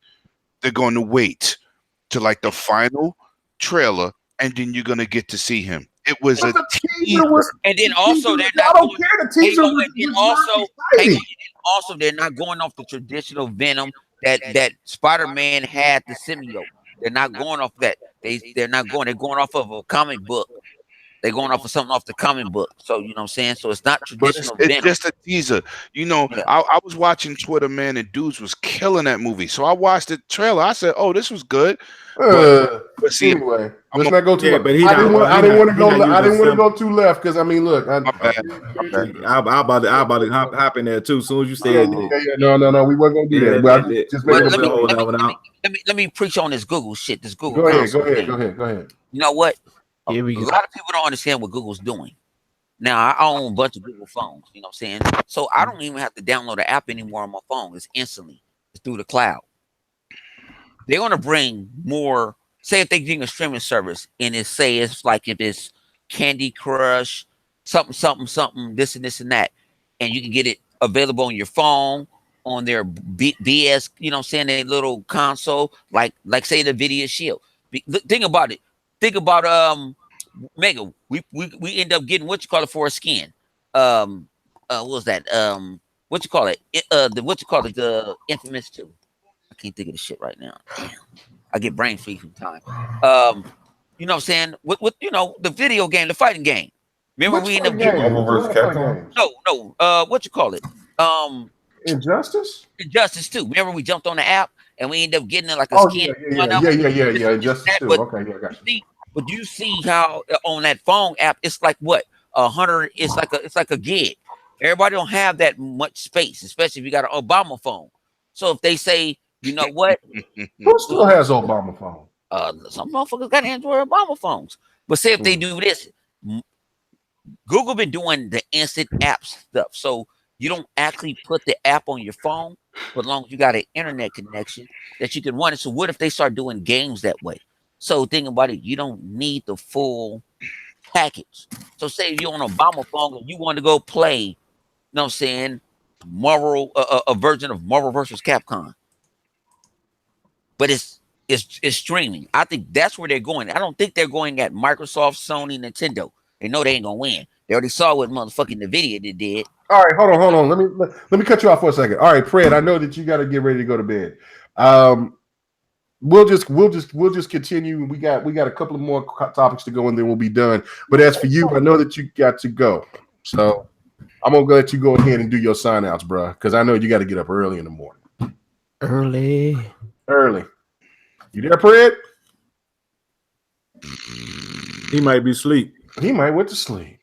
They're going to wait to like the final trailer, and then you're going to get to see him. It was a teaser. And then also they're I not don't care. The teaser was also they're not going off the traditional Venom that Spider-Man had the symbiote. They're not going off that. They're going off of a comic book. They're going off of something off the comic book. So you know what I'm saying? So it's not traditional. It's just a teaser. You know, yeah. I was watching Twitter, man, and dudes was killing that movie. So I watched the trailer. I said, "Oh, this was good." But see, anyway, let's not go too. But I didn't want to go too left because I mean, look, I'm about to hop in there too. As soon as you said that, no, we weren't gonna do that. Just let me preach on this Google shit. This Google. Go ahead. You know what? Here we go. A lot of people don't understand what Google's doing. Now, I own a bunch of Google phones, you know what I'm saying? So I don't even have to download the app anymore on my phone. It's instantly. It's through the cloud. They're going to bring more, say if they bring a streaming service and it's like if it's Candy Crush, something, this and that, and you can get it available on your phone, on their BS, you know what I'm saying, their little console, like say the Video Shield. Think about it. Think about Mega. We end up getting what you call it for a skin. What was that? What you call it? The Infamous 2. I can't think of the shit right now. Damn. I get brain freeze from time. You know what I'm saying? With the video game, the fighting game. Remember we end up getting No. What you call it? Injustice 2. Remember we jumped on the app and we ended up getting it like a skin. Yeah. Injustice 2. Okay, I got you. But you see how on that phone app, it's like what 100. It's like a gig. Everybody don't have that much space, especially if you got an Obama phone. So if they say, you know what, who still has Obama phone? Some motherfuckers got Android Obama phones. But say if they do this, Google been doing the instant app stuff. So you don't actually put the app on your phone, but as long as you got an internet connection that you can run it. So what if they start doing games that way? So think about it. You don't need the full package. So say if you're on an Obama phone and you want to go play, you know what I'm saying, Marvel, a version of Marvel versus Capcom. But it's streaming. I think that's where they're going. I don't think they're going at Microsoft, Sony, Nintendo. They know they ain't gonna win. They already saw what motherfucking Nvidia did. All right, hold on. Let me cut you off for a second. All right, Fred, I know that you got to get ready to go to bed. We'll just continue. We got a couple of more topics to go, and then we'll be done. But as for you, I know that you got to go, so I'm gonna let you go ahead and do your sign outs, bro, because I know you got to get up early in the morning. Early. You there, Fred? He might be asleep. He might went to sleep.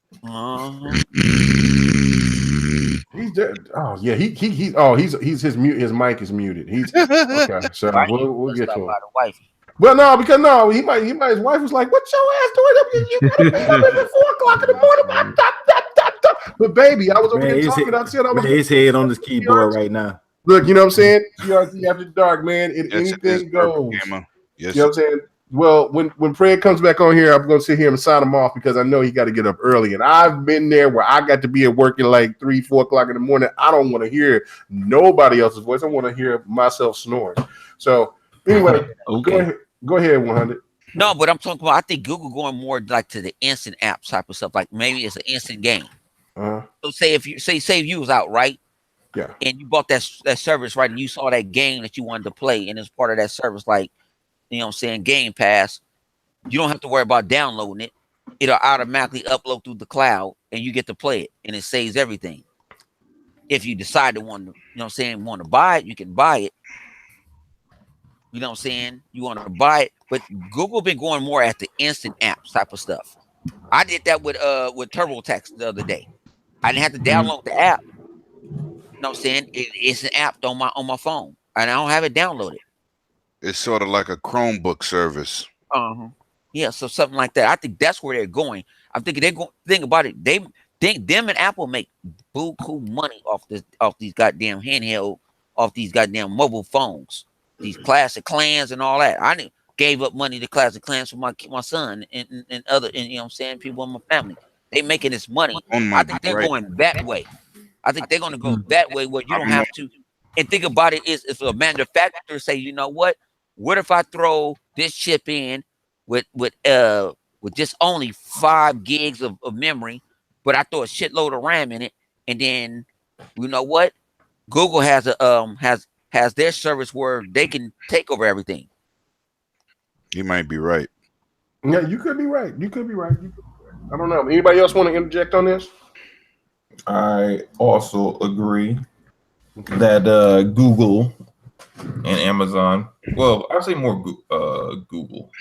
He's dead. Oh yeah, his mic is muted. He's okay. So we'll get to it. Well, no, he might. His wife was like, "What your ass doing? You gotta be up at 4:00 in the morning." But baby, I was over here talking. I said, "I'm his head on this keyboard right now." Look, you know what I'm saying? GRG after dark, man. Anything goes. Yes. You know what I'm saying? Well, when Fred comes back on here, I'm going to sit here and sign him off because I know he got to get up early. And I've been there where I got to be at work at like 3-4 o'clock in the morning. I don't want to hear nobody else's voice. I want to hear myself snoring. So anyway, okay. Go ahead, 100. No, but I'm talking about, I think Google going more like to the instant app type of stuff. Like maybe it's an instant game. So say if you was out, right? Yeah. And you bought that service, right? And you saw that game that you wanted to play, and it's part of that service, like you know what I'm saying, Game Pass, you don't have to worry about downloading it. It'll automatically upload through the cloud and you get to play it, and it saves everything. If you decide to want to, you know what I'm saying, want to buy it, you can buy it. You know what I'm saying? You want to buy it, but Google been going more at the instant apps type of stuff. I did that with TurboTax the other day. I didn't have to download the app. You know what I'm saying? It's an app on my phone, and I don't have it downloaded. It's sort of like a Chromebook service. Yeah, so something like that. I think that's where they're going. I'm thinking they're going. Think about it. They think them and Apple make buku money off these goddamn handheld, off these goddamn mobile phones, these Classic Clans and all that. I gave up money to Classic Clans for my son and other, and you know what I'm saying, people in my family. They making this money. I think they're going that way. I think they're going to go that way where you don't have to. And think about it is if a manufacturer say, you know what if I throw this chip in with just only 5 gigs of memory, but I throw a shitload of RAM in it, and then you know what? Google has has their service where they can take over everything. You might be right. Yeah, you could be right. You could be right. I don't know. Anybody else want to interject on this? I also agree that Google and Amazon. Well, I say more Google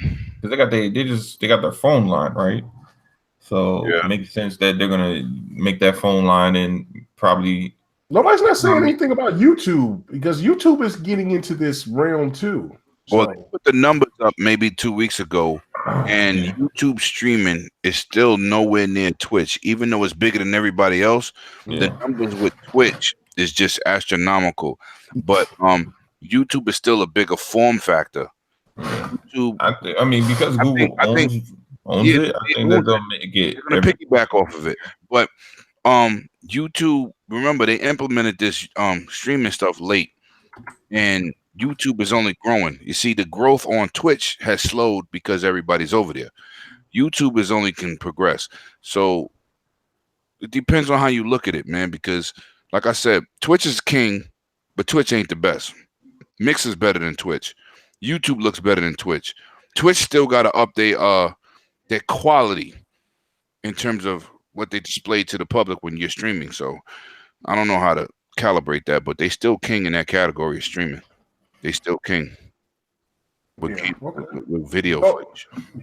because they got their phone line, right? So it makes sense that they're gonna make that phone line and probably. Nobody's not saying anything about YouTube because YouTube is getting into this realm too. So. Well, they put the numbers up maybe 2 weeks ago, and YouTube streaming is still nowhere near Twitch, even though it's bigger than everybody else. The numbers with Twitch is just astronomical, but YouTube is still a bigger form factor. YouTube, I mean, because Google owns it, I think that they'll make it. They're gonna piggyback off of it, but YouTube. Remember, they implemented this streaming stuff late, and YouTube is only growing. You see, the growth on Twitch has slowed because everybody's over there. YouTube is only can progress. So it depends on how you look at it, man. Because, like I said, Twitch is king, but Twitch ain't the best. Mix is better than Twitch. YouTube looks better than Twitch. Twitch still got to update their quality in terms of what they display to the public when you're streaming. So I don't know how to calibrate that, but they still king in that category of streaming. They still king with video.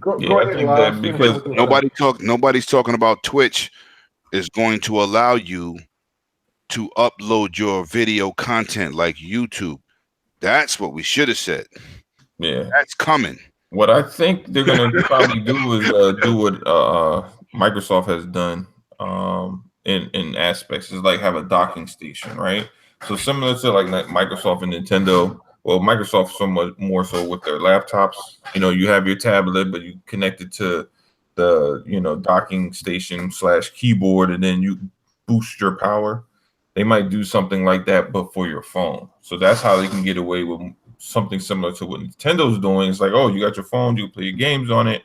Go ahead, because nobody's talking about Twitch is going to allow you to upload your video content like YouTube. That's what we should have said. Yeah, that's coming. What I think they're gonna probably do is do what Microsoft has done in aspects, is like have a docking station, right? So similar to like Microsoft and Nintendo. Well, Microsoft somewhat more so with their laptops. You know, you have your tablet, but you connect it to the docking station / keyboard, and then you boost your power. They might do something like that, but for your phone. So that's how they can get away with something similar to what Nintendo's doing. It's like, oh, you got your phone, you can play your games on it.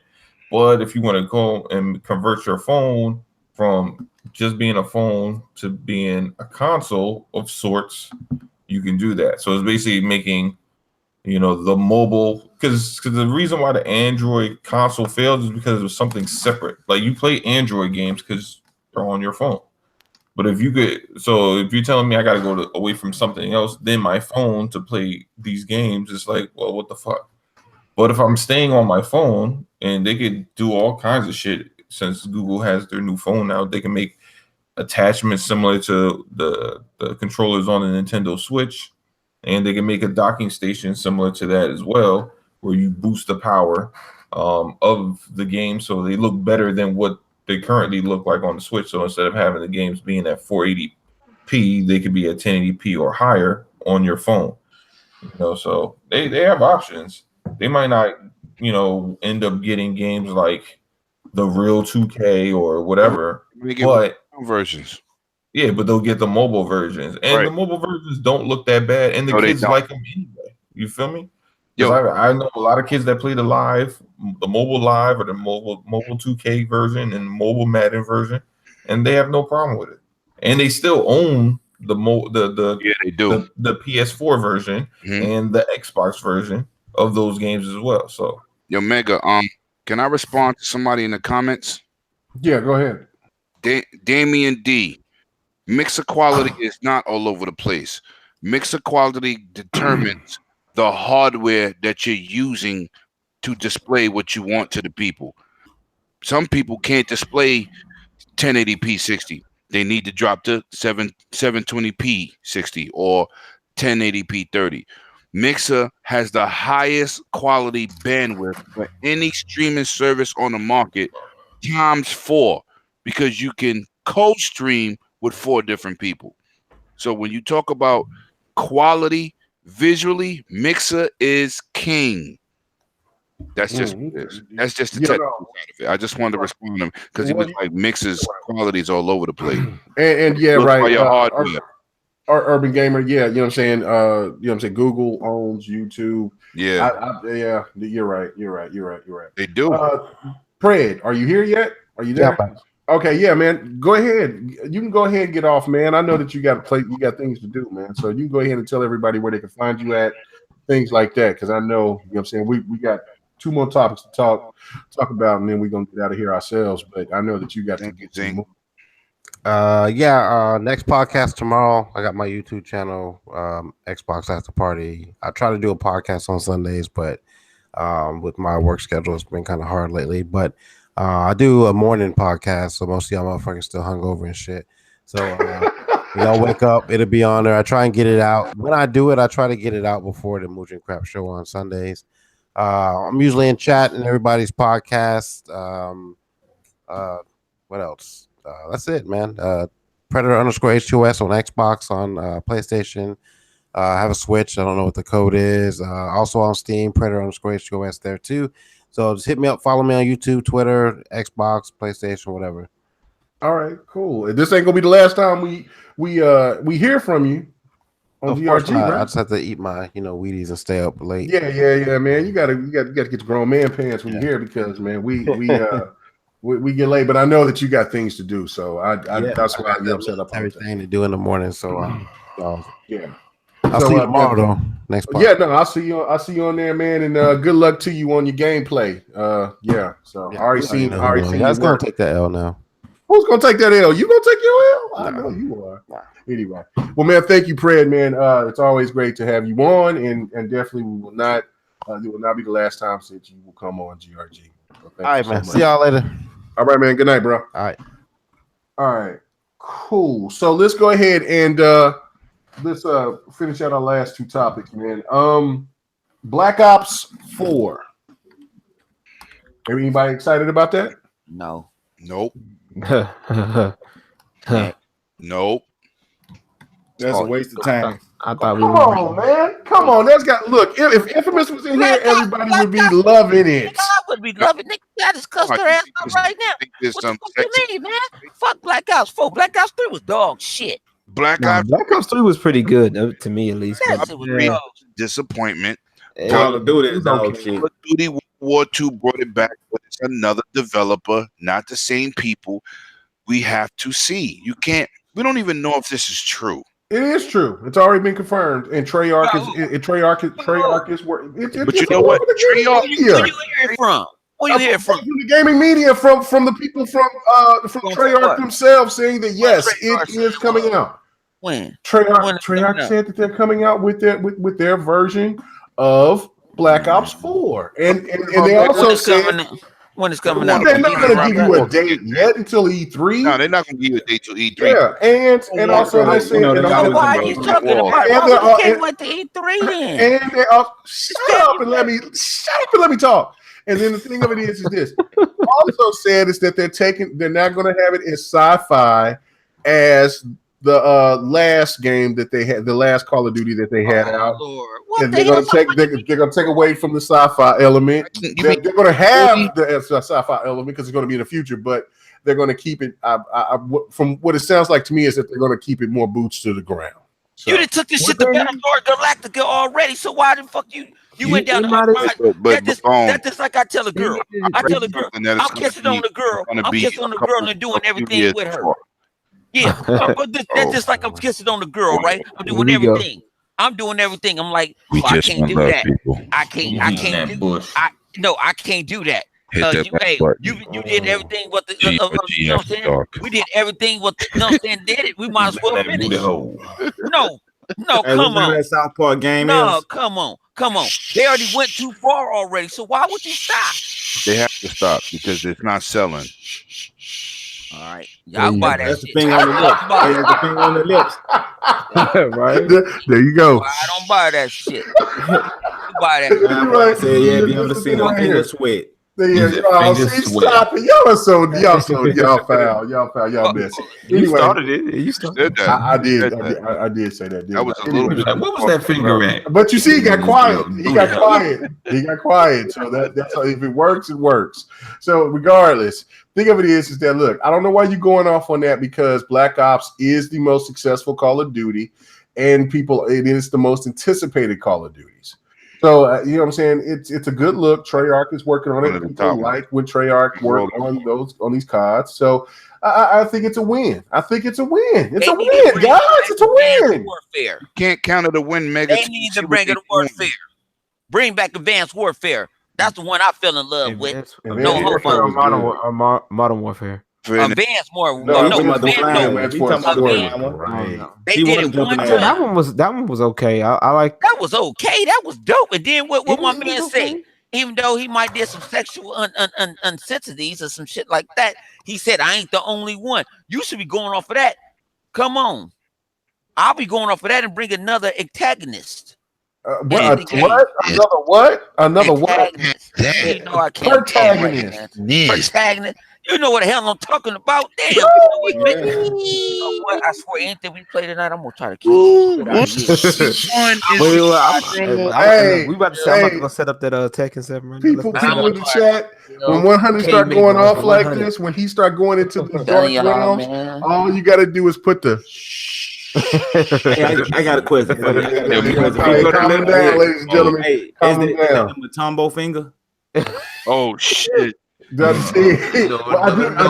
But if you want to go and convert your phone from just being a phone to being a console of sorts, you can do that. So it's basically making, the mobile, because the reason why the Android console failed is because it was something separate. Like you play Android games because they're on your phone. But if you're telling me I got to go away from something else than my phone to play these games, it's like, well, what the fuck? But if I'm staying on my phone and they could do all kinds of shit, since Google has their new phone now, they can make attachments similar to the controllers on the Nintendo Switch, and they can make a docking station similar to that as well, where you boost the power of the game so they look better than what they currently look like on the Switch. So instead of having the games being at 480p, they could be at 1080p or higher on your phone. So they have options. They might not, end up getting games like the real 2K or whatever, but versions. Yeah, but they'll get the mobile versions, and the mobile versions don't look that bad, and the kids like them anyway. You feel me? I know a lot of kids that play the mobile live, or the mobile 2K version and mobile Madden version, and they have no problem with it. And they still own the PS4 version and the Xbox version. of those games as well. So Yo, Mega, can I respond to somebody in the comments? Yeah, go ahead. Damian D. Mixer quality is not all over the place. Mixer quality determines the hardware that you're using to display what you want to the people. Some people can't display 1080p 60. They need to drop to 720p 60 or 1080p 30. Mixer has the highest quality bandwidth for any streaming service on the market times 4 because you can co-stream with 4 different people. So when you talk about quality visually, Mixer is king. That's just what it is. That's just the technical side of it. I just wanted to respond to him because he was like Mixer's quality is all over the place. And yeah, Look right. for your hardware. Our Urban Gamer, yeah, you know what I'm saying. You know what I'm saying. Google owns YouTube. Yeah, yeah, you're right. You're right. They do. Pred, are you here yet? Are you there? Yeah, okay, yeah, man. Go ahead. You can go ahead and get off, man. I know that you got to play. You got things to do, man. So you can go ahead and tell everybody where they can find you at, things like that. Because I know, you know what I'm saying. We got 2 more topics to talk about, and then we're gonna get out of here ourselves. But I know that you got to get some more. Next podcast tomorrow. I got my YouTube channel, Xbox After Party. I try to do a podcast on Sundays, but with my work schedule, it's been kind of hard lately. But I do a morning podcast, so most of y'all motherfuckers still hungover and shit. So y'all wake up, it'll be on there. I try and get it out. When I do it, I try to get it out before the Mooch and Crap show on Sundays. I'm usually in chat in everybody's podcast. What else? That's it, man. Predator_H2S on Xbox, on PlayStation. I have a Switch. I don't know what the code is. Also on Steam, Predator_H2S there too. So just hit me up, follow me on YouTube, Twitter, Xbox, PlayStation, whatever. All right, cool. This ain't gonna be the last time we hear from you on GRG, right? I just have to eat my Wheaties and stay up late. Yeah, man. You gotta get your grown man pants when you're here because man, we get late, but I know that you got things to do, so that's why I'm upset about everything to do in the morning. So yeah. I'll see you tomorrow though. Next part. Yeah, no, I'll see you on there, man, and good luck to you on your gameplay. Yeah. So I already seen. You guys gonna take that L now. Who's gonna take that L? You gonna take your L? I know you are. Anyway, well, man, thank you, Pred, man. It's always great to have you on, and definitely we will not. It will not be the last time that you will come on GRG. So all right, man. See y'all later. All right, man. Good night, bro. All right. Cool. So let's go ahead and let's finish out our last 2 topics, man. Black Ops 4. Anybody excited about that? No. Nope. Nope. That's a waste of time. I thought we Come on, man. Come on. That's got look. If Infamous was in here, everybody would be loving it. I would be loving it. I just cussed her ass up right now. What the fuck you mean, man? Fuck Black Ops 4. Black Ops 3 was dog shit. Black Ops 3 was pretty good to me, at least. Disappointment. Call of Duty is dog shit. Call of Duty World War II brought it back, but it's another developer, not the same people. We have to see. You can't. We don't even know if this is true. It is true. It's already been confirmed. And Treyarch is working. But you know what? Treyarch. Where you hear it from? Where you hear it from? From the gaming media, from the people from Treyarch themselves saying that yes, it is coming out. When Treyarch said that they're coming out with their version of Black Ops 4, and they also said when it's coming out. They're not going to give you a date yet until E3. No, they're not going to give you a date till E3. Yeah, and also they said, why are you talking about? We can't wait to E3 then. And they shut up and let me talk. And then the thing of it is this. Also said is that they're not going to have it as sci-fi as the last game that they had, the last Call of Duty that they had out. And they're going to take away from the sci-fi element. They're going to have the sci-fi element because it's going to be in the future, but they're going to keep it. From what it sounds like to me is that they're going to keep it more boots to the ground. So, you done took this shit to Battlestar Galactica already, so why the fuck you went down that's just like I tell a girl. I'm kissing on the girl. I'm kissing on the girl and doing everything with her. Yeah, that's just like I'm kissing on the girl, right? I'm doing everything. I'm doing everything. I'm like, We I just can't want do love that. people. I can't do. Bush. I can't do that. Hit that You, back hey, button. you did everything. What the G you know what I'm saying? dog. We did everything. What the, you know what I'm saying? Did it? We might as well That booty finish. hole. No, Hey, come whatever on. that South Park game No, is. come on. They already went too far already. So why would you stop? They have to stop because it's not selling. All right, y'all buy that That's the shit. thing on the lips. Hey, that's the thing on the lips. Right? There you go. I don't buy that shit. You buy that. I'm about to say, yeah, be able to see no finger sweat. Y'all stop it. Y'all foul. Y'all messy. You Anyway, started it. You started. Said that. I did say that. That was a Anyway. little bit. Like, what was that finger at? But you see, he got quiet. He got quiet. So that's how, if it works, it works. So regardless, think of it is that look, I don't know why you're going off on that because Black Ops is the most successful Call of Duty, and it is the most anticipated Call of Duties. So you know what I'm saying? It's a good look. Treyarch is working on it. People like when Treyarch work on these cards. So I think it's a win. It's a win, guys. It's a win. Warfare. You can't count it a win, Mega. They need to bring it to Warfare. Bring back Advanced Warfare. That's the one I fell in love with. Modern Warfare. Advanced Warfare. They did it one time. That one was okay. I like that was okay. That was dope. And then what my man said, even though he might did some sexual unsensities or some shit like that, he said, I ain't the only one. You should be going off of that. Come on. I'll be going off of that and bring another antagonist. Another what? Another what? You know I can't. Protagonist. You know what the hell I'm talking about? Damn. You know what? I swear, anything we play tonight, I'm gonna try to keep it. We about to say I'm about to go set up that Tekken 7 right now. People in the chat, when 100 start going off like this, when he start going into the dark realms, all you gotta do is put the Hey, I got a question. Calm down, ladies and gentlemen. Hey, calm is down. that the Tombo finger? Oh shit! I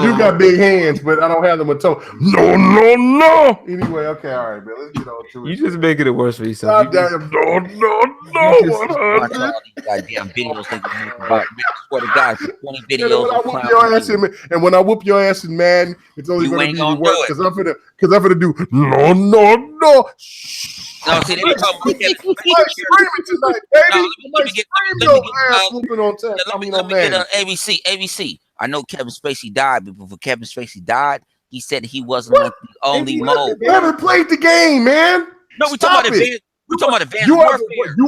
do got big hands, but I don't have them a toe. No. Anyway, okay, all right, man. Let's get on to it. You just making it worse for yourself. No. Goddamn videos thinking about. Swear to God, 20 videos. And when I whoop your ass in Madden, it's only going to be worse because I'm gonna do no. No, see, they talking screaming tonight, baby. Let me get ABC. I know Kevin Spacey died, but before Kevin Spacey died, he said he wasn't like the only mode. You haven't played the game, man. No, we're talking about advanced warfare.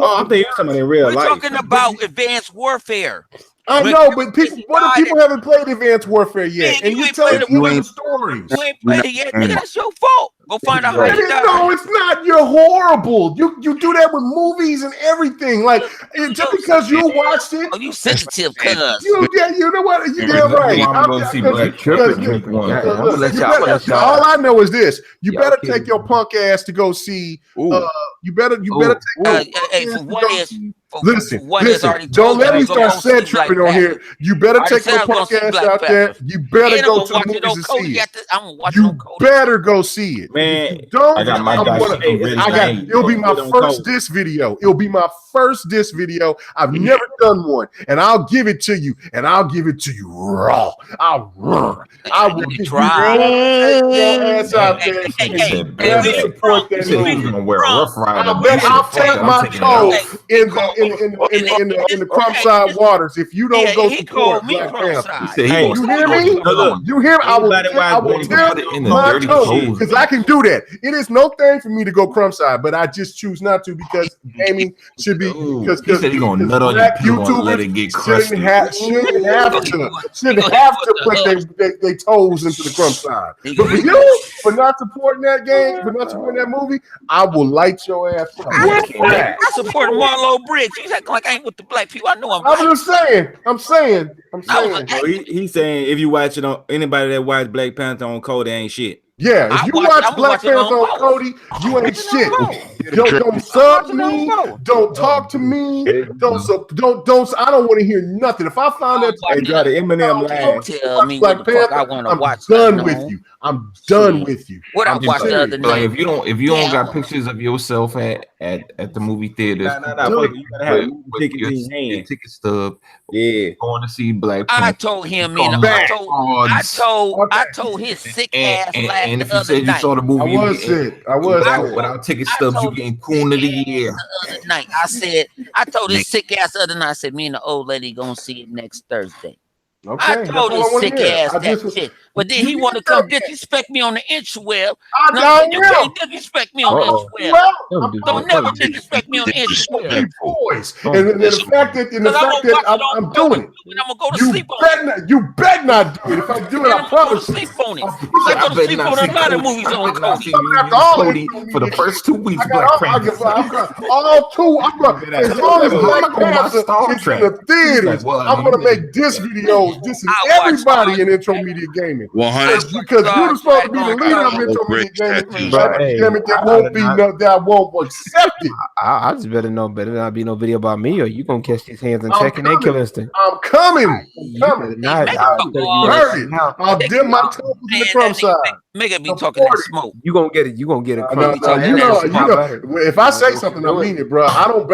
I'm thinking somebody in real life. We're talking about advanced warfare. I know, but what if people haven't played Advanced Warfare yet? And you're telling them stories. You ain't played it yet, nigga. That's your fault. Go find out how you died. No, it's not. You're horrible. You do that with movies and everything. Like just because you watched it. Oh, you sensitive, cuz. You know what? You're damn right. I'm gonna see Black Cupid drink one. All I know is this: you better take your punk ass to go see. You better take. Listen. Don't let me start set tripping on here. You better take your punk ass out there. You better go to the movies and see it. You better go see it. Man, don't. I got my It'll be my first diss video. I've never done one, and I'll give it to you. And I'll give it to you raw. I will get your ass out there. I'll take my toe in the crumb side waters if you don't go support Black Panther. You hear me? You hear me? I will tell my toe because I can do that. It is no thing for me to go crumb side, but I just choose not to because gaming should be because black YouTubers shouldn't have to put their toes into the crumb side. But for you, for not supporting that game, for not supporting that movie, I will light your ass up. I support Marlo Briggs. He's acting like I ain't with the black people. I know I'm just saying. I'm saying. So he's saying if you watch it on anybody that watch Black Panther on COD, ain't shit. Yeah, if you watch Black Panther on Cody, you ain't shit. Don't sub me. Don't talk to me. Don't. I don't want to hear nothing. If I found that they got an Eminem laugh. Tell me Black Panther, I'm done with you. I'm done with you. What I I'm watched the serious. other Like night. if you don't got pictures of yourself at the movie theaters, Fuck it, you gotta have a movie with ticket your, in your your hand. ticket stub, Yeah. going to see Black I Panther. told him, Call man. them I odds. told his sick And, ass and, laugh and the if you other said you night. saw the movie, I was sick. I was sick. without ticket I stubs, you told getting his coon of the sick year. ass the other night. I told his sick ass the other night. I said, me and the old lady gonna see it next Thursday. Okay, I that's told all his I want sick to hear. ass that shit. But then he want to come disrespect me on the interweb. I You will. can't disrespect me on the interweb. Well, Don't never disrespect me on the interweb. boys. And the fact that I'm doing it. I'm gonna go to sleep on it. You bet not do it. If I do it, I promise you. Sleep on it. I I go to sleep on a lot of movies on Cody. Cody for the first 2 weeks. Black Panther. All two. As long as Black Panther Star is in Trek. the theaters, Well, I'm gonna make diss videos dissing everybody in intro media gaming. 100. Because you're supposed to be the leader of intro media gaming. Bro, hey, Damn it, that won't be that won't accept it. I just better not be no video about me, or you gonna catch these hands and I'm checking and kill instinct. I'm coming. You better not. You heard it. I'll dip my toes in the Trump side. Make it be talking that smoke. You gonna get it. You gonna get it. No, you know, if I say something, I mean it, bro. I don't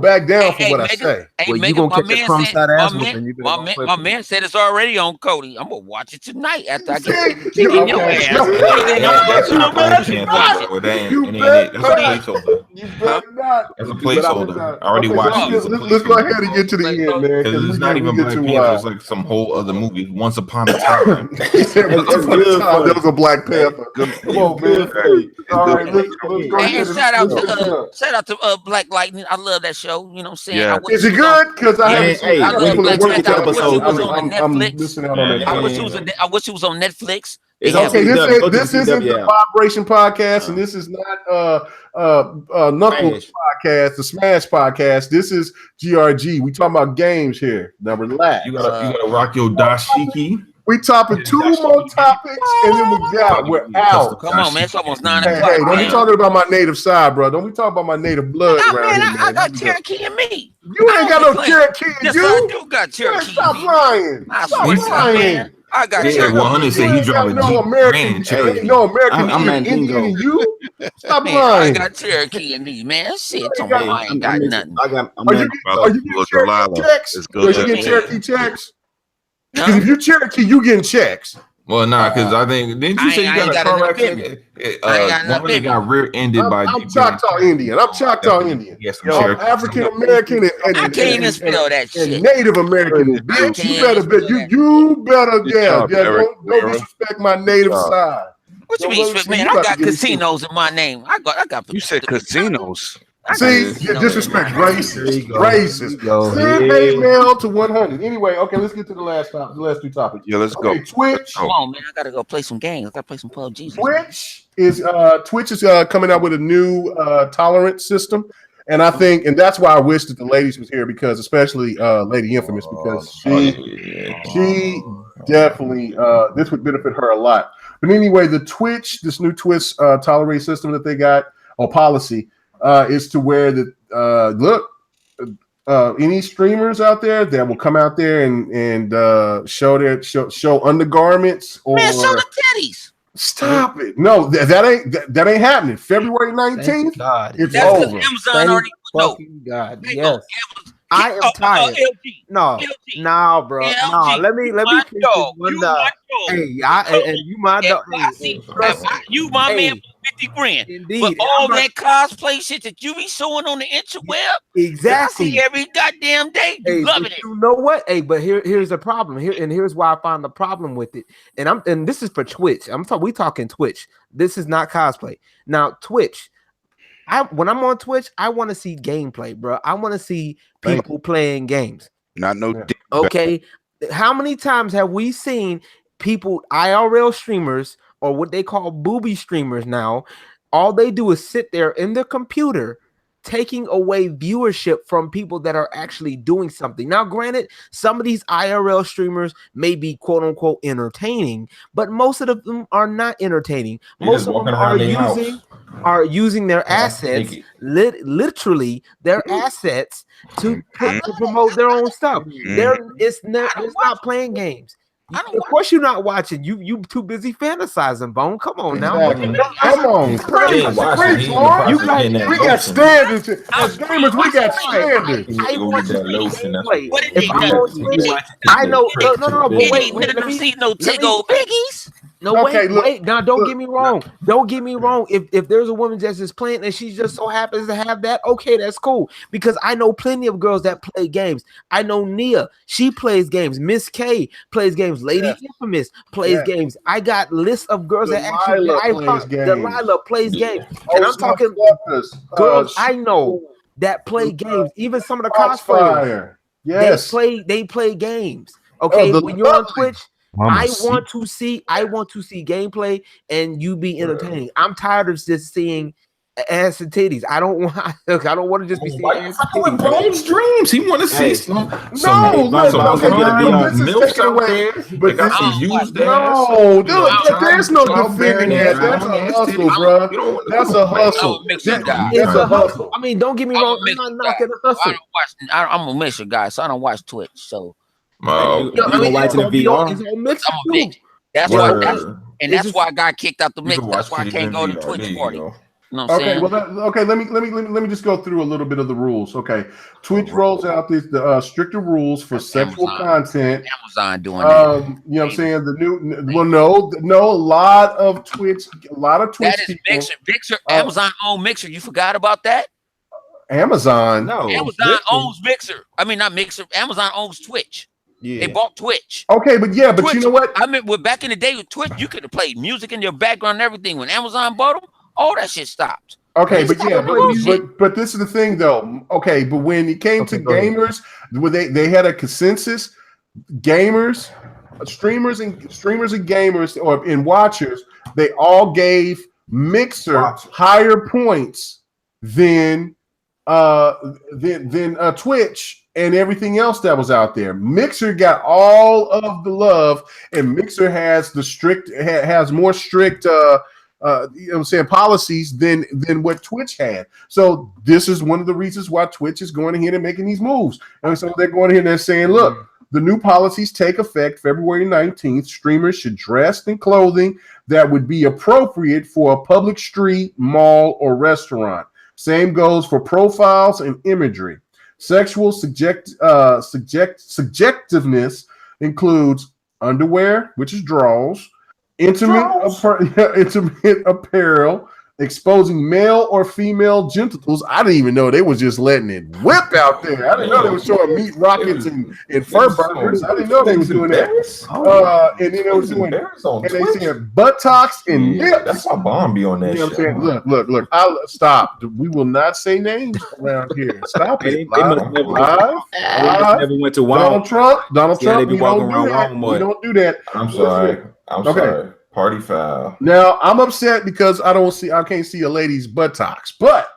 back down for what I say. Hey, Well, you Megan, gonna catch a crumb side ass whooping. You better go flip my it. man said it's already on Cody. I'm gonna watch it tonight after I get See? kicking your ass. That's not Black Panther. You That's a better placeholder. You better not. That's a placeholder. I already watched it. Let's go ahead and get to the end, man. Because it's not even Black Panther. It's like some whole other movie. Once Upon a Time. He said, "Once upon a time, there was a Black Panther." Come on, man. All right, let's go Hey, ahead. shout out to Black Lightning. I love that show. You know what I'm saying? Yeah. Is it good? Because I haven't seen. I love Black Panther. I wish it was on I'm Netflix. missing out on that. I wish it was on Netflix. It's Okay, on this isn't the Vibration Podcast, and this is not Knuckles Podcast, the Smash Podcast. This is GRG. We talking about games here. Now relax. You gotta rock your dashiki. We topping 2 more topics, and then we're out. Come on, man. It's almost 9 Hey, o'clock. don't be talking about my native side, bro. Don't be talking about my native blood Nah, around man, here, man. I got Cherokee in me. You ain't got no Cherokee in Yes, you. I do got Man, Cherokee. stop in me. lying. I Stop swear to God, lying. man. I got Yeah, Cherokee. 100 said he drive a no Jeep American, Grand Cherokee. no American I'm Indian in you. Stop Man, I lying. got Cherokee in me, man. Shit, You I ain't got nothing. Are you getting Cherokee checks? Let's Are go you to getting Cherokee checks? Because Huh? if you Cherokee, you getting checks. Well, nah, because I think didn't you I say you ain't got a got car enough accident? I ain't got enough One got rear-ended by. I'm Choctaw Indian. I'm Choctaw Indian. Yes, I'm African American and I can't even spell that and shit. Native American. Bitch, you better don't disrespect my native side. What you Don't mean, let me spit, man? see you I about got to get casinos in my name. I got. You said casinos. See, you disrespect racist. Racist. go. Send hate mail to 100. Anyway, okay, let's get to the last 2 topics. Yeah, let's go. Okay, Twitch. Come on, man. I gotta go play some games. I gotta play some PUBG. Twitch is coming out with a new tolerance system. And I think, and that's why I wish that the ladies was here, because especially Lady Infamous, because she definitely this would benefit her a lot. But anyway, this new Twitch tolerate system that they got, or policy, is to where any streamers out there that will come out there and show undergarments or Man, show the titties. Stop it! No, that ain't happening. February 19th, God, it's That's because over. Amazon already no. fucking God. They Yes. go, I am tired. LG. No, LG. no, bro. No, LG. let me My kick this dog. one You dog. my dog. Hey, and you my dog. Hey, trust me. You my Hey. man for 50 grand. Indeed. But all I'm not- that cosplay shit that you be showing on the interweb, exactly. I see every goddamn day. You Hey, loving but it. you know what? Hey, but here's the problem. Here's why I find the problem with it. And this is for Twitch. We talking Twitch. This is not cosplay. Now, Twitch. When I'm on Twitch, I want to see gameplay, bro. I want to see people playing games. Not no dick. Okay. How many times have we seen people, IRL streamers, or what they call booby streamers now? All they do is sit there in their computer, taking away viewership from people that are actually doing something. Now, granted, some of these IRL streamers may be quote unquote entertaining, but most of them are not entertaining. Most of them are using their assets, literally their assets to promote their own stuff. It's not playing games. Of course, you're not watching. You too busy fantasizing, Bone. Come on now. Exactly. Come on, He Chris. ain't watching. Chris, He in the process of getting that we got lotion. standards. As gamers, we got standards. He need to go get that lotion. That's Play. what If I'm on Twitch, I know. No, but wait. Let me. No Tigo piggies. No, Okay, look, wait. Now, don't get me wrong. Don't get me wrong. If there's a woman that's just playing and she just so happens to have that, okay, that's cool. Because I know plenty of girls that play games. I know Nia, she plays games. Miss K plays games. Lady Infamous plays games. I got lists of girls that actually Delilah plays games. And I'm talking girls I know that play games. Even some of the cosplayers. Yes, they play games. Okay, when you're on Twitch. I want to see gameplay and you be entertaining. I'm tired of just seeing ass and titties. I don't want to just be seeing ass and titties. Bone's dreams. He want to see some this is taken away. But there's no defending that. That's a hustle, bro. That's a hustle. It's a hustle. I mean, don't get me wrong. I'm not knocking the hustle. I'm a mixer guy, so I don't watch Twitch. So. You watching the VR? I'm a big. That's why I got kicked out the mix. That's why I can't go to Twitch party. You know what I'm saying? Let me just go through a little bit of the rules. Okay, Twitch rolls out the stricter rules for sexual content. Amazon doing that. You know what I'm saying? The new a lot of Twitch. That is Mixer. Amazon own Mixer. You forgot about that? Amazon owns Mixer. I mean, not Mixer. Amazon owns Twitch. Yeah. They bought Twitch. Okay, but Twitch, you know what? I mean, back in the day with Twitch, you could have played music in your background and everything. When Amazon bought them, all that shit stopped. Okay, but this is the thing, though. Okay, but when it came to gamers, where they had a consensus, gamers, streamers and gamers and watchers, they all gave Mixer higher points than Twitch and everything else that was out there. Mixer got all of the love, and Mixer has more strict policies than what Twitch had. So this is one of the reasons why Twitch is going ahead and making these moves. And so they're going ahead and they're saying, look, the new policies take effect February 19th. Streamers should dress in clothing that would be appropriate for a public street, mall, or restaurant. Same goes for profiles and imagery. Sexual subjectiveness includes underwear, which is draws, intimate apparel, exposing male or female genitals. I didn't even know they was just letting it whip out there. I didn't know they was showing meat rockets and fur burgers. I didn't know they was doing that. And then they was doing they said buttocks and nips. That's how Bomb be on that. You know what I'm saying? Look. I'll stop. We will not say names around here. Stop it. Live. Never went to Donald Trump. They be walking around we don't do that. I'm sorry. Party foul. Now I'm upset because I can't see a lady's buttocks, but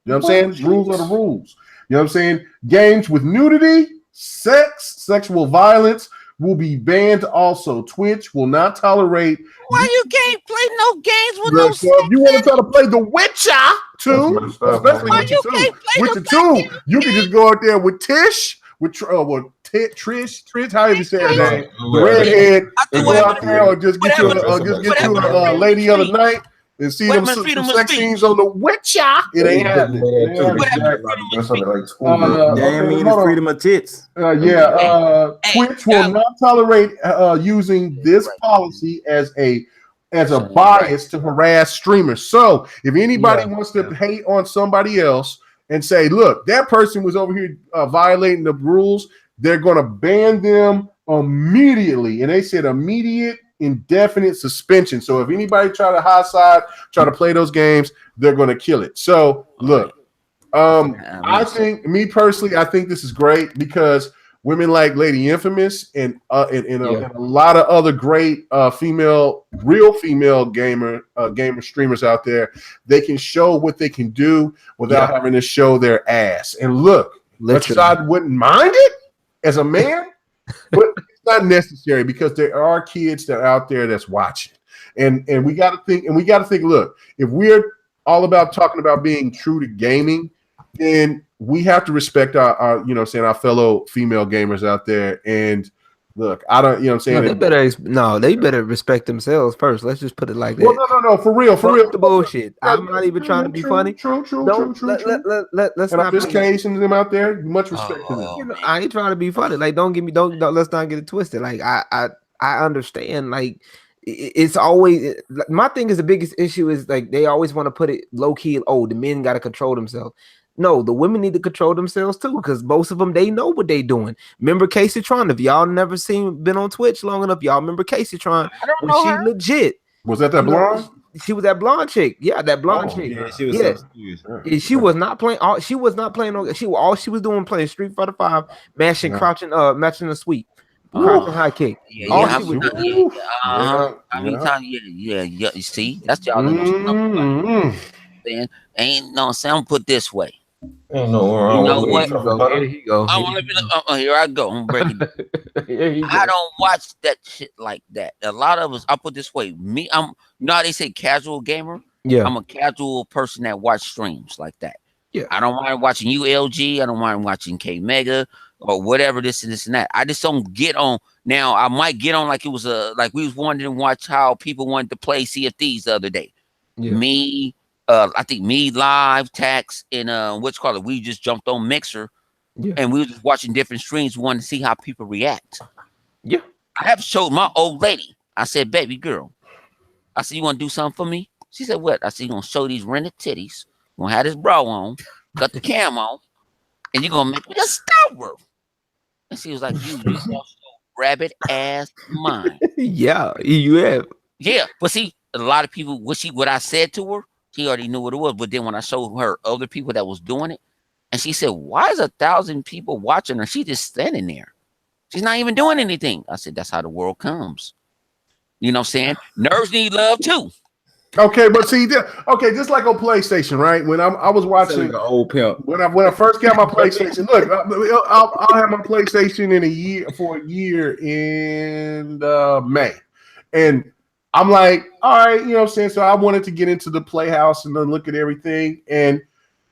you know what I'm saying? Rules are the rules. You know what I'm saying? Games with nudity, sexual violence will be banned also. Twitch will not tolerate. Why you can't play no games with no sex? If you want to try to play The Witcher 2, especially Witcher 2, you can just go out there with Tish, Trish, how you say her name? The redhead, and go out there or just get you a lady of the night and see them sex scenes on The Witcher. It ain't happening. Freedom of tits. Twitch will not tolerate using this policy as a bias to harass streamers. So if anybody wants to hate on somebody else and say, look, that person was over here violating the rules, they're going to ban them immediately. And they said immediate, indefinite suspension. So if anybody try to play those games, they're going to kill it. I think this is great because women like Lady Infamous and a lot of other great real female gamer streamers out there, they can show what they can do without having to show their ass. And look, I wouldn't mind it as a man, but it's not necessary because there are kids that are out there that's watching. And we got to think, look, if we're all about talking about being true to gaming, then we have to respect our fellow female gamers out there. And Look, I don't, you know what I'm saying? They better respect themselves first. Let's just put it like that. Well, no, for real. The bullshit. I'm not even trying to be funny. True. Let's and not I'm just casing them out there. Much respect to them. You know, I ain't trying to be funny. Like, don't let's not get it twisted. Like, I understand. Like, it's always my thing is the biggest issue is like they always want to put it low key. Oh, the men got to control themselves. No, the women need to control themselves too, because most of them they know what they doing. Remember Casey Tron? If y'all never been on Twitch long enough, y'all remember Casey Tron when she legit. Was that blonde? She was that blonde chick. Yeah, that blonde chick. Yeah, she was. She was not playing. She was not playing. All she was doing playing Street Fighter 5, matching a sweep, crouching high kick. You see, that's y'all. Then ain't no sound put this way. Ain't no wrong. You know what? Here he go. Here I go. I'm breaking. I don't watch that shit like that. A lot of us, I put this way. Me, I'm not. They say casual gamer. Yeah, I'm a casual person that watch streams like that. Yeah, I don't mind watching ULG. I don't mind watching K Mega or whatever. This and that. I just don't get on. Now I might get on like it was like we was wanting to watch how people wanted to play Sea of Thieves the other day. Yeah. Me. I think me live tax and we just jumped on Mixer and we were just watching different streams, wanting to see how people react. Yeah. I have showed my old lady. I said, baby girl, I said, you want to do something for me? She said, what? I said, you're gonna show these rented titties, you're gonna have this bra on, cut the cam on, and you're gonna make me a star. And she was like, you rabbit ass mind. Yeah, you have. Yeah, but see, a lot of people what I said to her, she already knew what it was, but then when I showed her other people that was doing it, and she said, why is 1,000 people watching her? She just standing there. She's not even doing anything. I said, that's how the world comes. You know what I'm saying? Nerds need love too. Okay, but see, just like on PlayStation, right? When I was watching the old pimp. When I first got my PlayStation, look, I'll have my PlayStation for a year in May, and I'm like, all right, you know what I'm saying? So I wanted to get into the Playhouse and then look at everything. And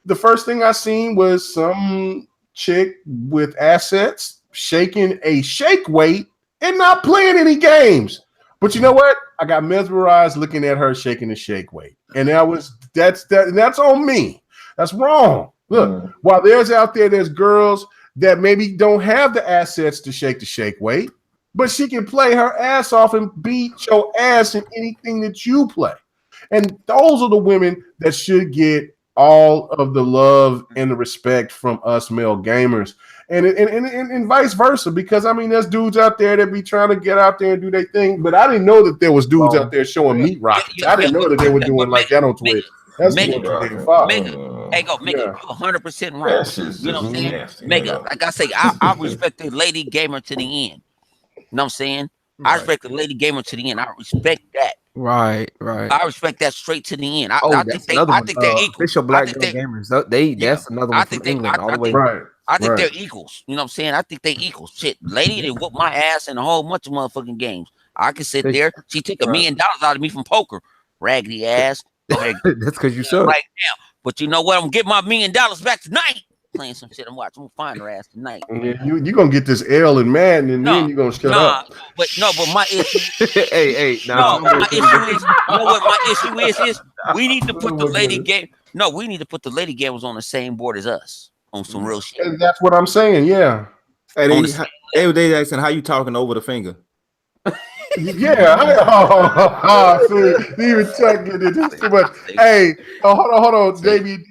the first thing I seen was some chick with assets shaking a shake weight and not playing any games. But you know what? I got mesmerized looking at her shaking the shake weight. And that's on me. That's wrong. Look, while there's girls that maybe don't have the assets to shake the shake weight, but she can play her ass off and beat your ass in anything that you play. And those are the women that should get all of the love and the respect from us male gamers. And vice versa, because I mean, there's dudes out there that be trying to get out there and do their thing, but I didn't know that there was dudes out there showing meat rockets. I didn't know that they were doing like that on Twitch. That's Hey, go, Mega, you're 100% right. You know what I'm saying? Mega, like I say, I respect the lady gamer to the end. You know what I'm saying? I respect the lady gamer to the end. I respect that. Right. I respect that straight to the end. I think they're equal. Official black girl gamers. That's another one from England all the way. Right. I think they're equals. You know what I'm saying? I think they equals. Shit, lady, they whoop my ass in a whole bunch of motherfucking games. I can sit there. She took $1 million out of me from poker. Raggedy ass. That's because you suck. Right now. But you know what? I'm gonna get my $1 million back tonight. Playing some shit. I'm watching. I'm gonna find her ass tonight. Yeah, you're gonna get this L in Madden, and then you're gonna shut up. But my issue. My issue is. You know what my issue is we need to put the lady game. No, we need to put the lady gamers on the same board as us on some real shit. And that's what I'm saying. Yeah. Hey, they asking how you talking over the finger. Yeah. See, even Chuck getting this too much. Hey, hold on, David.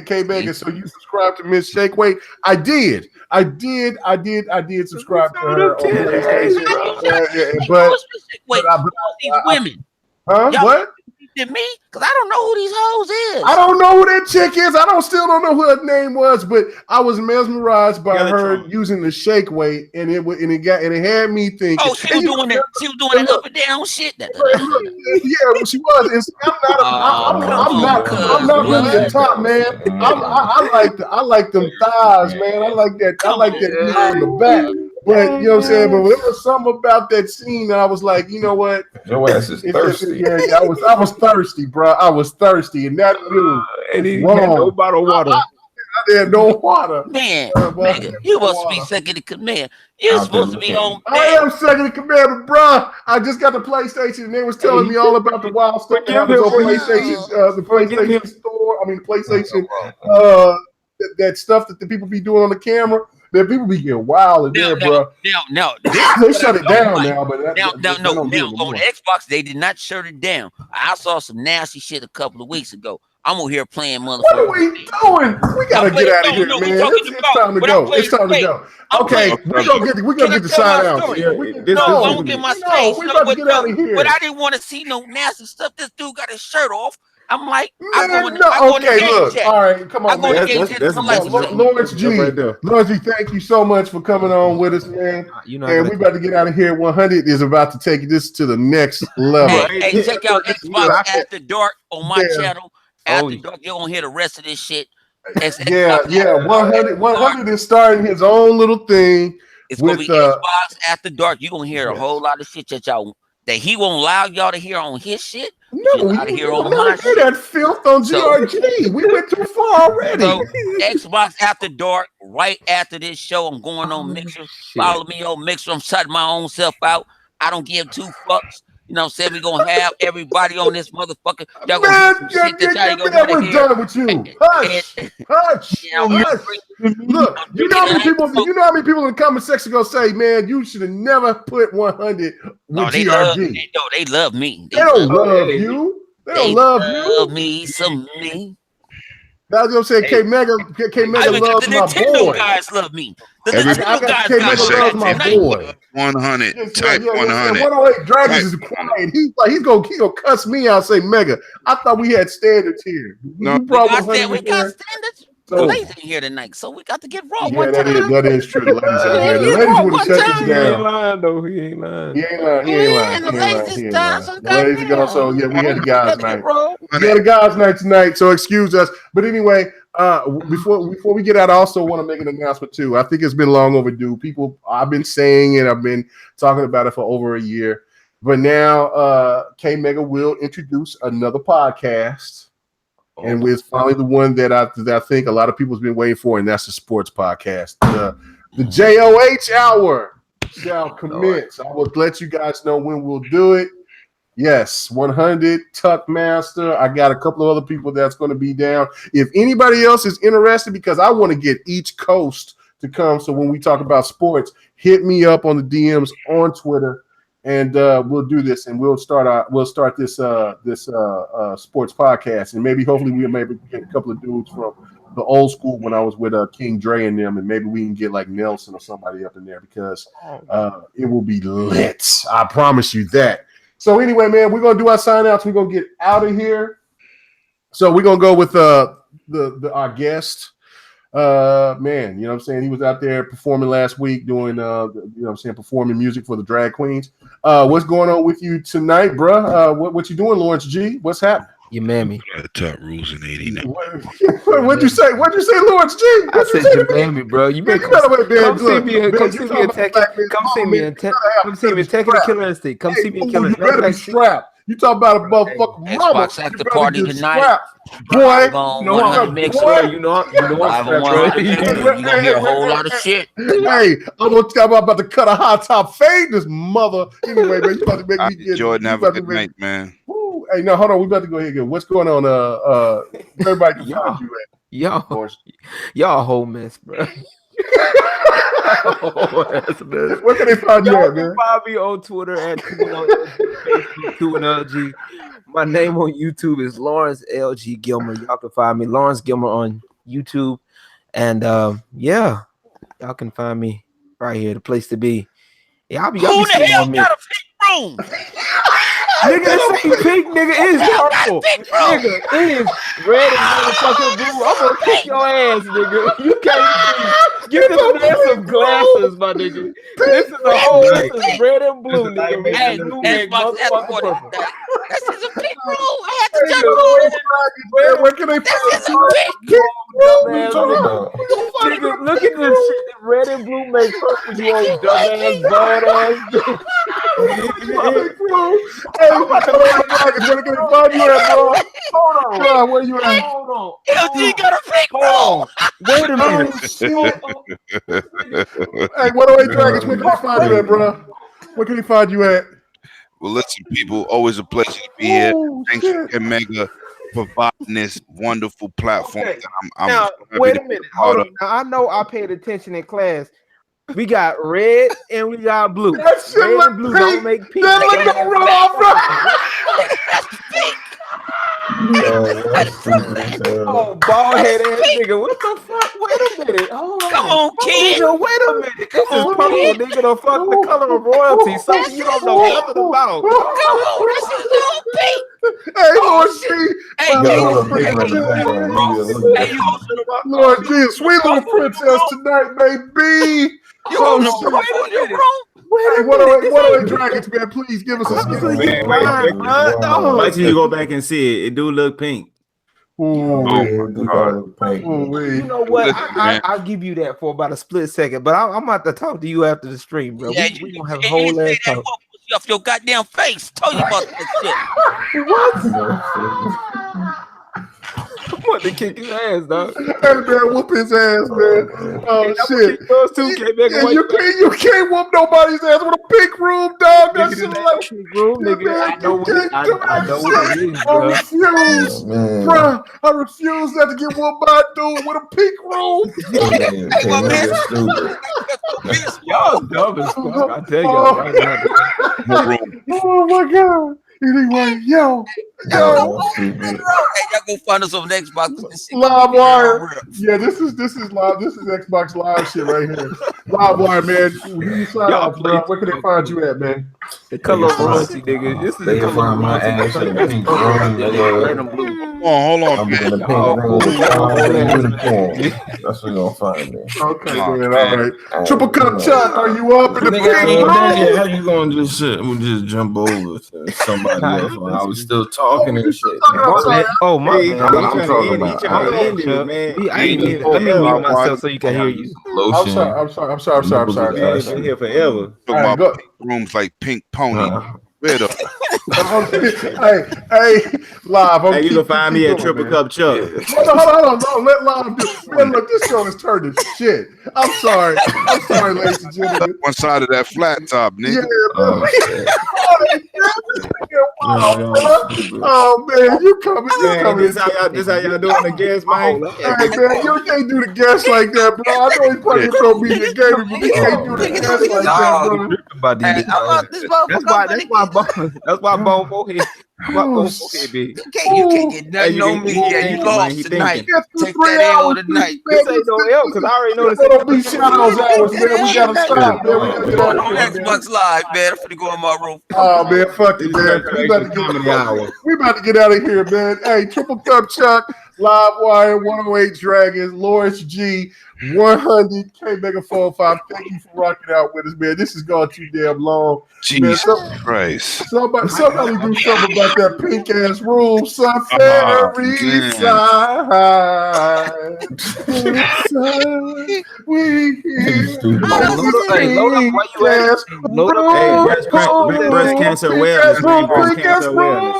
K Mega, so you subscribe to Miss Shakeway? I did subscribe to her on PlayStation. But these women. What? To me, because I don't know who these hoes is. I don't know who that chick is. I still don't know who her name was, but I was mesmerized by her using the shake weight, and it had me thinking. Oh, she was doing that. She was doing that up and down shit. Yeah, she was. I'm not really a top man. I like them thighs, man. I like that. I like that in the back. But you know what I'm saying? But there was something about that scene that I was like, you know what? Your ass is thirsty. I was thirsty, bro. I was thirsty, and that dude and he had no bottle of water. I had no water. Man, boy, nigga, you no must be water. second in command. You're Out there supposed to be looking. on I deck. am second in command, but bruh, I just got the PlayStation and they was telling me all about the wild stuff that happens on PlayStation, the PlayStation store. I mean, the PlayStation, that stuff that the people be doing on the camera. That people be getting wild in there, bruh. Now, They shut it down now, but they now, don't on do it anymore. the Xbox, they did not shut it down. I saw some nasty shit a couple of weeks ago. I'm over here playing motherfucker. What are we doing? We gotta get out of here, man. It's time to go. It's time to go. Okay, we're gonna get the sign out. I'm gonna get my space. We about to get out of here. But I didn't want to see no nasty stuff. This dude got his shirt off. I'm like, okay, look. All right, come on, man. Lawrence G. Lawrence G, thank you so much for coming on with us, man. And we about to get out of here. 100 is about to take this to the next level. Hey, check out Xbox After Dark on my channel. After Dark, you're gonna hear the rest of this shit. Yeah. 100 is starting his own little thing. It's gonna be Xbox After Dark. You're gonna hear a whole lot of shit that he won't allow y'all to hear on his shit. No, we don't hear that filth on GRG. We went too far already. So, Xbox After Dark, right after this show, I'm going on Mixer. Follow me on Mixer. I'm shutting my own self out. I don't give two fucks. You know what I'm saying? We're going to have everybody on this motherfucker. Y'all going to shit that y'all ain't going to want to hear. Done with you. Hush. Look, you know how many people in the comment section going to say, man, you should have never put 100 with GRG. They love me. They don't love you. They don't love you. Love me, some me. That's what I'm saying. K Mega loves the my Nintendo boy. guys love me. The Nintendo guys loves my boy. 100. Type 100. 108 Dragons is quiet. He's gonna cuss me out. Say Mega. I thought we had standards here. No, we got standards. So, ladies in here tonight, so we got to get raw. Yeah, that is true. The ladies out here. The ladies would have shut this down. He ain't lying though. He ain't lying. The ladies go. So yeah, we had the guys night. We had a guys night tonight. So excuse us. But anyway, before we get out, I also want to make an announcement too. I think it's been long overdue. I've been saying it. I've been talking about it for over a year. But now K Mega will introduce another podcast. And it's finally the one that I think a lot of people have been waiting for, and that's the sports podcast. The JOH Hour shall commence. I will let you guys know when we'll do it. Yes, 100, Tuck Master. I got a couple of other people that's going to be down. If anybody else is interested, because I want to get each coast to come. So when we talk about sports, hit me up on the DMs on Twitter. And we'll do this, and we'll start this sports podcast, and hopefully we'll get a couple of dudes from the old school when I was with King Dre and them, and maybe we can get like Nelson or somebody up in there because it will be lit. I promise you that. So anyway, man, we're gonna do our sign outs. We're gonna get out of here. So we're gonna go with our guest. Man, you know what I'm saying? He was out there performing last week doing performing music for the drag queens. What's going on with you tonight, bruh? What you doing, Lawrence G? What's happening? You mammy. Top rules in 89. What'd you say, Lawrence G? I said you mammy, bro. You better come see me in Tech. Come see me in Tech. Come see me in Tech and Killer Instinct. Come see me in Killer Instinct. You better be strapped. You talk about a motherfucking mama. Xbox after party tonight. Boy, you know I'm you're gonna hear a whole lot of shit. Hey, I'm about to cut a high top fade this mother. Anyway, man, you about to make me get Jordan, have a good night, man. Hey, no, hold on. We about to go ahead and get what's going on. Everybody can find you at. Y'all whole mess, bro. Where can they find you at, man? Find me on Twitter at Facebook, 2LG. My name on YouTube is Lawrence LG Gilmer. Y'all can find me Lawrence Gilmer on YouTube, and y'all can find me right here, the place to be. Yeah, Who the hell got a pink room? Nigga, this ain't pink, nigga. It is purple. Nigga, it is red and motherfucking blue. I'm gonna kick your ass, nigga. You can't see. Give this man some glasses, my nigga. This is red and blue, nigga. Hey, that's just a pink room. I had to jump on. Where can they find nigga, look at this shit. Red and blue make purple. You old dumbass, bald ass. Where can they find you at, bro? Hold on. Where you at? Hold on. LG got a big roll. Wait a minute. Hey, 108 Dragons, where can they find you at, bro? Where can they find you at? Well, listen, people, always a pleasure to be here. Thanks for Mega providing this wonderful platform. Okay. I'm Now, happy wait to a be minute. part Hold of. on. Now, I know I paid attention in class. We got red and we got blue. That shit Red look and blue pink. don't make pink. That look gonna run off, bro. Oh, bald head ass nigga. What the fuck? Wait a minute. Hold on. Come on, kid. Nigga, wait a minute. This is purple, nigga. The fuck the color of royalty. Something you don't know nothing about. Come on, this is little pink. Hey, Lord G. Hey, Lord G, sweet little princess tonight, baby. you on the boy on your room? Hey, 108 Dragons, man, please give us a skip. Wait till you go back and see it. It do look pink. Ooh, You know what? I'll give you that for about a split second, but I'm about to talk to you after the stream, bro. Yeah, we gonna have a and whole you say ass that talk. pussy off your goddamn face. Told you about that shit. I'm about to kick his ass, dog. Hey, man, whoop his ass, man. Oh, shit. You can't whoop nobody's ass with a pink room, dog. That shit like pink room, nigga. I know what it is, I bro. refuse, bro. I refuse not to get whooped by a dude with a pink room. Hey, my man. Y'all dumb as fuck. I tell y'all right now. Oh my god. Anyway, yo. Hey, y'all go find us on the Xbox. Live wire. Yeah, this is live. This is Xbox Live shit right here. Live wire, man. You sign off, bro. Where can they find you at, man? The color of royalty, nigga. This is the color of royalty. Hold on, I'm in the pink room. That's what you're gonna find me. Okay, man. All right. Triple Cup Chuck, are you up in the pink room? How you gonna just jump over to somebody else when I was still talking and shit? Oh my Hey, man. I'm talking about. I ain't even. Let me mute myself so you can hear you. Lotion. I'm sorry. We ain't been here forever. Talking about pink rooms like Pink Pony. Rid of. hey, live. Hey, you can find me at Triple Cup Chuck. Hold on. Let live do it. Man, look, this show is turned to shit. I'm sorry, ladies and gentlemen. One side of that flat top, nigga. Oh man, you coming? This how y'all doing the guest, man? Hey man, you can't do the guest like that, bro. I know he probably throw me the game, but you can't do the guest like that, bro. That's why Bone forehead. You can't get nothing on me. Yeah, you lost tonight. Take that L tonight. This ain't no L because I already know this. Don't be shadows hours, man. We gotta stop, man. We gotta get Going out on of here, man. Xbox Live, man. I'm finna go in my room. Oh man, fuck it, man. We about to get out of here, man. Hey, Triple Cup Chuck, Live Wire, 108 Dragons, Lawrence G, 100 K Mega 45. Thank you for rocking out with us, man. This has gone too damn long. Jesus Christ. Somebody do something about that pink ass room, son. Fairy side. We Breast cancer awareness. Breast cancer awareness.